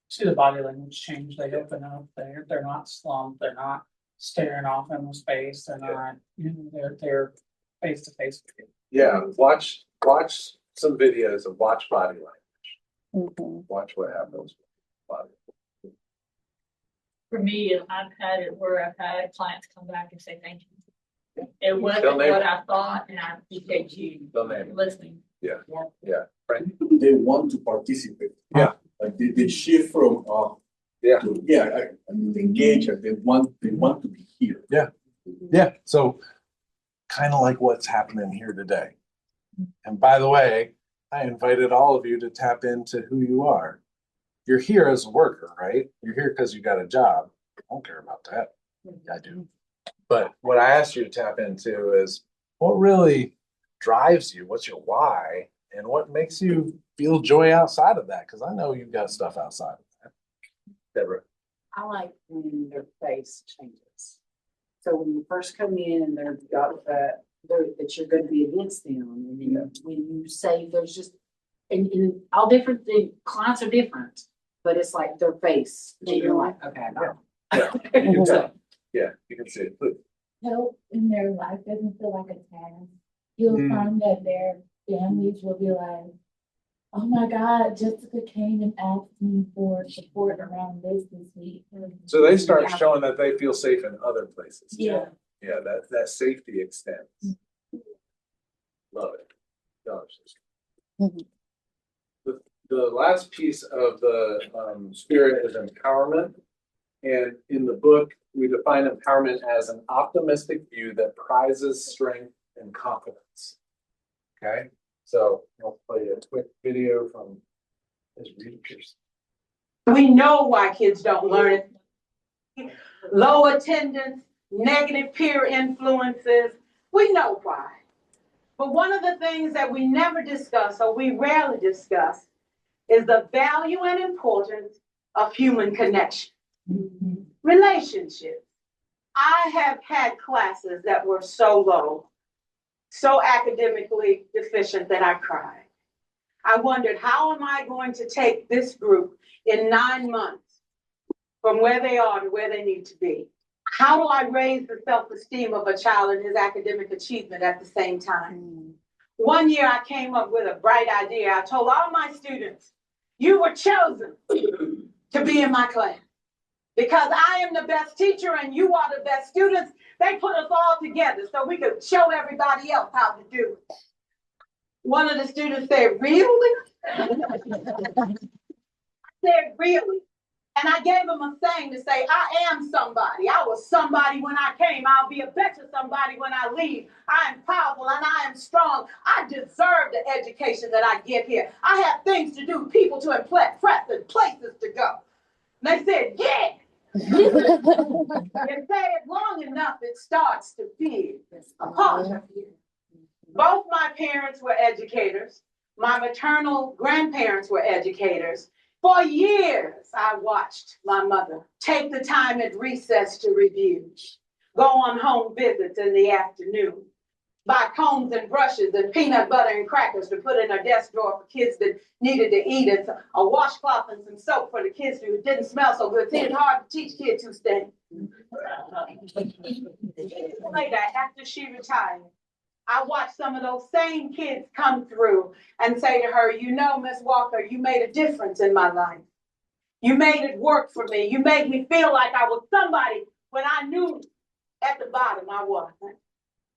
See the body language change, they open up, they're not slumped, they're not staring off in space, they're not, you know, they're face to face with you. Yeah, watch some videos of watch body language. Watch what happens with body. For me, I've had it where I've had clients come back and say, thank you. It wasn't They'll name what it. I thought, and I appreciate you They'll name it. listening. Yeah, yeah, right. They want to participate. Yeah. Like they shift from, Yeah. to, engage, and they want to be here. Yeah. Yeah, so kind of like what's happening here today. And by the way, I invited all of you to tap into who you are. You're here as a worker, right? You're here because you got a job. I don't care about that. I do. But what I asked you to tap into is what really drives you? What's your why? And what makes you feel joy outside of that? Because I know you've got stuff outside of that. Deborah. I like when their face changes. So when you first come in and they're got that you're going to be against them, and then when you say there's just and all different the clients are different, but it's like their face, and you're like, okay, I got it. Yeah. Yeah, you can see it. Help in their life doesn't feel like a task. You'll find that their families will be like, oh my God, Jessica came and asked me for support around this week. So they start showing that they feel safe in other places. Yeah. Yeah, that safety extends. Love it. Gosh. The last piece of the spirit is empowerment. And in the book, we define empowerment as an optimistic view that prizes strength and confidence. Okay, so I'll play a quick video from his readers. We know why kids don't learn it. Low attendance, negative peer influences. We know why. But one of the things that we never discuss, or we rarely discuss, is the value and importance of human connection. Relationships. I have had classes that were so low, so academically deficient that I cried. I wondered, how am I going to take this group in 9 months from where they are to where they need to be? How do I raise the self-esteem of a child and his academic achievement at the same time? One year I came up with a bright idea. I told all my students, you were chosen to be in my class. Because I am the best teacher and you are the best students, they put us all together so we could show everybody else how to do it. One of the students said, really? I said, really? And I gave him a saying to say, I am somebody. I was somebody when I came. I'll be a better somebody when I leave. I am powerful and I am strong. I deserve the education that I get here. I have things to do, people to impress, and places to go. And they said, yeah. You say it long enough, it starts to feel a part of you. Both my parents were educators. My maternal grandparents were educators. For years, I watched my mother take the time at recess to review, go on home visits in the afternoon. buy combs and brushes and peanut butter and crackers to put in her desk drawer for kids that needed to eat it, a washcloth and some soap for the kids who didn't smell so good. See, it's hard to teach kids who stink. Later, after she retired, I watched some of those same kids come through and say to her, you know, Miss Walker, you made a difference in my life. You made it work for me. You made me feel like I was somebody when I knew at the bottom I wasn't.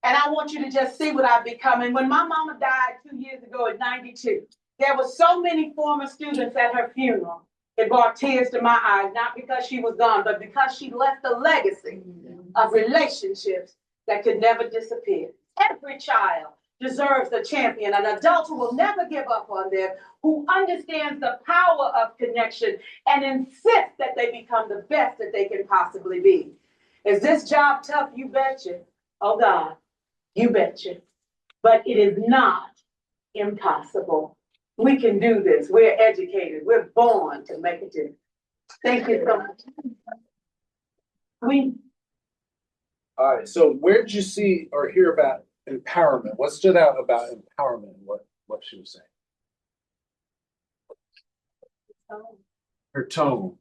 And I want you to just see what I've become. And when my mama died 2 years ago at 92, there were so many former students at her funeral. It brought tears to my eyes, not because she was gone, but because she left a legacy of relationships that could never disappear. Every child deserves a champion, an adult who will never give up on them, who understands the power of connection and insists that they become the best that they can possibly be. Is this job tough? You betcha. Oh God, you betcha. But it is not impossible. We can do this. We're educated. We're born to make a difference. Thank you so much. All right, so where'd you see or hear about empowerment? What stood out about empowerment? What she was saying? Her tone.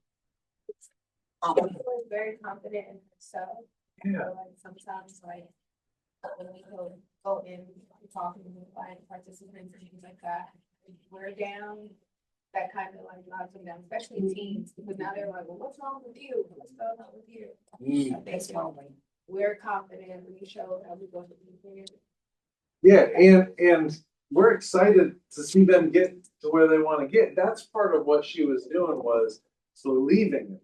She was very confident in herself. Yeah. So, like sometimes like when we go in talking with like participants and things like that, we're down, that kind of like knocks them down, especially teens, because now they're like, well, what's wrong with you? What's going on with you? We're confident, we show how we go to people. Yeah, and we're excited to see them get to where they want to get. That's part of what she was doing, was believing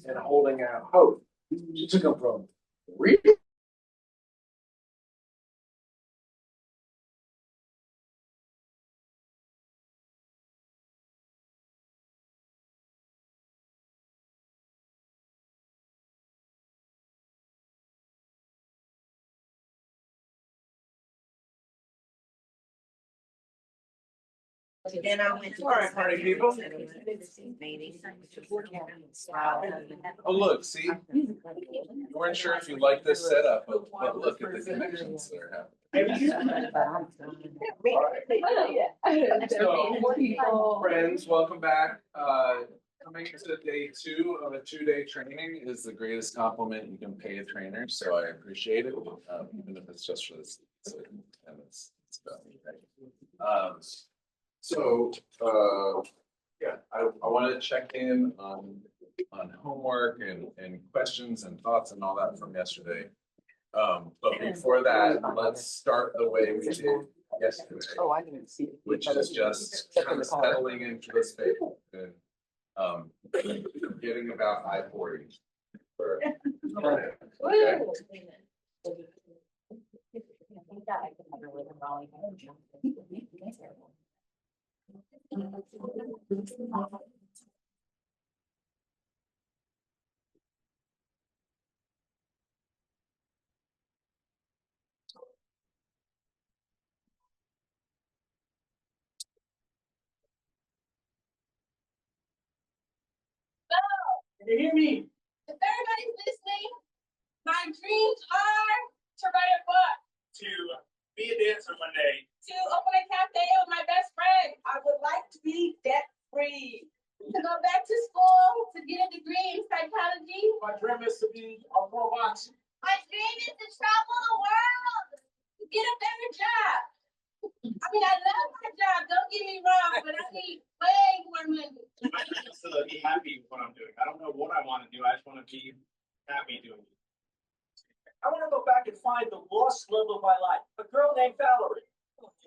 and holding out hope. She took them from really. Then I went to. All right, party people. Oh, look, see, we weren't sure if you like this setup, but look at the connections that are happening. So, friends, welcome back. Coming to day 2 of a 2-day training is the greatest compliment you can pay a trainer, so I appreciate it, even if it's just for this. And it's about me, right? Yeah, I wanted to check in on homework and questions and thoughts and all that from yesterday. But before that, let's start the way we did yesterday. Oh, I didn't see it. Which is just kind of settling into the space and forgetting about I-40. Okay. Can you hear me? If everybody's listening, my dreams are to write a book. To be a dancer one day. To open a cafe with my best friend. I would like to be debt-free. To go back to school, to get a degree in psychology. My dream is to be a robot. My dream is to travel the world. To get a better job. I mean, I love my job, don't get me wrong, but I need way more money. My dream is to be happy with what I'm doing. I don't know what I want to do. I just want to be happy doing it. I want to go back and find the lost love of my life, a girl named Valerie.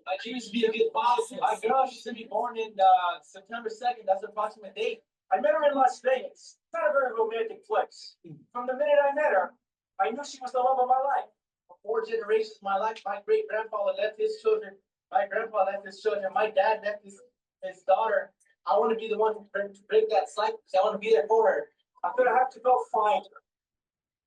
My dream is to be a good boss. My girl, she's going to be born in September 2nd. That's the approximate date. I met her in Las Vegas. It's not a very romantic place. From the minute I met her, I knew she was the love of my life. For 4 generations of my life, my great-grandfather left his children. My grandpa left his children. My dad left his daughter. I want to be the one to break that cycle because I want to be there for her. I'm going to have to go find her.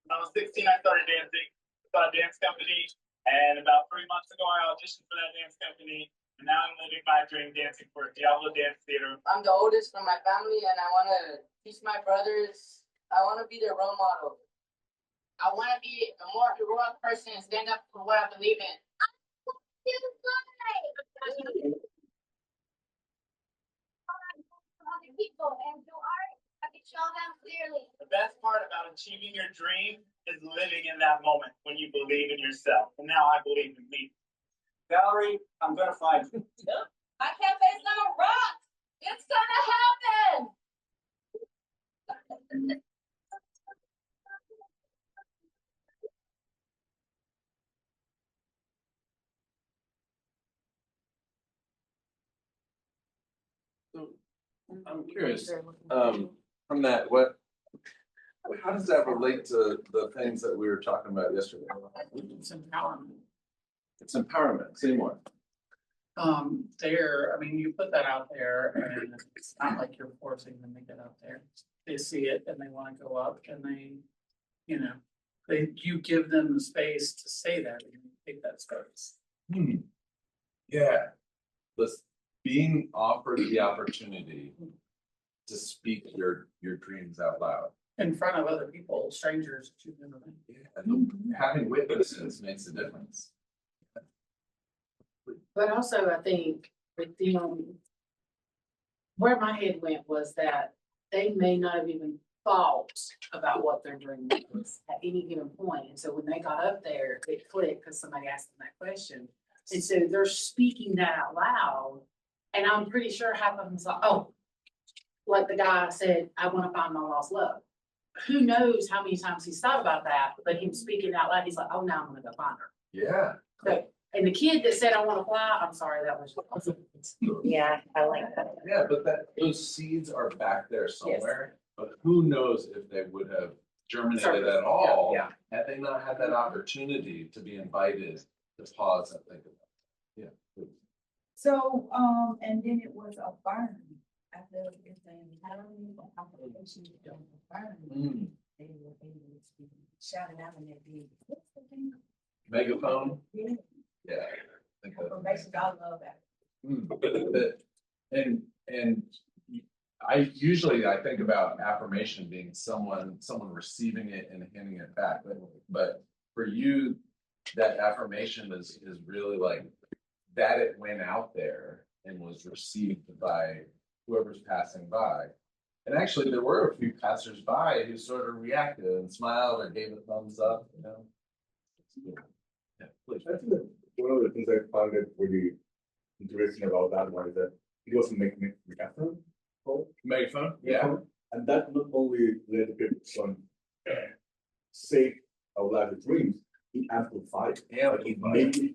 When I was 16, I started dancing. I got a dance company. And about 3 months ago, I auditioned for that dance company. And now I'm living my dream dancing for Diablo Dance Theater. I'm the oldest from my family, and I want to teach my brothers. I want to be their role model. I want to be a more heroic person and stand up for what I believe in. best part about achieving your dream is living in that moment when you believe in yourself. And now I believe in me. Valerie, I'm gonna find you. My cafe's gonna rock. It's gonna happen. So I'm curious, from that, how does that relate to the things that we were talking about yesterday? It's empowerment. It's empowerment, say more. I mean, you put that out there and it's not like you're forcing them to get out there. They see it and they wanna go up and they, you know, you give them the space to say that and you take that space. Yeah, being offered the opportunity to speak your dreams out loud. In front of other people, strangers that you've never met. Yeah, and having witnesses makes a difference. But also, I think with them, where my head went was that they may not have even thought about what their dream was at any given point. And so when they got up there, it clicked because somebody asked them that question. And so they're speaking that out loud. And I'm pretty sure half of them was like, oh, like the guy said, I want to find my lost love. Who knows how many times he's thought about that, but him speaking out loud, he's like, oh, now I'm gonna go find her. Yeah. So, and the kid that said, I want to fly, I'm sorry, that was. Yeah, I like that. Yeah, but those seeds are back there somewhere, but who knows if they would have germinated at all. Yeah. Had they not had that opportunity to be invited to pause and think about it. Yeah. Please. So, and then it was a burn. I feel like it's an empowerment, but opposition don't burn. They were able to shout it out and they did. What's the thing? Megaphone? Yeah. Yeah. I think that- Basically, I love that. And I usually think about affirmation being someone receiving it and handing it back, but for you, that affirmation is really like that it went out there and was received by whoever's passing by. And actually, there were a few passersby who sort of reacted and smiled or gave a thumbs up, you know. Yeah, please. I think that one of the things I found it really interesting about that one is that it was a megaphone. Megaphone, yeah. And that not only let the people say out loud the dreams, it amplified. Yeah, like it made it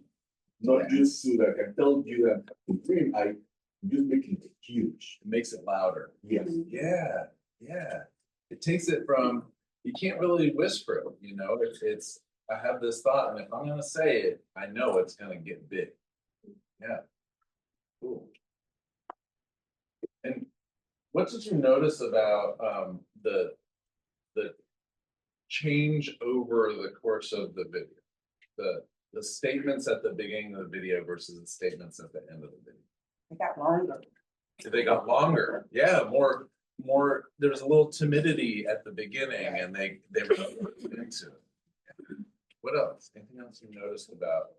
not just so that I can tell you that the dream, I just making it huge. It makes it louder. Yes. Yeah, yeah. It takes it from, you can't really whisper it, you know, it's, I have this thought, and if I'm gonna say it, I know it's gonna get big. Yeah. Cool. And what did you notice about the change over the course of the video? The statements at the beginning of the video versus the statements at the end of the video? They got longer. They got longer. Yeah, more, there was a little timidity at the beginning and they were into it. What else? Anything else you noticed about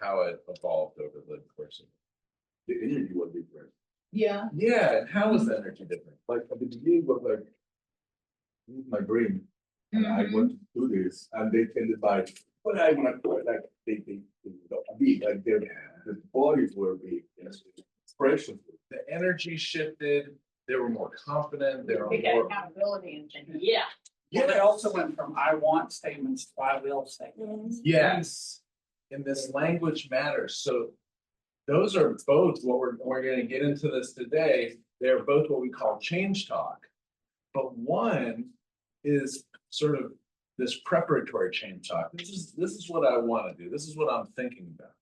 how it evolved over the course of it? The energy was different. Yeah. Yeah, and how was the energy different? Like at the beginning was like, this is my dream. And I want to do this. And they tended by, but I want to like they got big, like their the bodies were big, expressions. The energy shifted, they were more confident, they were We got more. accountability and things. Yeah. Yeah, they also went from I want statements to I will statements. Yes, and this language matters, so those are both what we're gonna get into this today. They're both what we call change talk. But one is sort of this preparatory change talk. This is what I wanna do, this is what I'm thinking about.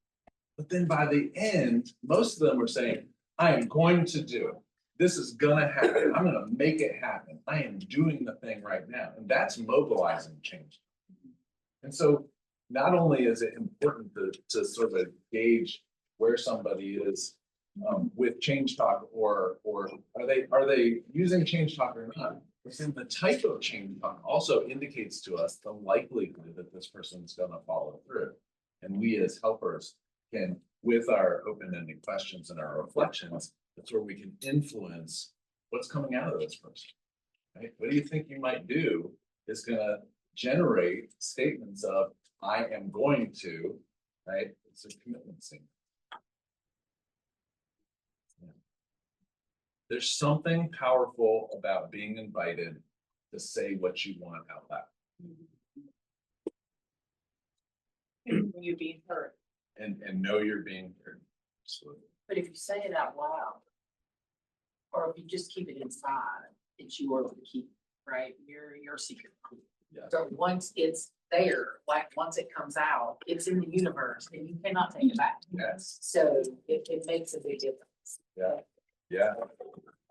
But then by the end, most of them are saying, I am going to do it. This is gonna happen. I'm gonna make it happen. I am doing the thing right now. And that's mobilizing change. And so not only is it important to sort of gauge where somebody is with change talk or are they using change talk or not? And the type of change talk also indicates to us the likelihood that this person's gonna follow through. And we as helpers can, with our open-ended questions and our reflections, that's where we can influence what's coming out of this person. right? What do you think you might do is gonna generate statements of, I am going to, right? It's a commitment statement. Yeah. There's something powerful about being invited to say what you want out loud. And you being heard. And know you're being heard. Absolutely. But if you say it out loud, or if you just keep it inside, it's yours to keep, right? Your secret. Yeah. So once it's there, like once it comes out, it's in the universe and you cannot take it back. Yes. So it makes a big difference. Yeah. Yeah.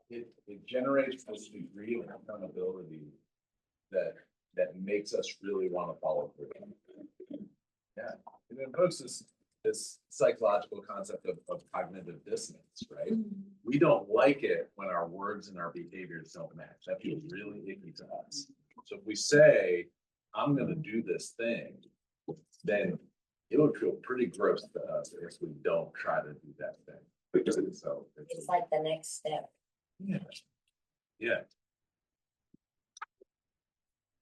It generates this degree of accountability that makes us really want to follow through. Yeah. It invokes this psychological concept of cognitive dissonance, right? We don't like it when our words and our behaviors don't match. That feels really icky to us. So if we say, I'm gonna do this thing, then it would feel pretty gross to us if we don't try to do that thing. So It's like the next step. yeah. Yeah.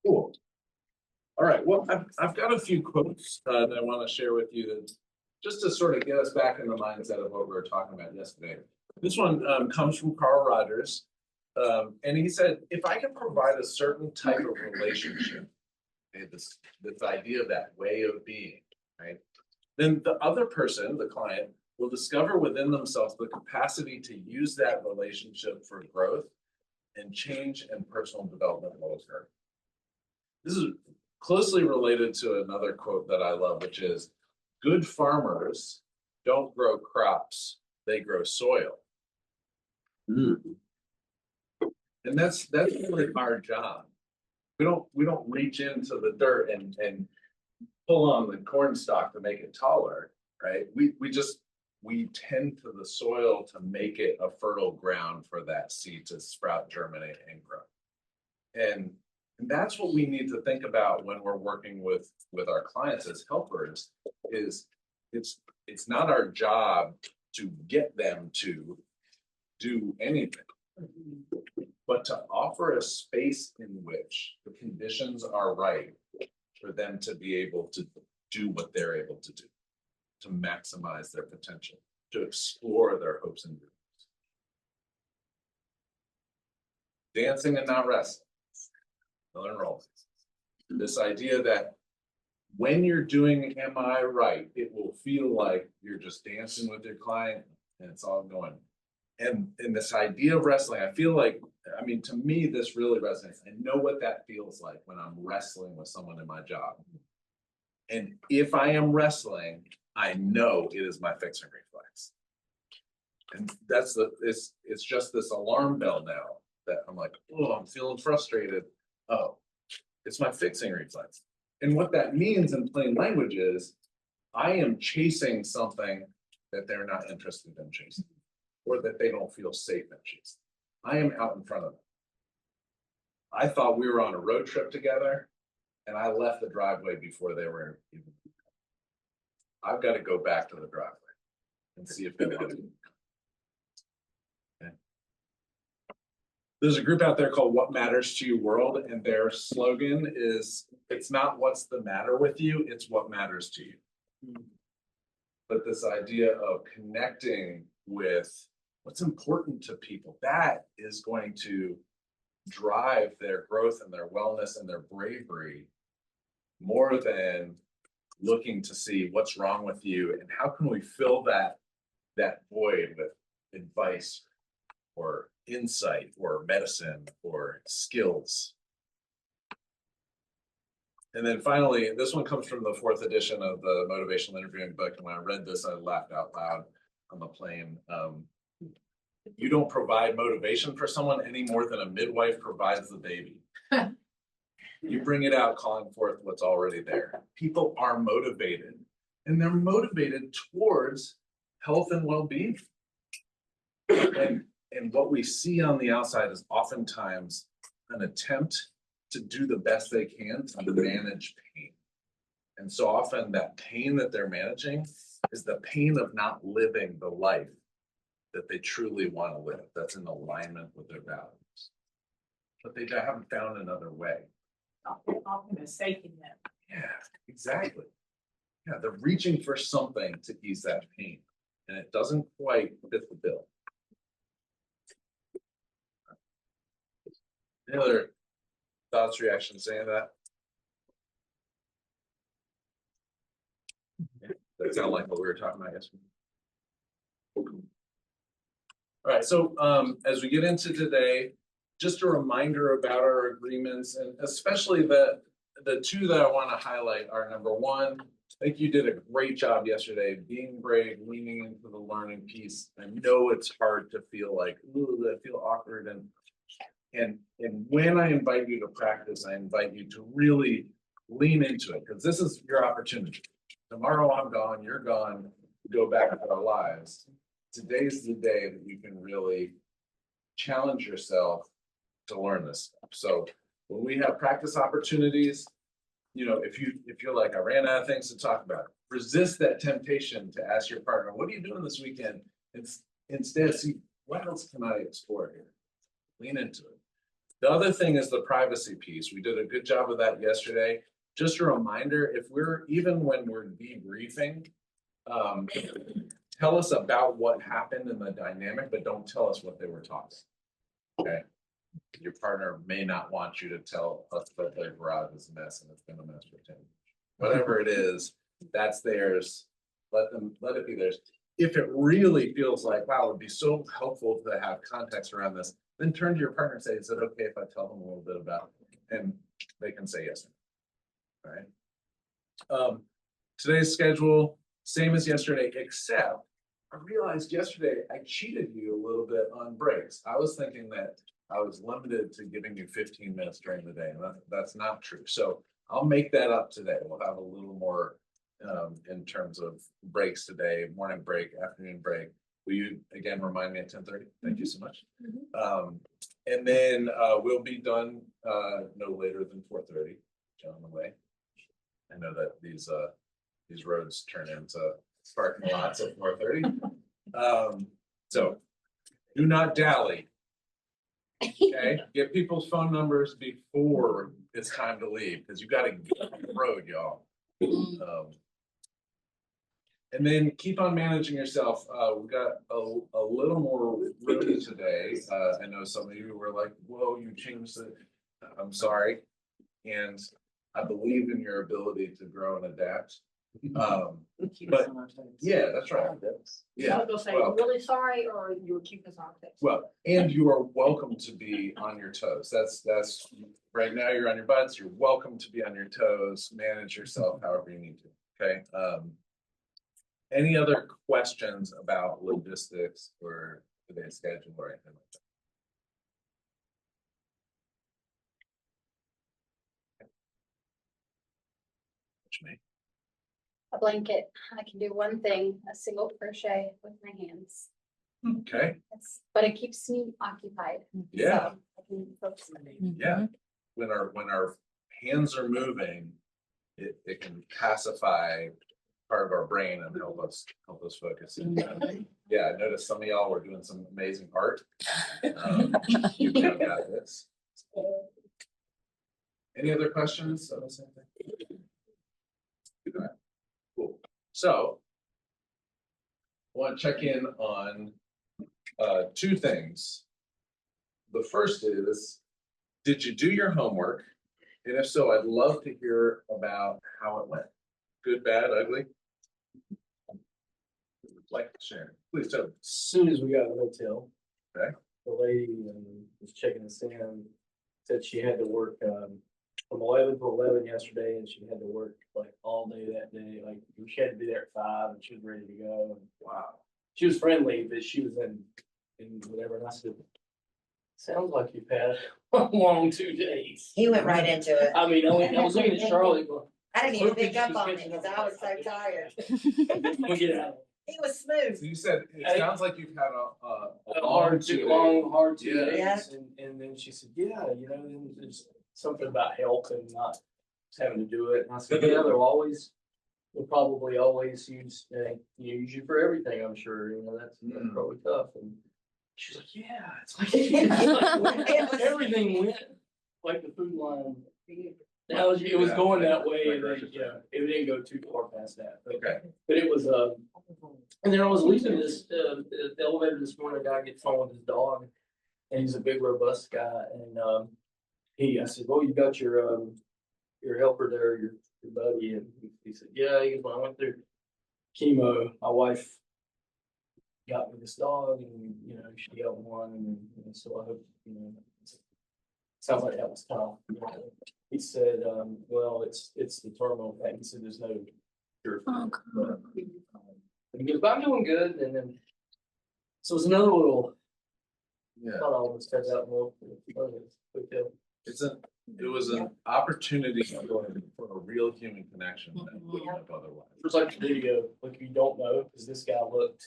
Cool. All right, well, I've got a few quotes that I want to share with you that just to sort of get us back in the mindset of what we were talking about yesterday. This one comes from Carl Rogers, and he said, if I can provide a certain type of relationship, okay, this idea of that way of being, right, then the other person, the client, will discover within themselves the capacity to use that relationship for growth and change and personal development will occur. This is closely related to another quote that I love, which is, good farmers don't grow crops, they grow soil. And that's really our job. We don't reach into the dirt and pull on the corn stalk to make it taller, right? We tend to the soil to make it a fertile ground for that seed to sprout, germinate, and grow. And that's what we need to think about when we're working with our clients as helpers, is it's not our job to get them to do anything, but to offer a space in which the conditions are right for them to be able to do what they're able to do, to maximize their potential, to explore their hopes and dreams. Dancing and not wrestling. Another role. This idea that when you're doing am I right, it will feel like you're just dancing with your client and it's all going. And this idea of wrestling, I feel like, I mean, to me, this really resonates. I know what that feels like when I'm wrestling with someone in my job. And if I am wrestling, I know it is my fixing reflex. And that's it's just this alarm bell now that I'm like, oh, I'm feeling frustrated. Oh, it's my fixing reflex. And what that means in plain language is I am chasing something that they're not interested in chasing, or that they don't feel safe in chasing. I am out in front of them. I thought we were on a road trip together, and I left the driveway before they were even. I've got to go back to the driveway and see if they want to. Okay. There's a group out there called What Matters to You World, and their slogan is, it's not what's the matter with you, it's what matters to you. But this idea of connecting with what's important to people, that is going to drive their growth and their wellness and their bravery more than looking to see what's wrong with you and how can we fill that void with advice or insight or medicine or skills. And then finally, this one comes from the 4th edition of the motivational interviewing book. And when I read this, I laughed out loud on the plane. You don't provide motivation for someone any more than a midwife provides the baby. You bring it out, calling forth what's already there. People are motivated, and they're motivated towards health and well-being. And what we see on the outside is oftentimes an attempt to do the best they can to manage pain. And so often that pain that they're managing is the pain of not living the life that they truly want to live, that's in alignment with their values. but they haven't found another way. Often a safety net. Yeah, exactly. Yeah, they're reaching for something to ease that pain, and it doesn't quite fit the bill. Any other thoughts, reactions, saying that? Yeah, that sounded like what we were talking about yesterday. All right, so as we get into today, just a reminder about our agreements, and especially the two that I want to highlight are, number one, I think you did a great job yesterday, being brave, leaning into the learning piece. I know it's hard to feel like, ooh, I feel awkward, and when I invite you to practice, I invite you to really lean into it, because this is your opportunity. Tomorrow I'm gone, you're gone, we go back to our lives. Today's the day that you can really challenge yourself to learn this stuff. So when we have practice opportunities, you know, if you're like, I ran out of things to talk about, resist that temptation to ask your partner, what are you doing this weekend? Instead, see, what else can I explore here? Lean into it. The other thing is the privacy piece. We did a good job of that yesterday. Just a reminder, even when we're debriefing, tell us about what happened in the dynamic, but don't tell us what they were talking. Okay. Your partner may not want you to tell us that their garage is a mess and it's been a mess for 10 years. Whatever it is, that's theirs. Let it be theirs. If it really feels like, wow, it would be so helpful to have context around this, then turn to your partner and say, is it okay if I tell them a little bit about it? And they can say yes. All right. Today's schedule, same as yesterday, except I realized yesterday I cheated you a little bit on breaks. I was thinking that I was limited to giving you 15 minutes during the day, and that's not true. So I'll make that up today. We'll have a little more in terms of breaks today, morning break, afternoon break. Will you again remind me at 10:30? Thank you so much. And then we'll be done no later than 4:30. On the way. I know that these roads turn into parking lots at 4:30. So do not dally. Okay, get people's phone numbers before it's time to leave, because you got to get on the road, y'all. And then keep on managing yourself. We got a little more room today. I know some of you were like, whoa, you changed it. I'm sorry. And I believe in your ability to grow and adapt. But yeah, that's right. Yeah. I was gonna say, Well, really sorry, or you were keeping us on things. well, and you are welcome to be on your toes. That's right now you're on your butts. You're welcome to be on your toes. Manage yourself however you need to. Okay. Any other questions about logistics or today's schedule or anything like that? A blanket, I can do one thing, a single crochet with my hands. Okay. But it keeps me occupied. Yeah. So I can focus on it. Yeah. When our hands are moving, it can pacify part of our brain and help us focus. Yeah, I noticed some of y'all were doing some amazing art. You now got this. Any other questions on the same thing? Okay. Cool. So I want to check in on two things. The first is, did you do your homework? And if so, I'd love to hear about how it went. Good, bad, ugly? Like to share. Please tell me. As soon as we got to the hotel, Okay. the lady was checking us in, said she had to work from 11 to 11 yesterday, and she had to work like all day that day. Like she had to be there at 5, and she was ready to go. And wow, she was friendly, but she was in whatever. And I said, "Sounds like you've had a long 2 days." He went right into it. I mean, I was looking at Charlotte. Going, I didn't even pick up on it because I was so tired. We'll get out. He was smooth. So you said it sounds like you've had a hard 2 days. Yeah. And then she said, "Yeah, then there's something about health and not having to do it." And I said, "Yeah, they'll probably always use you for everything. I'm sure that's probably tough." And She's like, yeah, it's like, everything went like the food line. It was going that way, and then, yeah, it didn't go too far past that. Okay. But it was, and then I was leaving the elevator this morning, a guy gets on with his dog, and he's a big, robust guy, and, I said, well, you got your helper there, your buddy, and he said, yeah, he goes, when I went through chemo, my wife got me this dog, and, she got one, and so I hope, sounds like that was tough. He said, well, it's the terminal thing. He said, there's no cure for it. But he goes, but I'm doing good. And then, so it's another little, not always turns out well. It was an opportunity for a real human connection that wouldn't have otherwise. It's like the video, like you don't know, because this guy looked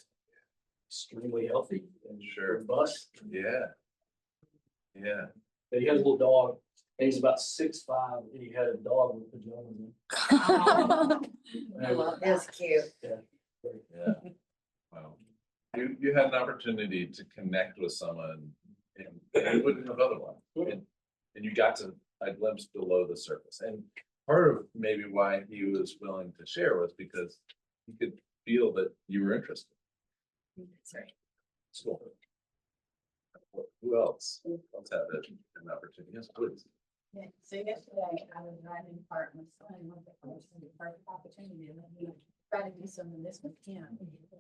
extremely healthy and robust. Yeah. Yeah. But he has a little dog, and he's about 6'5", and he had a dog with pajamas in. That's cute. Yeah. Yeah. Wow. You had an opportunity to connect with someone and you wouldn't have otherwise. And you got to a glimpse below the surface. And part of maybe why he was willing to share was because he could feel that you were interested. That's right. So, who else? Let's have an opportunity. Yes, please. Yeah, so yesterday I was riding in the park, my son went to the perfect opportunity to let me try to do some of this with him.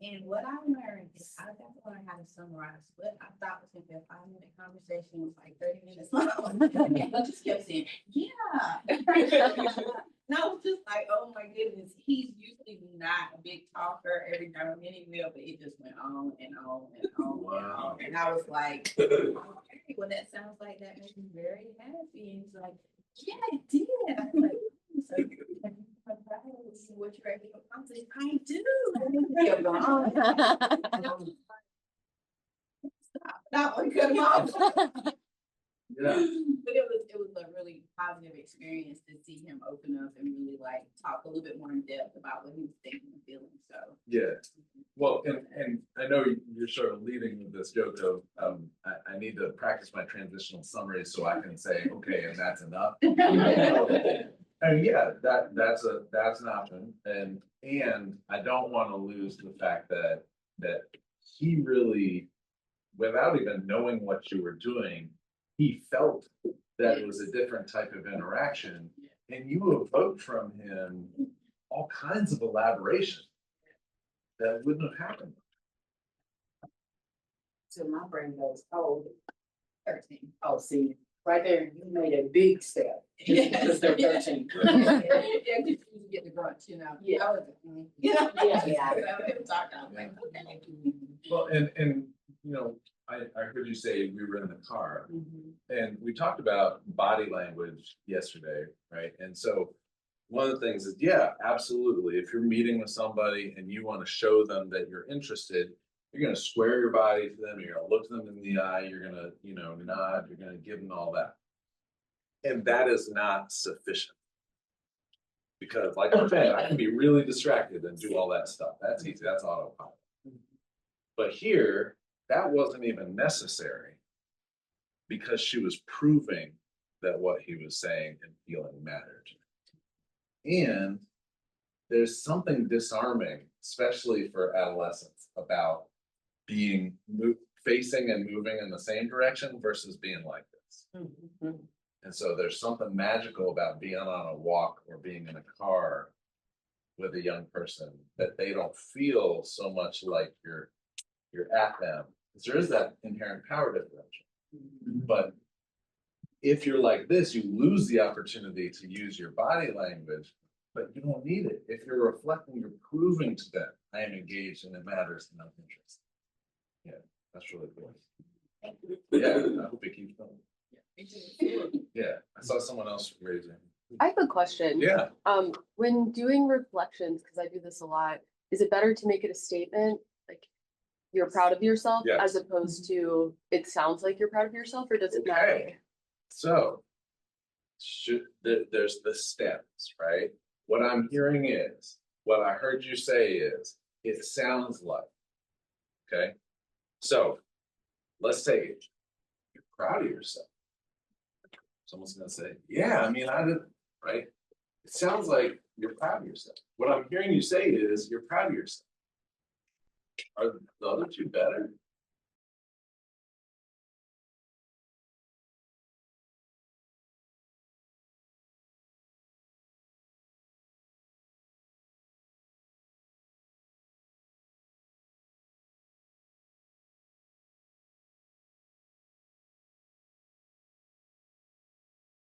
And what I learned is I got to learn how to summarize what I thought was gonna be a 5-minute conversation was like 30 minutes long. And I just kept saying, yeah. And I was just like, oh my goodness, he's usually not a big talker. Every now and then he will, but it just went on and on and on and on. And I was like, okay, well, that sounds like that makes me very happy. And he's like, yeah, it did. I was like, so what you're ready to accomplish? I do. Yeah, but that one cut him off. Yeah. But it was a really positive experience to see him open up and really like talk a little bit more in depth about what he was thinking and feeling. So Yeah. Well, and I know you're sort of leading with this joke of I need to practice my transitional summary so I can say, okay, and that's enough. And yeah, that's an option. And I don't want to lose the fact that he really, without even knowing what you were doing, he felt that it was a different type of interaction, and you evoked from him all kinds of elaboration that wouldn't have happened. So my brain goes, oh, 13. Oh, see, right there, you made a big step. Just because they're 13. Yeah, because you get the grunt, you know. Yeah. I was, yeah. Well, and I heard you say we were in the car, and we talked about body language yesterday, right? And so one of the things is, yeah, absolutely. If you're meeting with somebody and you want to show them that you're interested, you're going to square your body to them. You're going to look them in the eye. You're going to, nod. You're going to give them all that. And that is not sufficient. Because like I said, I can be really distracted and do all that stuff. That's easy. That's autopilot. But here, that wasn't even necessary because she was proving that what he was saying and feeling mattered. And there's something disarming, especially for adolescents, about being facing and moving in the same direction versus being like this. And so there's something magical about being on a walk or being in a car with a young person that they don't feel so much like you're at them. Because there is that inherent power differential. But if you're like this, you lose the opportunity to use your body language, but you don't need it. If you're reflecting, you're proving to them, I am engaged and it matters and I'm interested. Yeah, that's really cool. Yeah, I hope it keeps going. Yeah, I saw someone else raising. I have a question. Yeah. When doing reflections, because I do this a lot, is it better to make it a statement, like you're proud of yourself, Yes. as opposed to it sounds like you're proud of yourself, or does it matter? So, there's the steps, right? What I'm hearing is, what I heard you say is, it sounds like. Okay, so let's say you're proud of yourself. Someone's gonna say, yeah, I mean, I did, right? It sounds like you're proud of yourself. What I'm hearing you say is you're proud of yourself. Are the other two better?